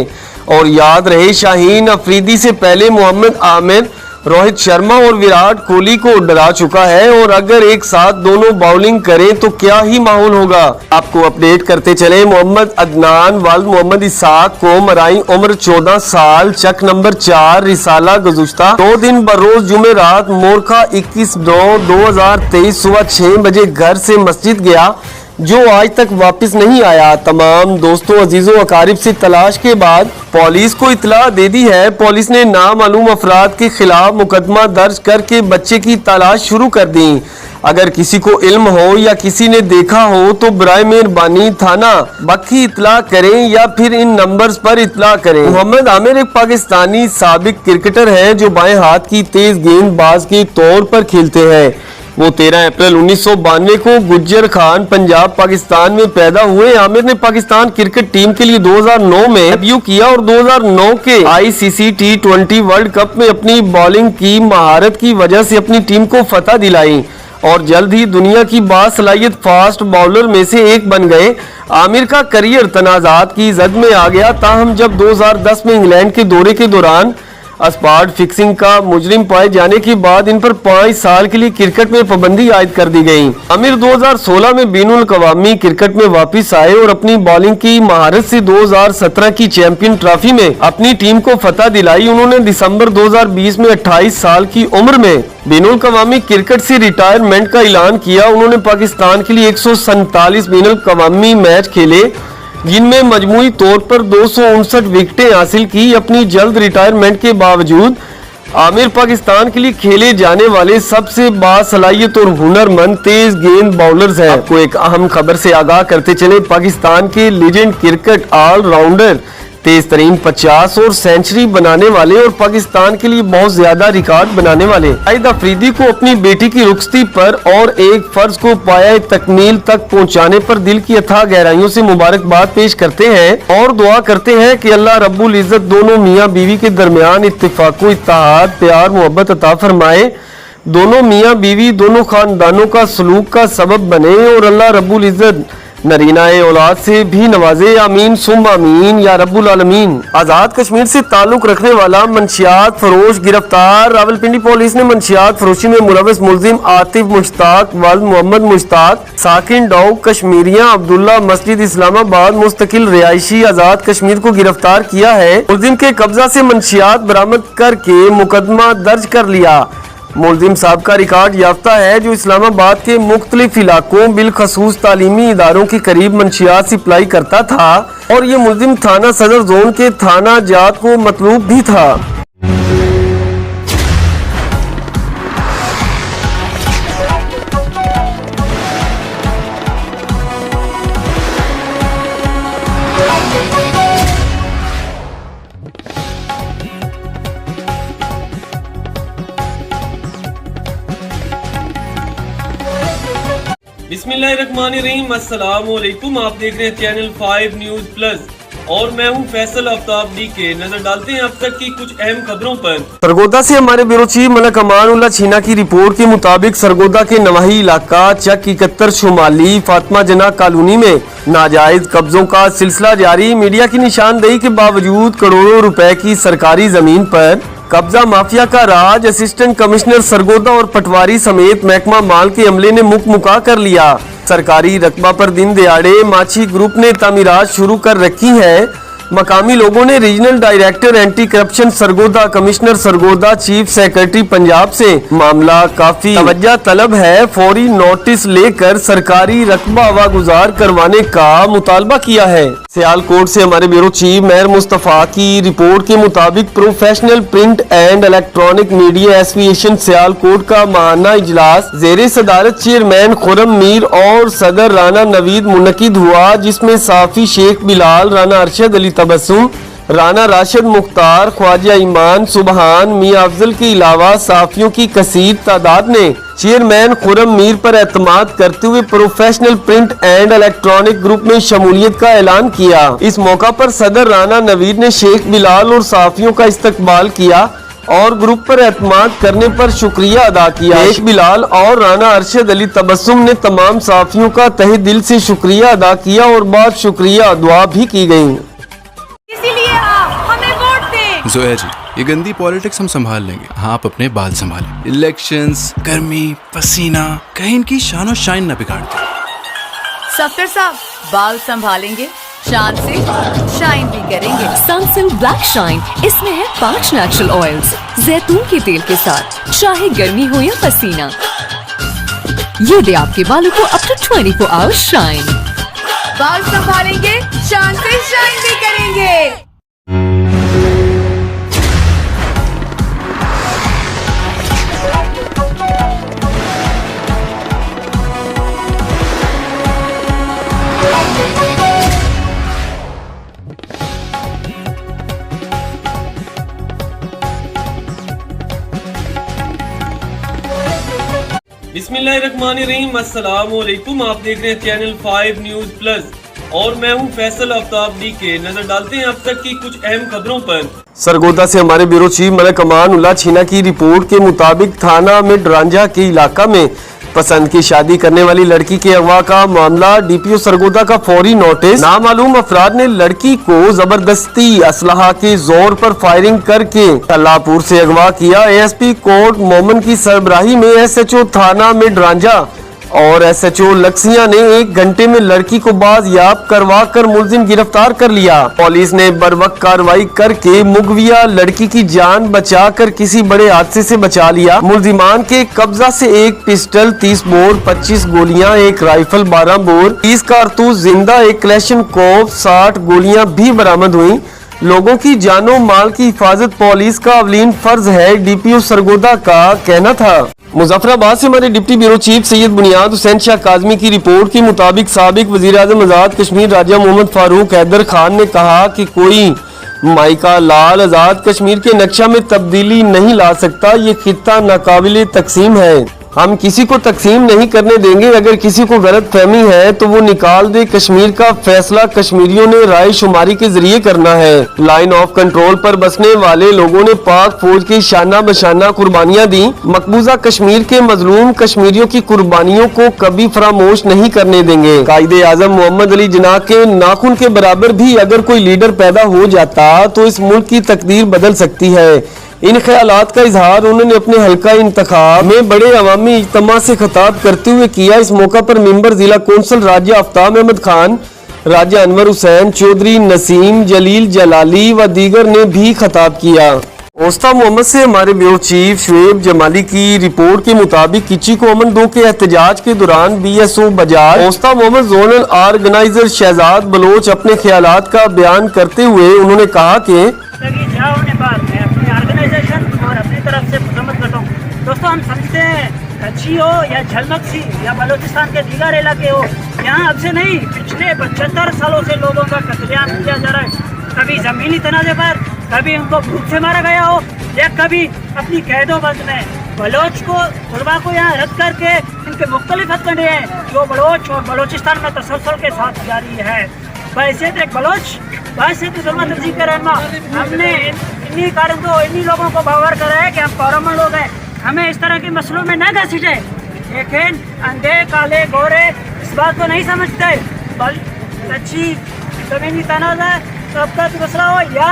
और याद रहे, शाहीन अफरीदी से पहले मोहम्मद आमिर रोहित शर्मा और विराट कोहली को डरा चुका है और अगर एक साथ दोनों बाउलिंग करें तो क्या ही माहौल होगा। आपको अपडेट करते चले, मोहम्मद अदनान वालिद मोहम्मद इसाक को मराई उम्र 14 साल, चक नंबर 4 रिसाला गुज़ुश्ता 2 दिन बरोज जुमेरात मोरखा 21/9/2023 सुबह 6 बजे घर से मस्जिद गया, जो आज तक वापस नहीं आया। तमाम दोस्तों अजीजों अकारिब से तलाश के बाद पुलिस को इतला दे दी है। पुलिस ने नामालूम अफराद के खिलाफ मुकदमा दर्ज करके बच्चे की तलाश शुरू कर दी। अगर किसी को इल्म हो या किसी ने देखा हो तो बराए मेहरबानी थाना बक्खी इतला करें या फिर इन नंबर्स पर इतला करें। मोहम्मद आमिर एक पाकिस्तानी साबिक क्रिकेटर है जो बाएं हाथ की तेज गेंदबाज के तौर पर खेलते हैं। वो 13 अप्रैल 1992 को गुज्जर खान पंजाब पाकिस्तान में पैदा हुए। आमिर ने पाकिस्तान क्रिकेट टीम के लिए 2009 में डेब्यू किया और 2009 के ICC T20 वर्ल्ड कप में अपनी बॉलिंग की महारत की वजह से अपनी टीम को फतह दिलाई और जल्द ही दुनिया की बासलाहियत फास्ट बॉलर में से एक बन गए। आमिर का करियर तनाजात की जद में आ गया, ताहम जब 2010 में इंग्लैंड के दौरे के दौरान स्पॉट फिक्सिंग का मुजरिम पाए जाने के बाद इन पर 5 साल के लिए क्रिकेट में पाबंदी आयद कर दी गई। आमिर 2016 में बीनुल कवामी क्रिकेट में वापस आए और अपनी बॉलिंग की महारत से 2017 की चैंपियन ट्रॉफी में अपनी टीम को फतह दिलाई। उन्होंने दिसंबर 2020 में 28 साल की उम्र में बीनुल कवामी क्रिकेट से रिटायरमेंट का ऐलान किया। उन्होंने पाकिस्तान के लिए 147 बीनुल कवामी मैच खेले, जिनमें मजमूई तौर पर 259 विकेटें हासिल की। अपनी जल्द रिटायरमेंट के बावजूद आमिर पाकिस्तान के लिए खेले जाने वाले सबसे बासलाहियत और हुनरमंद तेज गेंद बाउलर्स हैं। आपको एक अहम खबर से आगाह करते चले, पाकिस्तान के लेजेंड क्रिकेट ऑलराउंडर, तेज तरीन 50 और सेंचुरी बनाने वाले और पाकिस्तान के लिए बहुत ज्यादा रिकॉर्ड बनाने वाले शाहिद अफरीदी को अपनी बेटी की रुखसती पर और एक फर्ज को पाया तकमील तक पहुंचाने पर दिल की अथाह गहराइयों से मुबारकबाद पेश करते हैं और दुआ करते हैं कि अल्लाह रब्बुल इज्जत दोनों मियाँ बीवी के दरमियान इत्तेफाक व इत्तेहाद, प्यार मोहब्बत अता फरमाए, दोनों मियाँ बीवी दोनों खानदानों का सलूक का सबब बने और अल्लाह रब्बुल इज्जत नरीनाए औलाद से भी नवाजे। आमीन सुम आमीन या रब्बुल आलमीन। आजाद कश्मीर से ताल्लुक रखने वाला मंशियात फरोश गिरफ्तार। रावलपिंडी पुलिस ने मंशियात फरोशी में मुलविस मुलजिम आतिफ मुश्ताक वल्द मोहम्मद मुश्ताक साकिन डॉग कश्मीरिया अब्दुल्ला मस्जिद इस्लामाबाद मुस्तकिल रिहायशी आजाद कश्मीर को गिरफ्तार किया है। मुलजिम के कब्जा से मंशियात बरामद करके मुकदमा दर्ज कर लिया। मुलजिम साहब का रिकॉर्ड याफ्ता है जो इस्लामाबाद के मुख्तलिफ इलाकों बिलखसूस तालीमी इदारों के करीब मंशियात सप्लाई करता था और ये मुलजिम थाना सदर जोन के थाना जात को मतलूब भी था। बिस्मिल्लाहिर्रहमानिर्रहीम, अस्सलाम वालेकुम। आप देख रहे हैं चैनल 5 न्यूज़ प्लस और मैं हूं फैसल आफ्ताब के। नजर डालते हैं अब तक की कुछ अहम खबरों पर। सरगोदा से हमारे ब्यूरो चीफ मलक अमानुल्लाह छीना की रिपोर्ट के मुताबिक सरगोदा के नवाही इलाका चक 71 शुमाली फातिमा जना कॉलोनी में नाजायज कब्जों का सिलसिला जारी। मीडिया की निशानदेही के बावजूद करोड़ों रुपए की सरकारी जमीन पर कब्जा माफिया का राज असिस्टेंट कमिश्नर सरगोदा और पटवारी समेत महकमा माल के अमले ने मुकमुका कर लिया। सरकारी रकबा पर दिन दिहाड़े माछी ग्रुप ने तामीरात शुरू कर रखी है। मकामी लोगों ने regional director anti corruption Sargodha, commissioner Sargodha, chief secretary Punjab से मामला काफी तवज्जो तलब है, फौरी नोटिस लेकर सरकारी रकबा वागुजार करवाने का मुतालबा किया है। सियालकोट से हमारे ब्यूरो चीफ मेहर मुस्तफा की रिपोर्ट के मुताबिक professional print and electronic media association Sialkot का माहाना इजलास जेरे सदारत चेयरमैन खुरम मीर और सदर राना नवीद मुनकिद हुआ, जिसमें साफी शेख बिलाल, राना अरशद अली तबस्सुम, राना राशिद मुख्तार, ख्वाजा ईमान सुबहान, मियां अफजल के अलावा साफियों की कसीर तादाद ने चेयरमैन खुरम मीर पर एतमाद करते हुए professional print and electronic group में शमूलियत का ऐलान किया। इस मौका पर सदर राना नवीद ने शेख बिलाल और साफियों का इस्तकबाल किया और ग्रुप पर एतमाद करने पर शुक्रिया अदा किया। शेख बिलाल और राना अरशद अली तबस्सुम ने तमाम साफियों का तहे दिल से शुक्रिया अदा किया और बाद शुक्रिया दुआ भी की गयी।
जोया जी, ये गंदी पॉलिटिक्स हम संभाल लेंगे, हाँ आप अपने बाल संभालें। इलेक्शंस, गर्मी, पसीना, कहीं इनकी शान और शाइन न बिगाड़ दे।
सफदर साहब, बाल संभालेंगे, शान से शाइन भी करेंगे।
सनसिल्क ब्लैक शाइन, इसमें है 5 नेचुरल ऑयल्स जैतून के तेल के साथ, चाहे गर्मी हो या पसीना, ये दे आपके बालों को अप टू 24 आवर्स शाइन।
बाल संभालेंगे, शान से शाइन भी करेंगे।
बिस्मिल्लाहिर्रहमानिर्रहीम, अस्सलाम वालेकुम। आप देख रहे हैं चैनल 5 न्यूज़ प्लस और मैं हूं फैसल आफ्ताब के। नजर डालते हैं अब तक की कुछ अहम खबरों पर। सरगोदा से हमारे ब्यूरो चीफ मलक अमानुल्लाह छीना की रिपोर्ट के मुताबिक थाना में डरांजा के इलाका में पसंद की शादी करने वाली लड़की के अगवा का मामला, डीपीओ सरगोदा का फौरी नोटिस। नामालूम अफराद ने लड़की को जबरदस्ती असलहा के जोर पर फायरिंग करके अल्लाहपुर से अगवा किया। एएसपी कोर्ट मोमन की सरबराही में एसएचओ थाना में डरांजा और एसएचओ लक्सिया ने 1 घंटे में लड़की को बाजियाब करवा कर मुलजिम गिरफ्तार कर लिया। पुलिस ने बरवक्त कार्रवाई करके मुगविया लड़की की जान बचाकर किसी बड़े हादसे से बचा लिया। मुलजिमान के कब्जा से 1 पिस्टल, 30 बोर, 25 गोलियां, 1 राइफल, 12 बोर, 30 कारतूस जिंदा, 1 क्लैशनकोव, 60 गोलियां भी बरामद हुई। लोगों की जानो माल की हिफाजत पुलिस का अवलीन फर्ज है, DPO सरगोदा का कहना था। मुजफ्फराबाद से हमारे डिप्टी ब्यूरो चीफ सैयद बुनियाद हुसैन शाह काज़मी की रिपोर्ट के मुताबिक साबिक वज़ीर-ए-आज़म आज़ाद कश्मीर राजा मोहम्मद फारूक हैदर खान ने कहा कि कोई माइका लाल आज़ाद कश्मीर के नक्शा में तब्दीली नहीं ला सकता, ये खित्ता नाकाबिले तकसीम है, हम किसी को तकसीम नहीं करने देंगे। अगर किसी को गलत फहमी है तो वो निकाल दे, कश्मीर का फैसला कश्मीरियों ने राय शुमारी के जरिए करना है। लाइन ऑफ कंट्रोल पर बसने वाले लोगों ने पाक फौज की शाना बशाना कुर्बानियां दी, मकबूजा कश्मीर के मजलूम कश्मीरियों की कुर्बानियों को कभी फरामोश नहीं करने देंगे। कायदे आजम मोहम्मद अली जिन्ना के नाखून के बराबर भी अगर कोई लीडर पैदा हो जाता तो इस मुल्क की तकदीर बदल सकती है। इन ख्यालात का इजहार उन्होंने अपने हल्का इंतखाब में बड़े अवामी इज्तिमा से खिताब करते हुए किया। इस मौका पर मेंबर जिला कौंसल राज्य आफ्ताब अहमद खान, राजा अनवर हुसैन चौधरी, नसीम जलील जलाली व दीगर ने भी खिताब किया। ओस्ता मोहम्मद से हमारे ब्यूरो चीफ शुएब जमाली की रिपोर्ट के मुताबिक किची को अमन 2 के एहतजाज के दौरान BSO बजाज ओस्ता मोहम्मद जोनल ऑर्गेनाइजर शहजाद बलोच अपने ख्यालात का बयान करते हुए उन्होंने कहा कि
और अपनी तरफ से मजम्मत करता हूँ। दोस्तों, हम समझते हैं कच्ची हो या झलमक सी या बलूचिस्तान के दीगर इलाके हो, यहाँ अब से नहीं पिछले 75 सालों से लोगों का कत्लेआम किया जा रहा है। कभी ज़मीनी तनाज़े पर, कभी उनको भूख से मारा गया हो या कभी अपनी कैदोबंद में। बलोच को तुलबा को यहाँ रद्द करके इनके मुख्तलिफ हथकंडे हैं जो बलोच और बलोचिस्तान में तसलसल के साथ जारी है। वैसे तो एक बलोच वैसे तो जुल्म तंजीम का रहनमा, हमने इन्हीं कारण को इन्हीं लोगों को बावर करा है कि हम पौरमन लोग हैं, हमें इस तरह के मसलों में न घसीटे। लेकिन अंधे काले गोरे इस बात को नहीं समझते। बल अच्छी ज़मीनी तनाज़ा सबका मसला हो या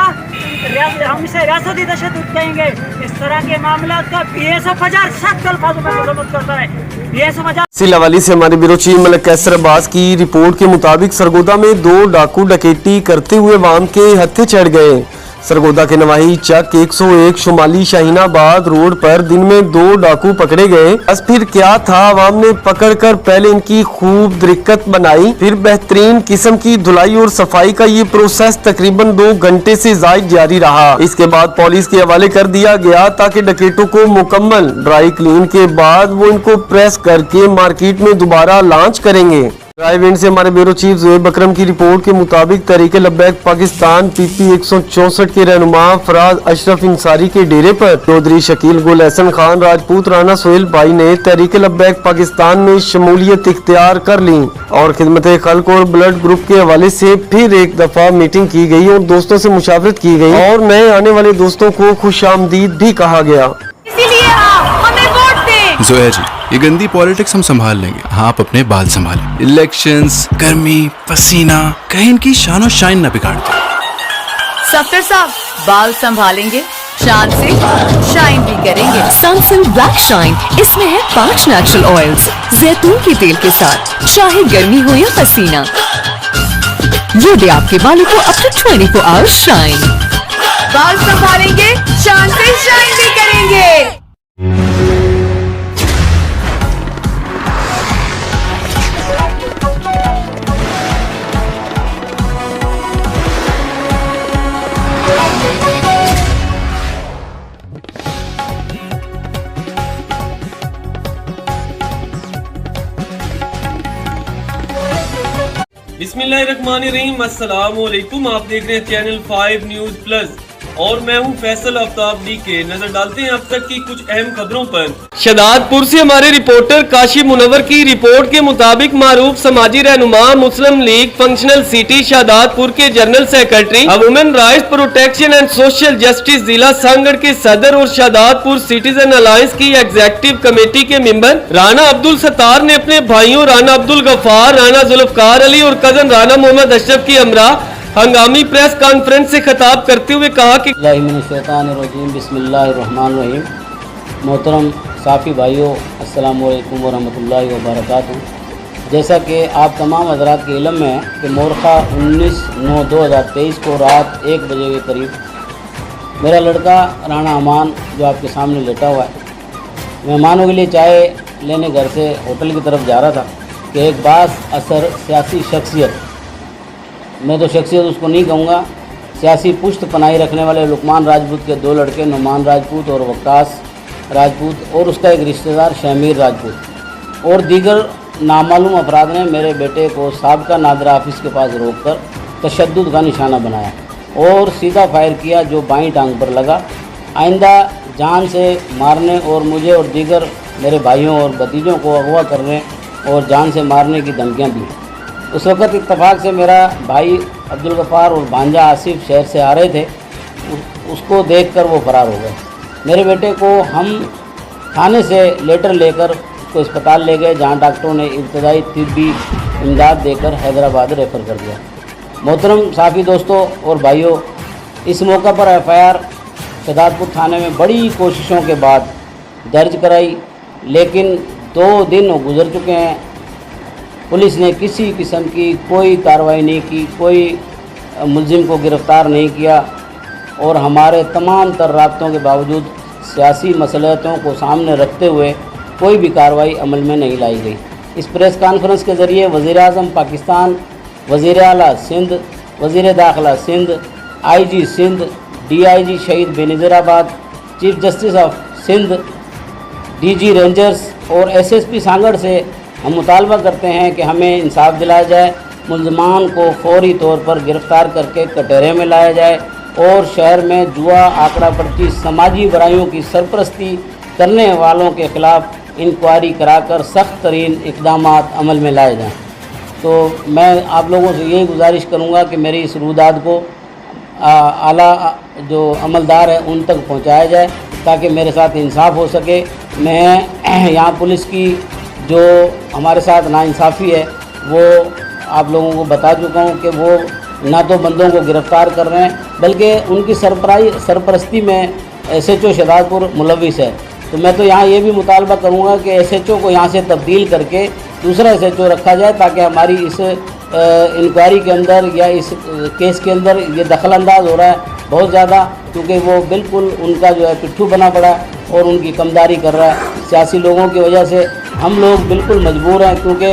हम इसे रियासती तशद्दुद कहेंगे, इस तरह के मामला का BSO 50 सख्त अल्फाजों में मजम्मत करता है। BSO 50
सिलावाली से हमारे ब्यूरो चीफ मलिक कैसर अब्बास की रिपोर्ट के मुताबिक सरगोदा में 2 डाकू डकैती करते हुए वाम के हत्थे चढ़ गए। सरगोदा के नवाही चक 101 शुमाली शाहीनाबाद रोड पर दिन में 2 डाकू पकड़े गए। बस फिर क्या था, आवाम ने पकड़कर पहले इनकी खूब दिक्कत बनाई, फिर बेहतरीन किस्म की धुलाई और सफाई का ये प्रोसेस तकरीबन 2 घंटे से जायद जारी रहा। इसके बाद पुलिस के हवाले कर दिया गया ताकि डकैतों को मुकम्मल ड्राई क्लीन के बाद वो इनको प्रेस करके मार्केट में दोबारा लॉन्च करेंगे। रायविंड से हमारे ब्यूरो चीफ ज़ुहैब अकरम की रिपोर्ट के मुताबिक तहरीक लब्बैक पाकिस्तान PP 164 के रहनुमा फराज अशरफ इंसारी के डेरे पर चौधरी शकील गुल हसन खान राजपूत राना सोहेल भाई ने तहरीक लब्बैक पाकिस्तान में शमूलियत इख्तियार कर ली और खिदमत खल्क और ब्लड ग्रुप के हवाले से फिर एक दफा मीटिंग की गई और दोस्तों से मुशावरत की गई और नए आने वाले दोस्तों को खुशामदीद भी कहा गया।
इसीलिए आप हमें वोट दें।
जोया जी, ये गंदी पॉलिटिक्स हम संभाल लेंगे, हाँ आप अपने बाल संभालें। इलेक्शंस, गर्मी, पसीना, कहीं इनकी शानो शाइन न बिगाड़ दे।
सफदर साहब, बाल संभालेंगे, शान से शाइन भी करेंगे।
सनसिल्क ब्लैक शाइन, इसमें है 5 नेचुरल ऑयल्स जैतून के तेल के साथ, चाहे गर्मी हो या पसीना, ये दे आपके बालों को अप टू 24 आवर्स शाइन।
बाल संभालेंगे, शान से शाइन भी करेंगे।
बिस्मिल्लाहिर्रहमानिर्रहीम, अस्सलाम वालेकुम। आप देख रहे हैं चैनल 5 न्यूज प्लस और मैं हूं फैसल आफ्ताब के। नजर डालते हैं अब तक की कुछ अहम खबरों पर। शहदादपुर से हमारे रिपोर्टर काशी मुनव्वर की रिपोर्ट के मुताबिक मारूफ समाजी रहनुमा मुस्लिम लीग फंक्शनल सिटी शहदादपुर के general secretary, women rights protection and social justice जिला संगठन के सदर और शहदादपुर सिटीजन अलायंस की एग्जीक्यूटिव कमेटी के मेंबर राना अब्दुल सत्तार ने अपने भाइयों राना अब्दुल गफार, राना जुल्फकार अली और कजन राना मोहम्मद अशरफ की हमरा हंगामी प्रेस कॉन्फ्रेंस से खिताब करते हुए कहा कि
बिस्मिल्लाहिर्रहमानिर्रहीम। मोहतरम साफ़ी भाइयों, अस्सलाम वालेकुम वरहमतुल्लाहि वबरकातुहू। जैसा कि आप तमाम हज़रात के इल्म में है कि मोरखा 19/9/2023 को रात 1 बजे के करीब मेरा लड़का राना अमान, जो आपके सामने लेटा हुआ है, मेहमानों के लिए चाय लेने घर से होटल की तरफ जा रहा था कि एक बास असर सियासी शख्सियत, मैं तो शख्सियत उसको नहीं कहूँगा, सियासी पुष्ट पनाही रखने वाले लुकमान राजपूत के 2 लड़के नुमान राजपूत और वक्कास राजपूत और उसका एक रिश्तेदार शमीर राजपूत और दीगर नामालूम अफराद ने मेरे बेटे को साबका नादरा ऑफिस के पास रोककर तशद्दुद का निशाना बनाया और सीधा फायर किया जो बाईं टांग पर लगा। आइंदा जान से मारने और मुझे और दीगर मेरे भाइयों और भतीजों को अगवा करने और जान से मारने की धमकियाँ दी। उस वक़्त इत्तफाक से मेरा भाई अब्दुल गफ़ार और भांजा आसिफ शहर से आ रहे थे। उसको देखकर वो फरार हो गए। मेरे बेटे को हम थाने से लेटर लेकर उसको अस्पताल ले गए, जहाँ डॉक्टरों ने इब्तदाई तिब्बी इमदाद देकर हैदराबाद रेफ़र कर दिया। मोहतरम साफ़ी दोस्तों और भाइयों, इस मौका पर एफआईआर शहदादपुर थाने में बड़ी कोशिशों के बाद दर्ज कराई, लेकिन 2 दिन गुजर चुके हैं। पुलिस ने किसी किस्म की कोई कार्रवाई नहीं की, कोई मुलजिम को गिरफ़्तार नहीं किया और हमारे तमाम तर राब्तों के बावजूद सियासी मसलहतों को सामने रखते हुए कोई भी कार्रवाई अमल में नहीं लाई गई। इस प्रेस कॉन्फ्रेंस के ज़रिए वज़ीर-ए-आज़म पाकिस्तान, वज़ीर आला सिंध, वज़ीर दाखिला Sindh, IG Sindh, DIG Shaheed Benazirabad, chief justice of Sindh, DG rangers और SSP सांगड़ से हम मुतालबा करते हैं कि हमें इंसाफ दिलाया जाए, मुलजमान को फौरी तौर पर गिरफ़्तार करके कटहरे में लाया जाए और शहर में जुआ, आंकड़ा पर्ची, समाजी बुराइयों की सरपरस्ती करने वालों के ख़िलाफ़ इंक्वायरी कराकर सख्त तरीन इक़दाम अमल में लाए जाएँ। तो मैं आप लोगों से यही गुजारिश करूँगा कि मेरी इस रुदाद को आला जो अमलदार है उन तक पहुँचाया जाए ताकि मेरे साथ इंसाफ हो सके। मैं यहाँ पुलिस की जो हमारे साथ नाइंसाफ़ी है वो आप लोगों को बता चुका हूँ कि वो ना तो बंदों को गिरफ़्तार कर रहे हैं बल्कि उनकी सरपरस्ती में SHO शहदादपुर मुलविस है। तो मैं तो यहाँ ये भी मुतालबा करूँगा कि SHO को यहाँ से तब्दील करके दूसरा SHO रखा जाए ताकि हमारी इस इंक्वायरी के अंदर या इस केस के अंदर ये दखल अंदाज हो रहा है बहुत ज़्यादा, क्योंकि वो बिल्कुल उनका जो है पिट्ठू बना पड़ा है और उनकी कमदारी कर रहा है। सियासी लोगों की वजह से हम लोग बिल्कुल मजबूर हैं, क्योंकि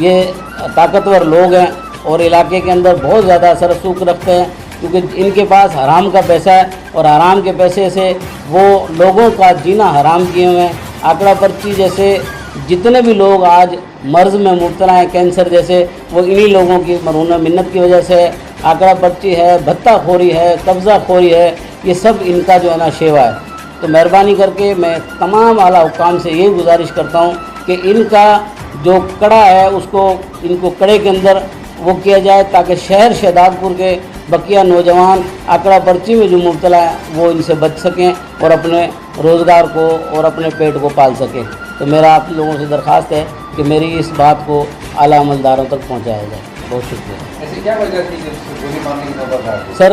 ये ताकतवर लोग हैं और इलाके के अंदर बहुत ज़्यादा असर रसूख रखते हैं, क्योंकि इनके पास हराम का पैसा है और हराम के पैसे से वो लोगों का जीना हराम किए हुए हैं। आंकड़ा पर्ची जैसे जितने भी लोग आज मर्ज़ में मुब्तला हैं, कैंसर जैसे, वो इन्हीं लोगों की मरहूना मिन्नत की वजह से है। आंकड़ा पर्ची है, भत्ता खोरी है, कब्ज़ा खोरी है, ये सब इनका जो है ना शेवा है। तो मेहरबानी करके मैं तमाम आला हुक्काम से यही गुजारिश करता हूँ कि इनका जो कड़ा है उसको इनको कड़े के अंदर वो किया जाए ताकि शहर शहदादपुर के बकिया नौजवान आंकड़ा पर्ची में जो मुब्तला है वो इनसे बच सकें और अपने रोज़गार को और अपने पेट को पाल सकें। तो मेरा आप लोगों से दरख्वास्त है कि मेरी इस बात को आला अमलदारों तक पहुँचाया जाए। बहुत शुक्रिया।
ऐसी क्या वजह थी जब गोली मारने की खबर आ गई?
सर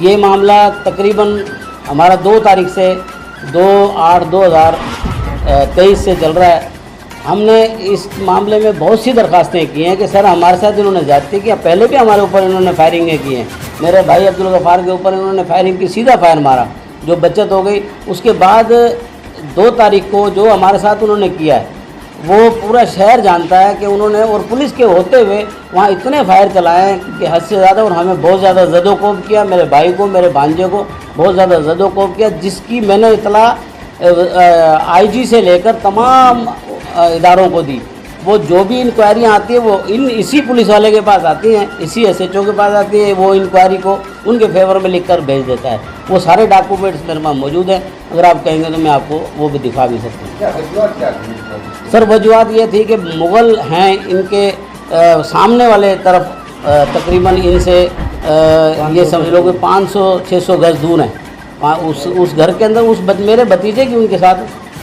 ये मामला तकरीबन हमारा 2 तारीख से 2/8/2023 से चल रहा है। हमने इस मामले में बहुत सी दरख्वास्तें की हैं कि सर हमारे साथ इन्होंने ज़्यादती किया, पहले भी हमारे ऊपर इन्होंने फायरिंगें की हैं। मेरे भाई अब्दुल गफ़ार के ऊपर इन्होंने फायरिंग की, सीधा फायर मारा, जो बचत हो गई। उसके बाद 2 तारीख को जो हमारे साथ उन्होंने किया है वो पूरा शहर जानता है कि उन्होंने, और पुलिस के होते हुए वहाँ इतने फायर चलाए कि हद से ज़्यादा, और हमें बहुत ज़्यादा ज़दोकोब किया, मेरे भाई को, मेरे भांजे को बहुत ज़्यादा ज़दोकोब किया, जिसकी मैंने इतला IG से लेकर तमाम इदारों को दी। वो जो भी इंक्वायरियाँ आती है वो इसी पुलिस वाले के पास आती हैं, इसी SHO के पास आती है। वो इंक्वायरी को उनके फेवर में लिख कर भेज देता है। वो सारे डॉक्यूमेंट्स मेरे पास मौजूद हैं, अगर आप कहेंगे तो मैं आपको वो भी दिखा भी सकता हूँ। सर वजूहत ये थी कि मुग़ल हैं इनके सामने वाले तरफ, तकरीबन इनसे ये समझ लो कि 500-600 गज दूर हैं। वहाँ उस घर के अंदर मेरे भतीजे की उनके साथ,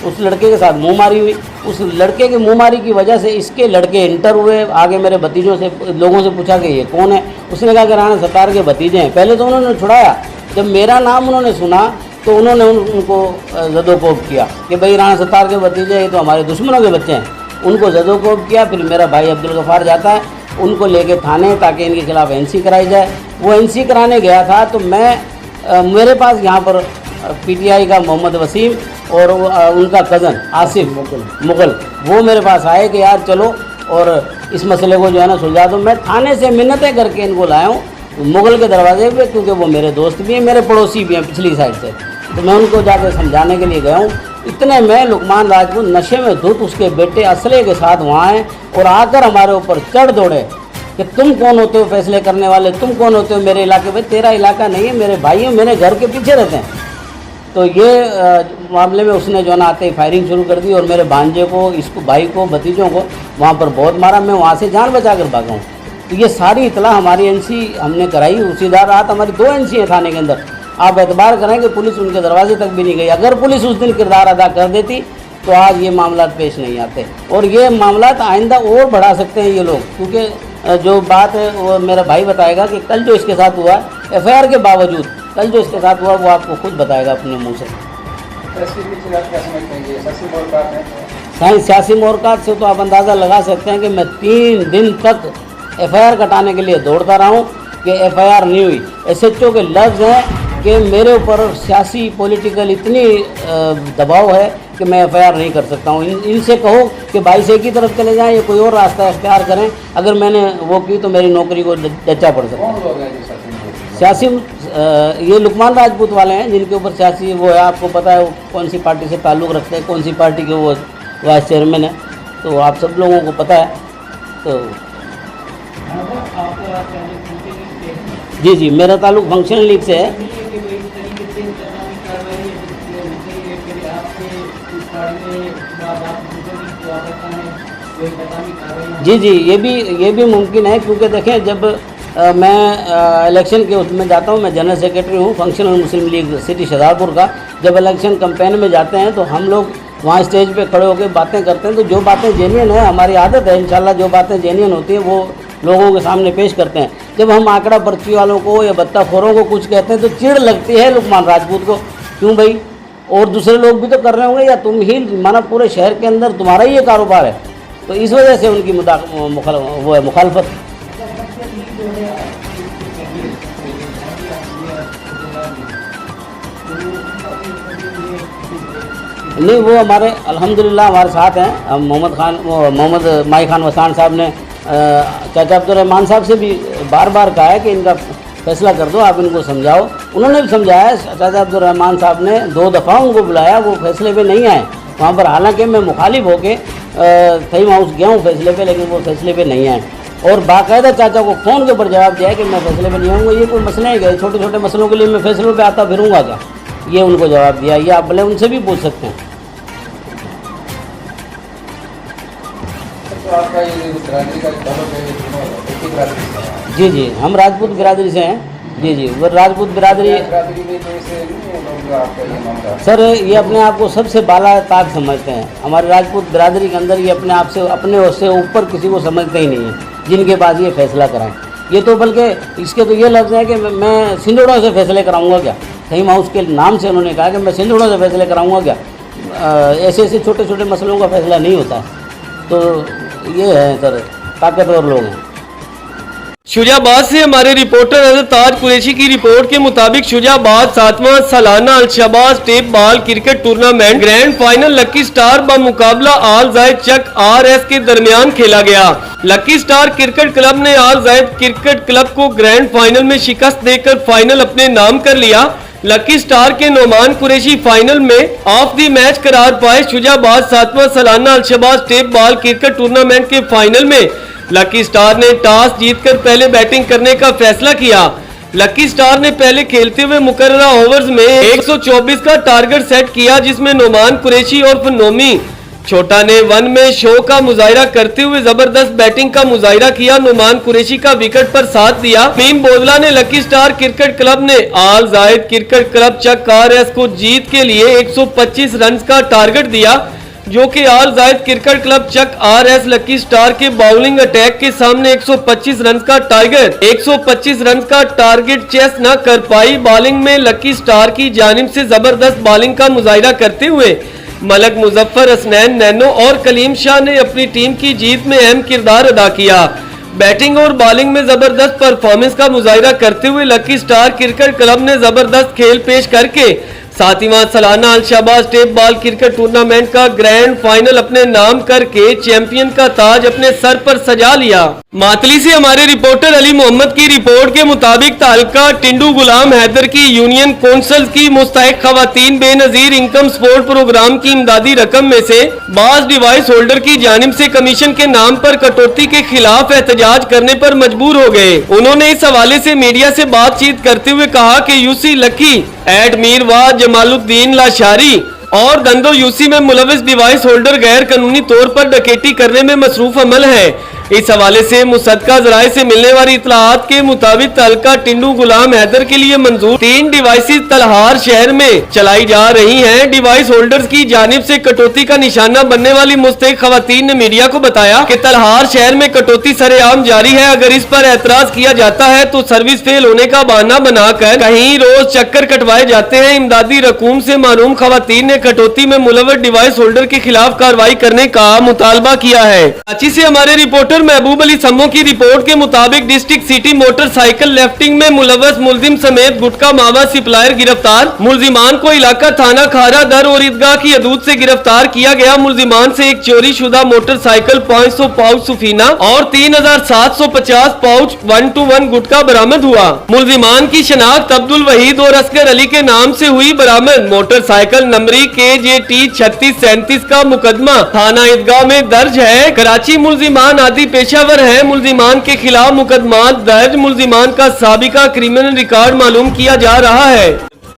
उस लड़के के साथ मुँह मारी हुई। उस लड़के की मुँह मारी की वजह से इसके लड़के इंटर हुए। आगे मेरे भतीजों से, लोगों से पूछा कि ये कौन है, उसने कहा कि राणा सत्तार के भतीजे हैं। पहले तो उन्होंने छुड़ाया, जब मेरा नाम उन्होंने सुना तो उन्होंने उनको ज़दोकोब किया कि भाई राणा सत्तार के भतीजे, ये तो हमारे दुश्मनों के बच्चे हैं। उनको ज़दोकोब किया। फिर मेरा भाई अब्दुल गफ़ार जाता है उनको लेके थाने ताकि इनके खिलाफ़ NC कराई जाए। वो NC कराने गया था तो मेरे पास यहाँ पर PTI का मोहम्मद वसीम और उनका कज़न आसिफ मुग़ल वो मेरे पास आए कि यार चलो और इस मसले को जो है ना सुलझा दो। मैं थाने से मिन्नतें करके इनको लाया हूँ मुगल के दरवाजे पे, क्योंकि वो मेरे दोस्त भी हैं, मेरे पड़ोसी भी हैं पिछली साइड से, तो मैं उनको जाकर समझाने के लिए गया हूँ। इतने में लुकमान राजपूत नशे में धुत उसके बेटे असले के साथ वहाँ आए और आकर हमारे ऊपर चढ़ दौड़े कि तुम कौन होते हो फैसले करने वाले, तुम कौन होते हो मेरे इलाके में। तेरा इलाका नहीं है, मेरे भाई हैं, मेरे घर के पीछे रहते हैं। तो ये मामले में उसने जो ना आते ही फायरिंग शुरू कर दी और मेरे भांजे को, इसको भाई को, भतीजों को वहाँ पर बहुत मारा। मैं वहाँ से जान बचा कर भागा हूँ। तो ये सारी इतला हमारी एनसी हमने कराई। उसी रात हमारी 2 एनसी है थाने के अंदर। आप एतबार करें कि पुलिस उनके दरवाजे तक भी नहीं गई। अगर पुलिस उस दिन किरदार अदा कर देती तो आज ये मामला पेश नहीं आते, और ये मामला आइंदा और बढ़ा सकते हैं ये लोग, क्योंकि जो बात है वो मेरा भाई बताएगा कि कल जो इसके साथ हुआ FIR के बावजूद, कल जो इसके साथ हुआ वो आपको खुद बताएगा अपने मुँह से। सियासी मोरकात से तो आप अंदाज़ा लगा सकते हैं कि मैं 3 दिन तक FIR कटाने के लिए दौड़ता रहा हूँ कि FIR नहीं हुई। SHO के लफ्ज़ हैं कि मेरे ऊपर सियासी पॉलिटिकल इतनी दबाव है कि मैं FIR नहीं कर सकता हूँ। इनसे कहो कि भाई से एक ही तरफ चले जाएं या कोई और रास्ता इख्तियार करें। अगर मैंने वो की तो मेरी नौकरी को डच्चा पड़ सकता है। सियासी ये लुकमान राजपूत वाले हैं जिनके ऊपर सियासी वो है। आपको पता है वो कौन सी पार्टी से ताल्लुक़ रखते हैं, कौन सी पार्टी के वो वाइस चेयरमैन है, तो आप सब लोगों को पता है। तो जी मेरा ताल्लुक़ फंक्शनल लीग से है। जी ये भी मुमकिन है, क्योंकि देखें जब मैं इलेक्शन के उसमें जाता हूँ, मैं जनरल सेक्रेटरी हूँ फंक्शनल मुस्लिम लीग सिटी शहजादपुर का। जब इलेक्शन कैंपेन में जाते हैं तो हम लोग वहाँ स्टेज पे खड़े होकर बातें करते हैं। तो जो बातें जेन्युइन है, हमारी आदत है इंशाल्लाह, जो बातें जेन्युइन होती हैं वो लोगों के सामने पेश करते हैं। जब हम आंकड़ा पर्ची वालों को या बत्ताखोरों को कुछ कहते हैं तो चिढ़ लगती है लुकमान राजपूत को, क्यों भाई, और दूसरे लोग भी तो कर रहे होंगे या तुम ही, माना पूरे शहर के अंदर तुम्हारा ही ये कारोबार है। तो इस वजह से उनकी मुखालफत। नहीं, वो हमारे अल्हम्दुलिल्लाह हमारे साथ हैं। मोहम्मद माई खान वसान साहब ने चाचा अब्दुर्रहमान साहब से भी बार बार कहा है कि इनका फैसला कर दो, आप इनको समझाओ। उन्होंने भी समझाया। चाचा अब्दुर्रहमान साहब ने 2 दफ़ा उनको बुलाया, वो फैसले पे नहीं आए वहाँ पर। हालांकि मैं मुखालिफ होके थीम हाउस गया हूँ फैसले पे, लेकिन वो फैसले पे नहीं आए। और बाकायदा चाचा को फ़ोन के ऊपर जवाब दिया कि मैं फैसले पे नहीं आऊँगा। ये कोई मसले नहीं गए, छोटे छोटे मसलों के लिए मैं फैसलों पे आता फिरूँगा क्या, ये उनको जवाब दिया। ये आप भले उनसे भी पूछ सकते हैं।
तो आपका ये बिरादरी का
जी हम राजपूत बिरादरी से हैं। जी वो राजपूत बिरादरी सर ये अपने आप को सबसे बाला ताक समझते हैं। हमारे राजपूत बिरादरी के अंदर ये अपने आप से, अपने से ऊपर किसी को समझते ही नहीं है जिनके पास ये फैसला कराएं। ये तो बल्कि इसके तो ये लफ्ज़ है कि मैं सिंधुड़ा से फैसले कराऊंगा क्या। थीम हाउस के नाम से उन्होंने कहा कि मैं सिंधुड़ा से फैसले कराऊंगा क्या। ऐसे छोटे छोटे मसलों का फैसला नहीं होता। तो ये है सर, ताकतवर लोग हैं।
शुजाबाद से हमारे रिपोर्टर हज़रत ताज कुरैशी की रिपोर्ट के मुताबिक शुजाबाद 7वां सालाना Al-Shahbaz tape ball cricket tournament grand final lucky star बमुकाबला आल जायद चक RS के दरमियान खेला गया। लकी स्टार क्रिकेट क्लब ने आल जायद क्रिकेट क्लब को ग्रैंड फाइनल में शिकस्त देकर फाइनल अपने नाम कर लिया। लकी स्टार के नोमान कुरैशी फाइनल में ऑफ द मैच करार पाए। शुजाबाद 7वां सालाना Al-Shahbaz tape ball cricket tournament के फाइनल में लकी स्टार ने टॉस जीतकर पहले बैटिंग करने का फैसला किया। लकी स्टार ने पहले खेलते हुए मुकर्ररा ओवर्स में 124 का टारगेट सेट किया, जिसमें नोमान कुरैशी और नोमी छोटा ने 1 में शो का मुजाहिरा करते हुए जबरदस्त बैटिंग का मुजाहिरा किया। नोमान कुरैशी का विकेट पर साथ दिया। मीम बोदला ने लकी स्टार क्रिकेट क्लब ने आल जायद क्रिकेट क्लब चक RS को जीत के लिए 125 रन का टारगेट दिया, जो कि आल जायद क्रिकेट क्लब चक RS लकी स्टार के बाउलिंग अटैक के सामने 125 रन का टारगेट चेस न कर पाई। बॉलिंग में लकी स्टार की जानिब से जबरदस्त बॉलिंग का मुजाहिरा करते हुए मलक मुजफ्फर, हसनैन नैनो और कलीम शाह ने अपनी टीम की जीत में अहम किरदार अदा किया। बैटिंग और बॉलिंग में जबरदस्त परफॉर्मेंस का मुजाहिरा करते हुए लकी स्टार क्रिकेट क्लब ने जबरदस्त खेल पेश करके सातवां सालाना Al Shahbaz tape ball cricket tournament का ग्रैंड फाइनल अपने नाम करके चैंपियन का ताज अपने सर पर सजा लिया। मातली से हमारे रिपोर्टर अली मोहम्मद की रिपोर्ट के मुताबिक तालका टिंडू गुलाम हैदर की यूनियन कौंसल की मुस्तहिक खवातीन बेनजीर इनकम सपोर्ट प्रोग्राम की इमदादी रकम में से बाज डिवाइस होल्डर की जानिब से कमीशन के नाम पर कटौती के खिलाफ एहतजाज करने पर मजबूर हो गए। उन्होंने इस हवाले से मीडिया से बातचीत करते हुए कहा कि यूसी लकी एड मीरवाद जमालुद्दीन लाशारी और दंदो यूसी में मुलविस डिवाइस होल्डर गैर कानूनी तौर पर डकैती करने में मसरूफ अमल है। इस हवाले से मुसद्दका ज़राए से मिलने वाली इतलात के मुताबिक तहलका टिंडू गुलाम हैदर के लिए मंजूर 3 डिवाइसेस तलहार शहर में चलाई जा रही हैं। डिवाइस होल्डर्स की जानिब से कटौती का निशाना बनने वाली मुस्तहिक खवातीन ने मीडिया को बताया कि तलहार शहर में कटौती सरेआम जारी है। अगर इस पर एतराज किया जाता है तो सर्विस फेल होने का बहाना बनाकर कहीं रोज चक्कर कटवाए जाते हैं। इमदादी रकूम से मालूम खवातीन ने कटौती में मुलव्वस डिवाइस होल्डर के खिलाफ कार्रवाई करने का मुतालबा किया है। कराची से हमारे रिपोर्टर महबूब अली सम्मो की रिपोर्ट के मुताबिक डिस्ट्रिक्ट सिटी मोटरसाइकिल लेफ्टिंग में मुलव्वस मुलजिम समेत गुटखा मावा सप्लायर गिरफ्तार। मुलजिमान को इलाका थाना खारा दर और ईदगाह की हदूद से गिरफ्तार किया गया। मुलजिमान से एक चोरी शुदा मोटरसाइकिल 500 पाउच सुफीना और 3750 पाउच 1-to-1 गुटखा बरामद हुआ। मुलजिमान की शनाख्त अब्दुल वहीद और असगर अली के नाम से हुई बरामद। मोटरसाइकिल नंबरी KJT 3637 का मुकदमा थाना ईदगाह में दर्ज है। कराची मुलजिमान आदि पेशावर है। मुलजिमान के खिलाफ मुकदमात दर्ज। मुलजिमान का साबिका क्रिमिनल रिकॉर्ड मालूम किया जा रहा है।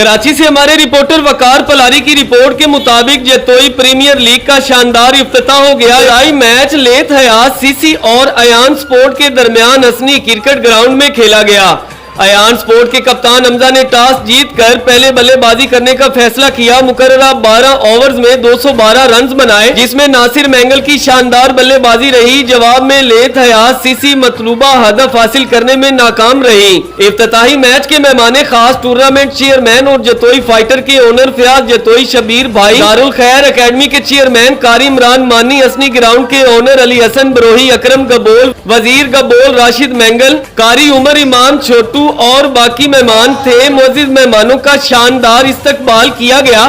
कराची से हमारे रिपोर्टर वकार पलारी की रिपोर्ट के मुताबिक जतोई प्रीमियर लीग का शानदार इफ्तिताह हो गया। आई मैच लेथ हयात सीसी और अयान स्पोर्ट के दरमियान हसनी क्रिकेट ग्राउंड में खेला गया। अयान स्पोर्ट के कप्तान हमजा ने टॉस जीतकर पहले बल्लेबाजी करने का फैसला किया। मुकर्ररा 12 ओवर्स में 212 रन बनाए, जिसमें नासिर मैंगल की शानदार बल्लेबाजी रही। जवाब में लेथ हयात सीसी मतलूबा हदफ हासिल करने में नाकाम रही। इफ्तिताही मैच के मेहमान खास टूर्नामेंट चेयरमैन और जतोई फाइटर के ओनर फयाज जतोई शबीर भाई, दारुल खैर अकेडमी के चेयरमैन कारी इमरान मानी, हसनी ग्राउंड के ओनर अली हसन बरोही, अकरम गबोल, वजीर गबोल, राशिद मैंगल, कारी उमर इमाम छोटू और बाकी मेहमान थे। मुअज़्ज़िज़ मेहमानों का शानदार इस्तकबाल किया गया।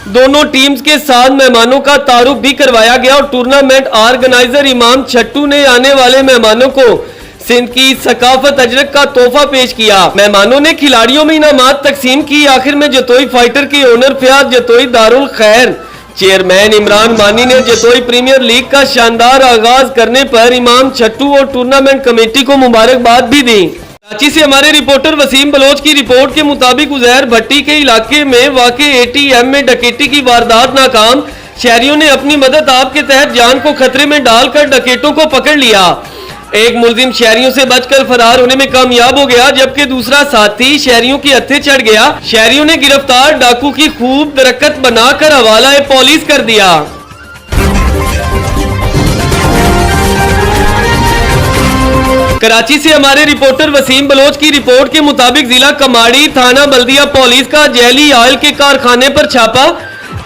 दोनों टीम्स के साथ मेहमानों का तारुफ भी करवाया गया और टूर्नामेंट ऑर्गेनाइजर इमाम छट्टू ने आने वाले मेहमानों को सिंध की सकाफत अजरक का तोहफा पेश किया। मेहमानों ने खिलाड़ियों में इनामात तकसीम की। आखिर में जतोई फाइटर के ओनर फयाज जतोई, दारुल खैर चेयरमैन इमरान मानी ने जतोई प्रीमियर लीग का शानदार आगाज करने पर इमाम छट्टू और टूर्नामेंट कमेटी को मुबारकबाद भी दी। कराची से हमारे रिपोर्टर वसीम बलोच की रिपोर्ट के मुताबिक उजैर भट्टी के इलाके में वाक़े ATM में डकैती की वारदात नाकाम। शहरियों ने अपनी मदद आप के तहत जान को खतरे में डालकर डकैतों को पकड़ लिया। एक मुलजिम शहरियों से बचकर फरार होने में कामयाब हो गया, जबकि दूसरा साथी शहरियों के हत्थे चढ़ गया। शहरियों ने गिरफ्तार डाकू की खूब दरकत बनाकर हवाला पुलिस कर दिया। कराची से हमारे रिपोर्टर वसीम बलोच की रिपोर्ट के मुताबिक जिला कमाड़ी थाना बल्दिया पुलिस का जैली ऑयल के कारखाने पर छापा।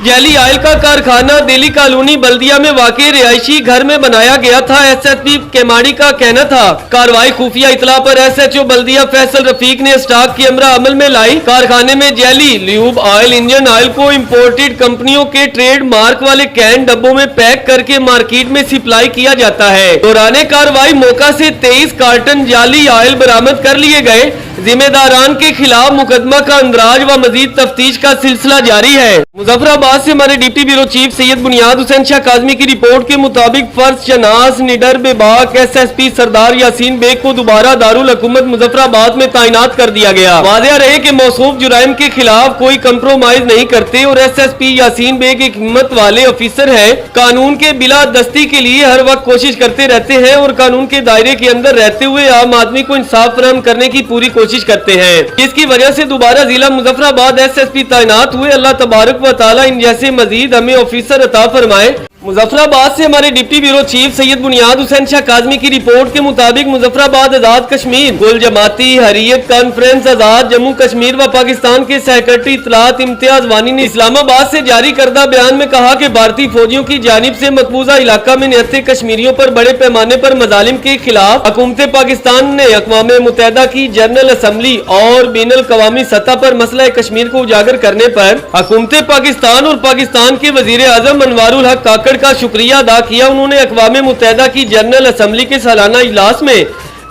जैली ऑयल का कारखाना दिल्ली कॉलोनी बल्दिया में वाक़ई रिहायशी घर में बनाया गया था। SSP केमाड़ी का कहना था। कार्रवाई खुफिया इतला पर SHO बल्दिया फैसल रफीक ने स्टॉक की अमरा अमल में लाई। कारखाने में जैली ल्यूब ऑयल, इंजन ऑयल को इम्पोर्टेड कंपनियों के ट्रेड मार्क वाले कैन डब्बों में पैक करके मार्केट में सप्लाई किया जाता है। दौरान कार्रवाई मौका से 23 कार्टन जाली ऑयल बरामद कर लिए गए। जिम्मेदारान के खिलाफ मुकदमा का अंदराज व मजीद तफ्तीश का सिलसिला जारी है। मुजफ्फराबाद से हमारे डिप्टी ब्यूरो चीफ सैयद बुनियाद हुसैन शाह काज़मी की रिपोर्ट के मुताबिक फर्ज शनास निडर बेबाक SSP सरदार यासीन बेग को दोबारा दारुल हुकूमत मुजफ्फराबाद में तैनात कर दिया गया। वाज़ेह रहे कि मौसूफ जुराइम के खिलाफ कोई कंप्रोमाइज नहीं करते और SSP यासीन बेग एक हिम्मत वाले ऑफिसर है। कानून के बिला दस्ती के लिए हर वक्त कोशिश करते रहते हैं और कानून के दायरे के अंदर रहते हुए आम आदमी को इंसाफ फराहम करने की पूरी कोशिश करते हैं। इसकी वजह से दोबारा जिला मुजफ्फराबाद SSP तैनात हुए। अल्लाह तबारक व तआला इन जैसे मजीद हमें ऑफिसर अता फरमाए। मुजफ्फराबाद से हमारे डिप्टी ब्यूरो चीफ सैयद बुनियाद हुसैन शाह काजमी की रिपोर्ट के मुताबिक मुजफ्फराबाद आजाद कश्मीर कुल जमाती हरियत कॉन्फ्रेंस आजाद जम्मू कश्मीर व पाकिस्तान के सेक्रेटरी इत्तलात इम्तियाज वानी ने इस्लामाबाद से जारी करदा बयान में कहा कि भारतीय फौजियों की जानिब से मकबूजा इलाका में निहत्ते कश्मीरियों पर बड़े पैमाने पर मजालिम के खिलाफ हुकूमत पाकिस्तान ने अक़वाम मुत्तहिदा की जनरल असम्बली और बैनुल अक़वामी सतह पर मसला कश्मीर को उजागर करने पर हुकूमत पाकिस्तान और पाकिस्तान के वजीर आजम अनवारुल हक काकड़ का शुक्रिया अदा किया। उन्होंने अक़वाम मुत्तहिदा की जनरल असम्बली के सालाना इजलास में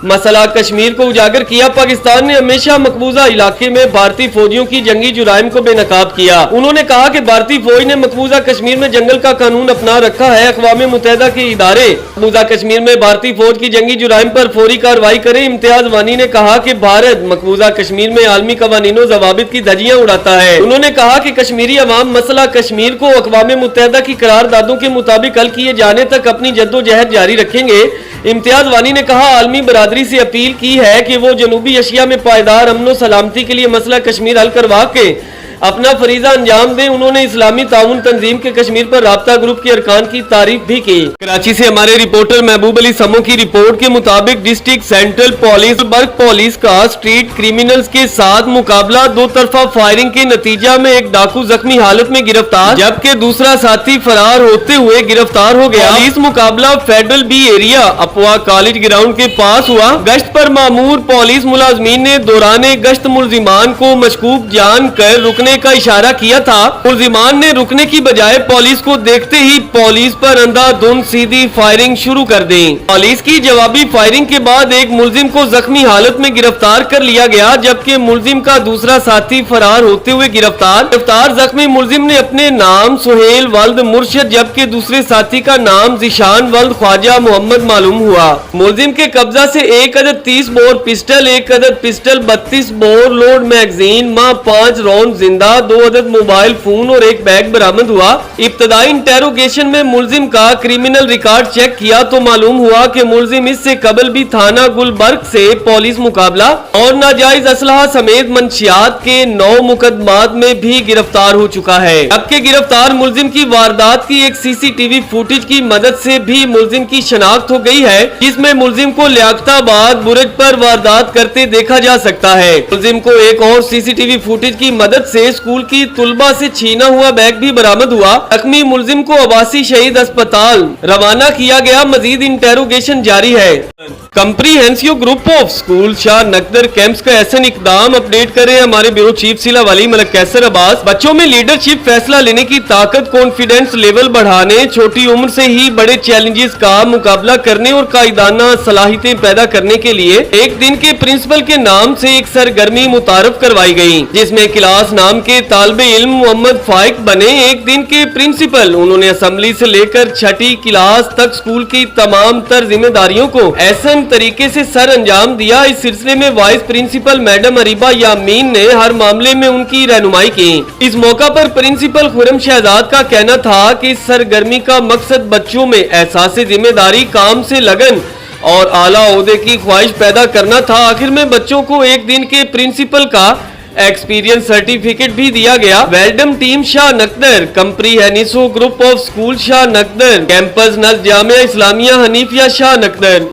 मसला कश्मीर को उजागर किया। पाकिस्तान ने हमेशा मकबूजा इलाके में भारतीय फौजियों की जंगी जुराइम को बेनकाब किया। उन्होंने कहा कि भारतीय फौज ने मकबूजा कश्मीर में जंगल का कानून अपना रखा है। अक़वाम मुत्तहिदा के इदारे मकबूजा कश्मीर में भारतीय फौज की जंगी जुराइम पर फौरी कार्रवाई करे। इम्तियाज वानी ने कहा कि भारत मकबूजा कश्मीर में आलमी कवानीनों ज़वाबित की धज्जियां उड़ाता है। उन्होंने कहा कि कश्मीरी अवाम मसला कश्मीर को अक़वाम मुत्तहिदा की करारदादों के मुताबिक हल किए जाने तक अपनी जद्दोजहद जारी रखेंगे। इम्तियाज वानी ने कहा आलमी बरादरी से अपील की है कि वो जनूबी एशिया में पायदार अमन सलामती के लिए मसला कश्मीर हल करवा के अपना फरीजा अंजाम दें। उन्होंने इस्लामी ताउन तंजीम के कश्मीर पर राब्ता ग्रुप के अरकान की तारीफ भी की। कराची से हमारे रिपोर्टर महबूब अली समो की रिपोर्ट के मुताबिक डिस्ट्रिक्ट सेंट्रल पुलिस बर्ग पुलिस का स्ट्रीट क्रिमिनल्स के साथ मुकाबला, दो तरफा फायरिंग के नतीजा में एक डाकू जख्मी हालत में गिरफ्तार जबकि दूसरा साथी फरार होते हुए गिरफ्तार हो गया। पुलिस मुकाबला फेडरल बी एरिया अपवा कॉलेज ग्राउंड के पास हुआ। गश्त पर मामूर पुलिस मुलाजमीन ने दौरान गश्त मुलजिमान को मशकूक जान कर रुकने का इशारा किया था। मुलजिमान ने रुकने की बजाय पुलिस को देखते ही पुलिस पर अंधाधुंध सीधी फायरिंग शुरू कर दी। पुलिस की जवाबी फायरिंग के बाद एक मुलजिम को जख्मी हालत में गिरफ्तार कर लिया गया जबकि मुलजिम का दूसरा साथी फरार होते हुए गिरफ्तार जख्मी मुलजिम ने अपने नाम सुहेल वल्द मुर्शद जबकि दूसरे साथी का नाम जिशान वल्द ख्वाजा मोहम्मद मालूम हुआ। मुलजिम के कब्जा से एक अदद 30 बोर पिस्टल, एक अदद pistol 32 bore load magazine, 5 round जिंदा, 2 अदद मोबाइल फोन और एक बैग बरामद हुआ। इब्तदाई इंटेरोगेशन में मुलजिम का क्रिमिनल रिकॉर्ड चेक किया तो मालूम हुआ कि मुलजिम इससे कबल भी थाना गुलबर्ग से पुलिस मुकाबला और नाजायज असलहा समेत मंशियात के 9 मुकदमात में भी गिरफ्तार हो चुका है। जबकि गिरफ्तार मुलजिम की वारदात की एक सीसीटीवी फुटेज की मदद से भी मुलजिम की शनाख्त हो गई है जिसमें मुलजिम को लियाकताबाद बुर्ज पर वारदात करते देखा जा सकता है। मुलजिम को एक और सीसीटीवी फुटेज की मदद से स्कूल की तुलबा से छीना हुआ बैग भी बरामद हुआ। जख्मी मुलजिम को अबासी शहीद अस्पताल रवाना किया गया। मजीद इंटेरोगेशन जारी है। Comprehensive group of school Shah Naqdar campus का ऐसा इकदाम अपडेट करे हमारे ब्यूरो चीफ सिला वाली मलक कैसर अब्बास। बच्चों में लीडरशिप, फैसला लेने की ताकत, कॉन्फिडेंस लेवल बढ़ाने, छोटी उम्र से ही बड़े चैलेंजेस का मुकाबला करने और कायदाना सलाहियतें पैदा करने के लिए एक दिन के प्रिंसिपल के नाम से एक सरगर्मी मुतारफ करवाई गई जिसमें क्लास नाम के तालिबे इल्म मोहम्मद फाइक बने एक दिन के प्रिंसिपल। उन्होंने असेंबली से लेकर छठी क्लास तक स्कूल की तमाम तर जिम्मेदारियों को ऐसन तरीके से सर अंजाम दिया। इस सिलसिले में वाइस प्रिंसिपल मैडम अरीबा यामीन ने हर मामले में उनकी रहनुमाई की। इस मौका पर प्रिंसिपल खुरम शहजाद का कहना था कि इस सरगर्मी का मकसद बच्चों में एहसास जिम्मेदारी, काम से लगन और आला ओहदे की ख्वाहिश पैदा करना था। आखिर में बच्चों को एक दिन के प्रिंसिपल का एक्सपीरियंस सर्टिफिकेट भी दिया गया। Well done team Shah Naqdar, comprehensive group of school Shah Naqdar, campus नज़ जामिया इस्लामिया हनीफिया शाह नकदर।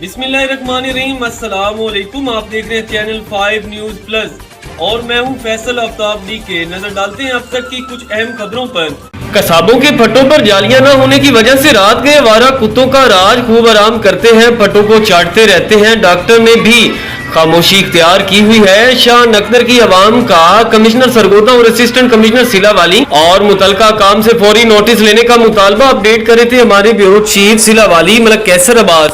बिस्मिल्लाहिर्रहमानिर्रहीम, अस्सलाम वालेकुम। आप देख रहे हैं चैनल 5 न्यूज प्लस और मैं हूं फैसल आफ्ताब डी के। नजर डालते हैं अब तक की कुछ अहम खबरों पर। कसाबों के फटों पर जालियां न होने की वजह से रात गए आवारा कुत्तों का राज खूब आराम करते हैं, फटों को चाटते रहते हैं। डॉक्टर ने भी खामोशी इख्तियार की हुई है। शाह नकदर की आवाम का कमिश्नर सरगोदा और असिस्टेंट कमिश्नर सिला वाली और मुतलका काम से फौरी नोटिस लेने का मुतालबा अपडेट करे थे हमारे ब्यूरो चीफ सिला वाली मलक कैसर अब्बास।